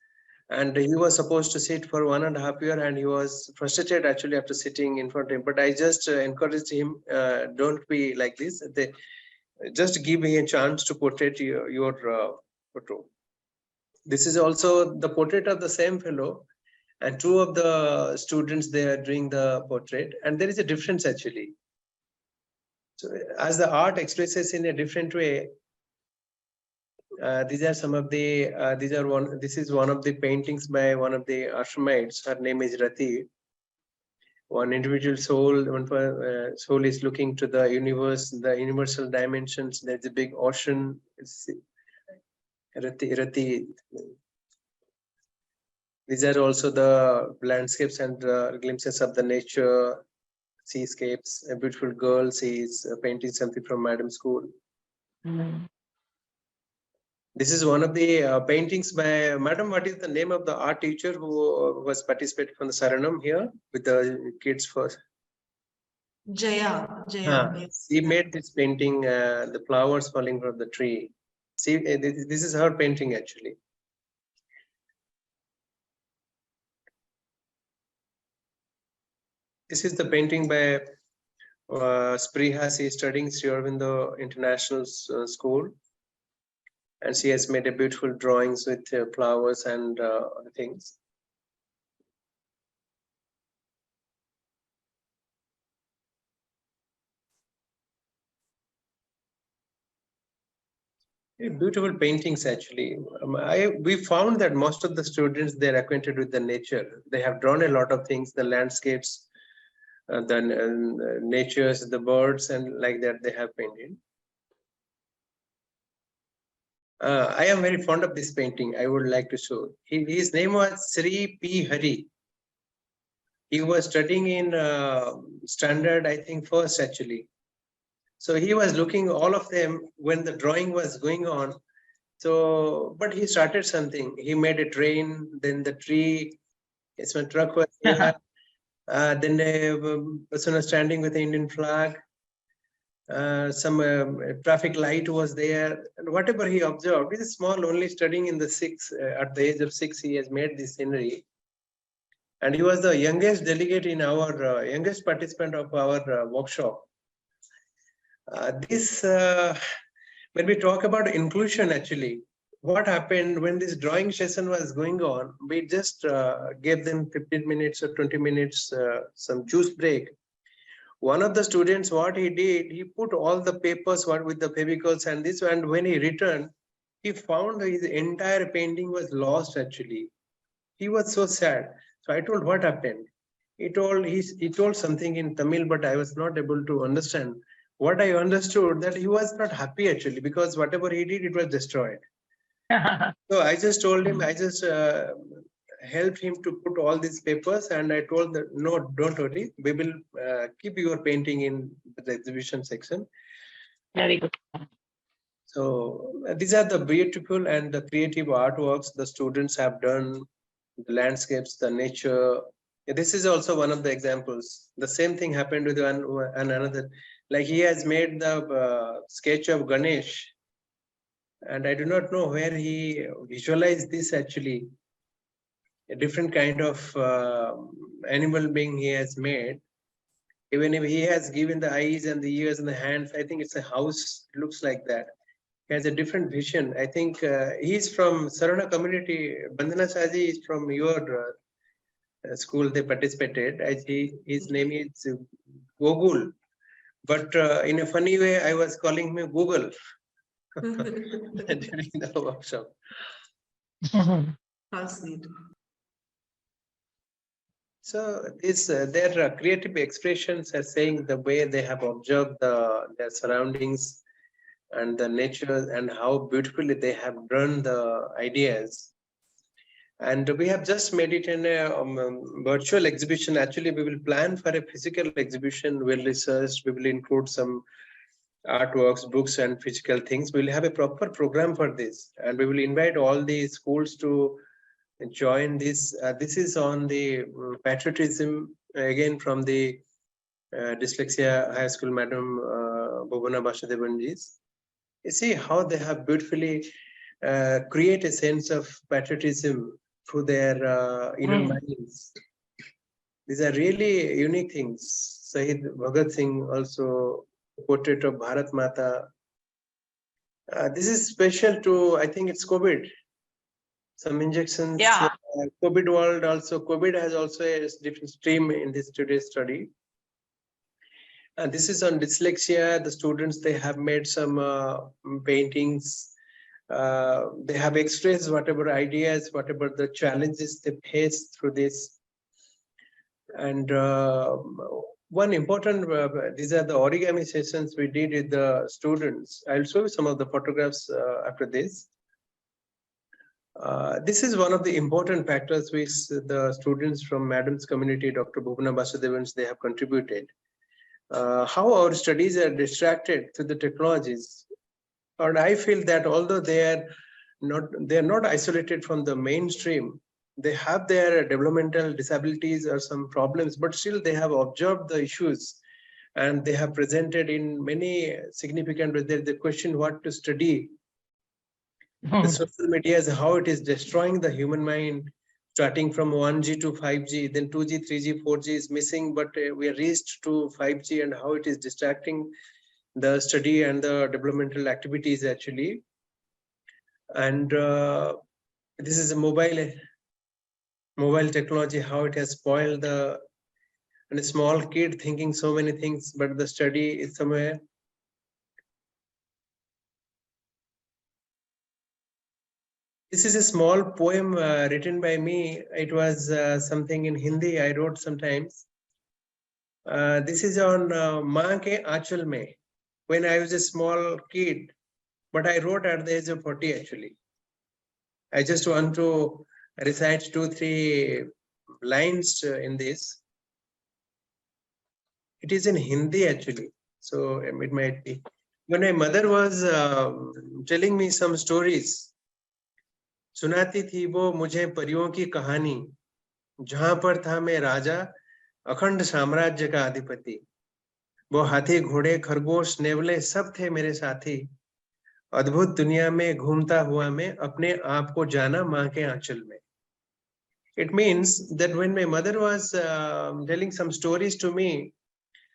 and he was supposed to sit for 1.5 years, and he was frustrated actually after sitting in front of him. But I just encouraged him, don't be like this. Just give me a chance to portray your photo. This is also the portrait of the same fellow, and 2 of the students, they are doing the portrait, and there is a difference actually. So as the art expresses in a different way, these are some of the this is one of the paintings by one of the Ashramites. Her name is Rati. One individual soul, soul is looking to the universe, the universal dimensions. There's a big ocean. It's Rati. These are also the landscapes and glimpses of the nature, seascapes. A beautiful girl, she is painting something from Madam's school. This is one of the paintings by Madam. What is the name of the art teacher who was participating from the Saranam here with the kids first? Jaya. She made this painting, the flowers falling from the tree. See, this is her painting actually. This is the painting by Spriha. She is studying SriAurobindoSociety International School. And she has made a beautiful drawings with flowers and other things. Beautiful paintings actually. We found that most of the students, they're acquainted with the nature. They have drawn a lot of things, the landscapes, the natures, the birds, and like that they have painted. I am very fond of this painting. I would like to show. His name was Sri P. Hari. He was studying in standard, I think, first actually. So he was looking all of them when the drawing was going on. So, but he started something. He made a train, then the tree. Yes, when truck was there. Then a person was standing with the Indian flag. Some traffic light was there, and whatever he observed, he is small, only studying in the 6, at the age of 6, he has made this scenery. And he was the youngest delegate in our, youngest participant of our workshop. When we talk about inclusion actually, what happened when this drawing session was going on, we just gave them 15 minutes or 20 minutes, some juice break. One of the students, what he did, he put all the papers with the favicals and this, and when he returned, he found his entire painting was lost actually. He was so sad. So I told, what happened? He told something in Tamil, but I was not able to understand. What I understood, that he was not happy actually, because whatever he did, it was destroyed. So I just told him, I just helped him to put all these papers, and I told that, no, don't worry, we will keep your painting in the exhibition section. Very good. So these are the beautiful and the creative artworks the students have done, the landscapes, the nature. This is also one of the examples. The same thing happened with one and another. Like he has made the sketch of Ganesh. And I do not know where he visualized this actually. A different kind of animal being he has made. Even if he has given the eyes and the ears and the hands, I think it's a house, it looks like that. He has a different vision. I think he's from Sarana community. Bandana Saji is from your school they participated. His name is Gogul. But in a funny way, I was calling him Google during the workshop. How sweet. So this their creative expressions are saying the way they have observed their surroundings and the nature and how beautifully they have drawn the ideas. And we have just made it in a virtual exhibition. Actually, we will plan for a physical exhibition, well researched. We will include some artworks, books, and physical things. We'll have a proper program for this, and we will invite all the schools to join this. This is on the patriotism, again from the Dyslexia High School Madam Bhuvana Basudevanji's. You see how they have beautifully create a sense of patriotism through their inner minds. These are really unique things. Sahid Bhagat Singh also portrait of Bharat Mata. This is special to, I think it's COVID. Some injections. Yeah. COVID world also. COVID has also a different stream in this today's study. And this is on dyslexia. The students, they have made some paintings. They have expressed whatever ideas, whatever the challenges they face through this. And one important, these are the origami sessions we did with the students. I'll show you some of the photographs after this. This is one of the important factors which the students from Madam's community, Dr. Bhuvana Basudevans, they have contributed. How our studies are distracted through the technologies. And I feel that although they are not isolated from the mainstream, they have their developmental disabilities or some problems, but still they have observed the issues and they have presented in many significant ways. There's the question what to study. The social media is how it is destroying the human mind, starting from 1G to 5G, then 2G, 3G, 4G is missing, but we are reached to 5G and how it is distracting the study and the developmental activities actually. And this is a mobile technology, how it has spoiled and a small kid thinking so many things, but the study is somewhere. This is a small poem written by me. It was something in Hindi I wrote sometimes. This is on Maa ke Aanchal mein, when I was a small kid, but I wrote at the age of 40 actually. I just want to recite 2-3 lines in this. It is in Hindi actually, so it might be. When my mother was telling me some stories, सुनाती थी वो मुझे परियों की कहानी, जहां पर था मैं राजा, अखंड साम्राज्य का अधिपति। वो हाथी, घोड़े, खरगोश, नेवले सब थे मेरे साथी। अद्भुत दुनिया में घूमता हुआ मैं अपने आप को जाना मां के आंचल में. It means that when my mother was telling some stories to me,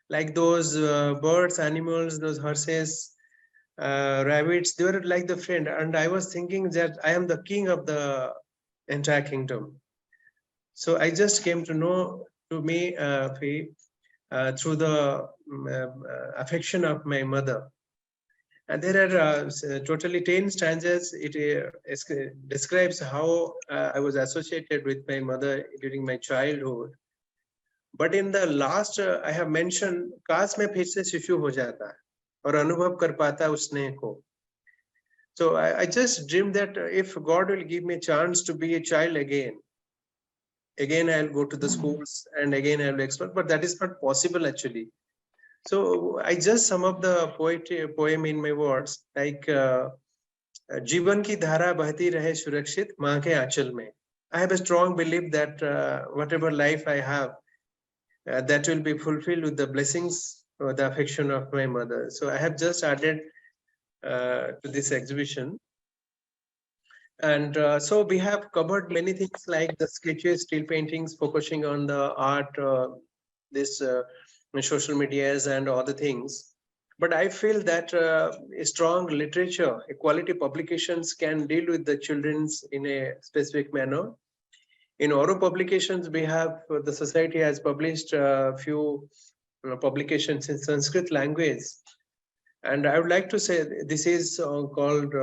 like those birds, animals, those horses, rabbits, they were like the friend, and I was thinking that I am the king of the entire kingdom. So I just came to know to me through the affection of my mother. And there are totally 10 stanzas. It describes how I was associated with my mother during my childhood. But in the last, I have mentioned, काश मैं फिर से शिशु हो जाता और अनुभव कर पाता उस स्नेह को. So I just dreamed that if God will give me a chance to be a child again I'll go to the schools and again I'll explore, but that is not possible actually. So I just sum up the poem in my words, like जीवन की धारा बहती रहे सुरक्षित माँ के आंचल में. I have a strong belief that whatever life I have, that will be fulfilled with the blessings or the affection of my mother. So I have just added to this exhibition. And so we have covered many things like the sketches, steel paintings, focusing on the art, this social medias and other things. But I feel that a strong literature, quality publications can deal with the children's in a specific manner. In oral publications, we have the society has published a few publications in Sanskrit language. And I would like to say this is called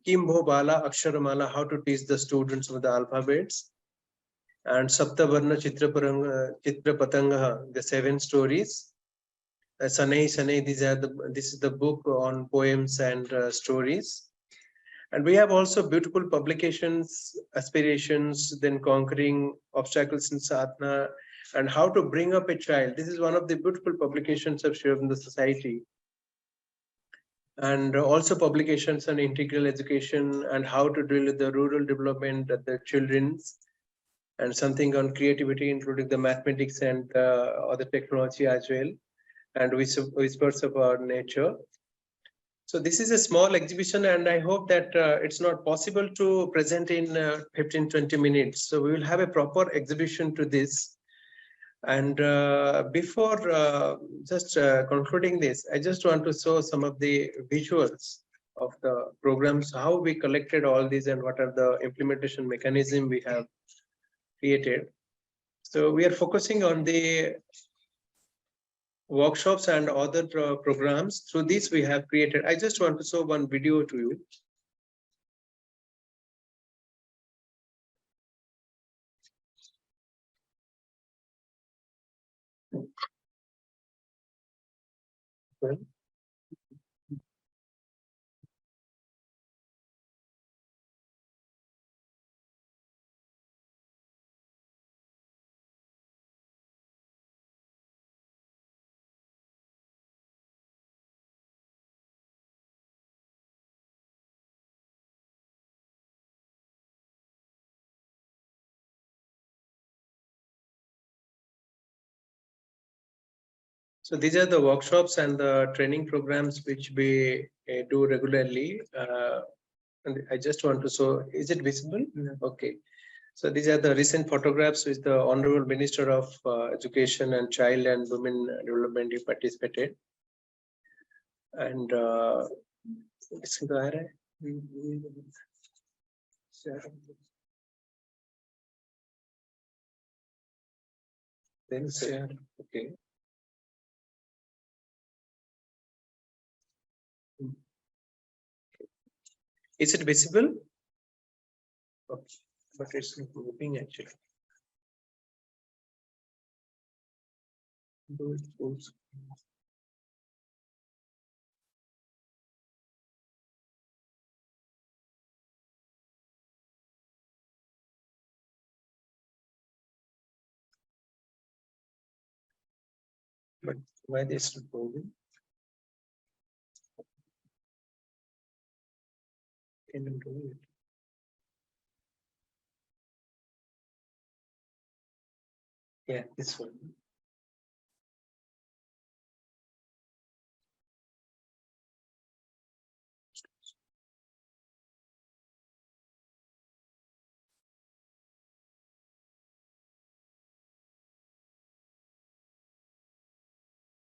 Kimbho Bala Aksharamala, how to teach the students with the alphabets. And Saptavarna Chitrapatanga, the 7 stories. Sanei Sanei, this is the book on poems and stories. And we have also beautiful publications, aspirations, then conquering obstacles in sadhana, and how to bring up a child. This is one of the beautiful publications of SriAurobindo Society. And also publications on integral education and how to deal with the rural development of the children's, and something on creativity, including the mathematics and other technology as well, and whispers about nature. So this is a small exhibition, and I hope that it's not possible to present in 15-20 minutes. So we will have a proper exhibition to this. And before just concluding this, I just want to show some of the visuals of the programs, how we collected all these and what are the implementation mechanism we have created. So we are focusing on the workshops and other programs. Through this we have created. I just want to show one video to you. Well, so these are the workshops and the training programs which we do regularly. And I just want to show, is it visible? Okay. So these are the recent photographs which the Honorable Minister of Education and Child and Women Development participated. And then share, okay. Is it visible? Okay. But it's not moving actually. But why this not moving? Can you do it? Yeah, this one.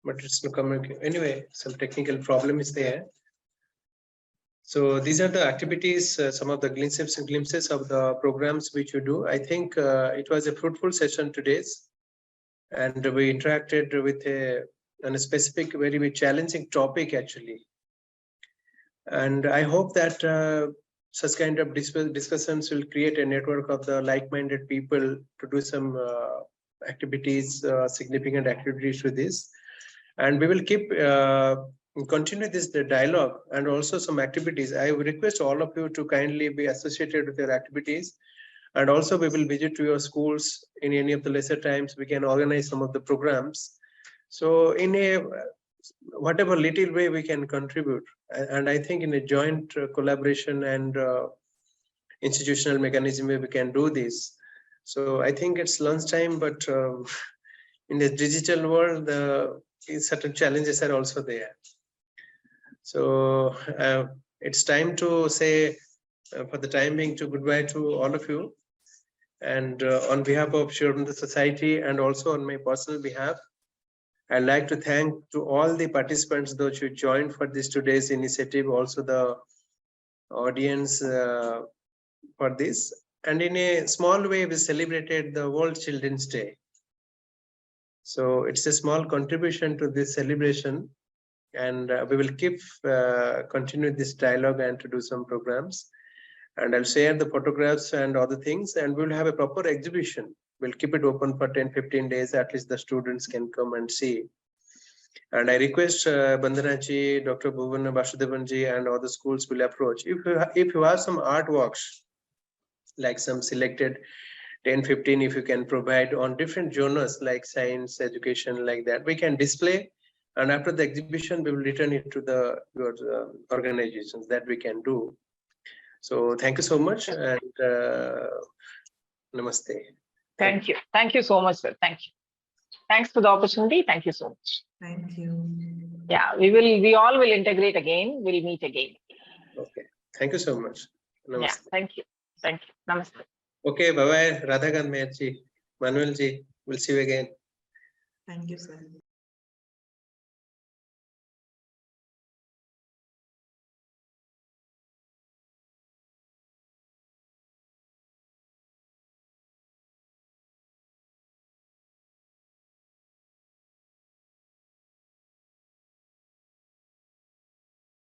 But it's not coming. Anyway, some technical problem is there. So these are the activities, some of the glimpses of the programs which you do. I think it was a fruitful session today's, and we interacted with on a specific, very challenging topic actually. And I hope that such kind of discussions will create a network of the like-minded people to do some activities, significant activities to this. And we will keep continue this dialogue and also some activities. I would request all of you to kindly be associated with your activities. And also we will visit to your schools in any of the lesser times. We can organize some of the programs. So in a whatever little way we can contribute. And I think in a joint collaboration and institutional mechanism way we can do this. So I think it's lunchtime, but in the digital world, certain challenges are also there. So it's time to say for the time being to goodbye to all of you. And on behalf of SriAurobindo Society and also on my personal behalf, I'd like to thank to all the participants those who joined for this today's initiative, also the audience for this. And in a small way, we celebrated the World Children's Day. So it's a small contribution to this celebration, and we will keep continue this dialogue and to do some programs. And I'll share the photographs and other things, and we'll have a proper exhibition. We'll keep it open for 10-15 days. At least the students can come and see. And I request Bandanaji, Dr. Bhuvan Basudevanji, and other schools will approach. If you have some artworks, like some selected 10-15, if you can provide on different genres like science, education, like that, we can display. And after the exhibition, we will return it to the organizations that we can do. So thank you so much, and namaste. Thank you. Thank you so much, sir. Thank you. Thanks for the opportunity. Thank you so much. Thank you. Yeah, we all will integrate again. We'll meet again. Okay. Thank you so much. Namaste. Yeah, thank you. Thank you. Namaste. Okay, bye-bye, Radhakant Mayat ji, Manuel ji. We'll see you again. Thank you, sir.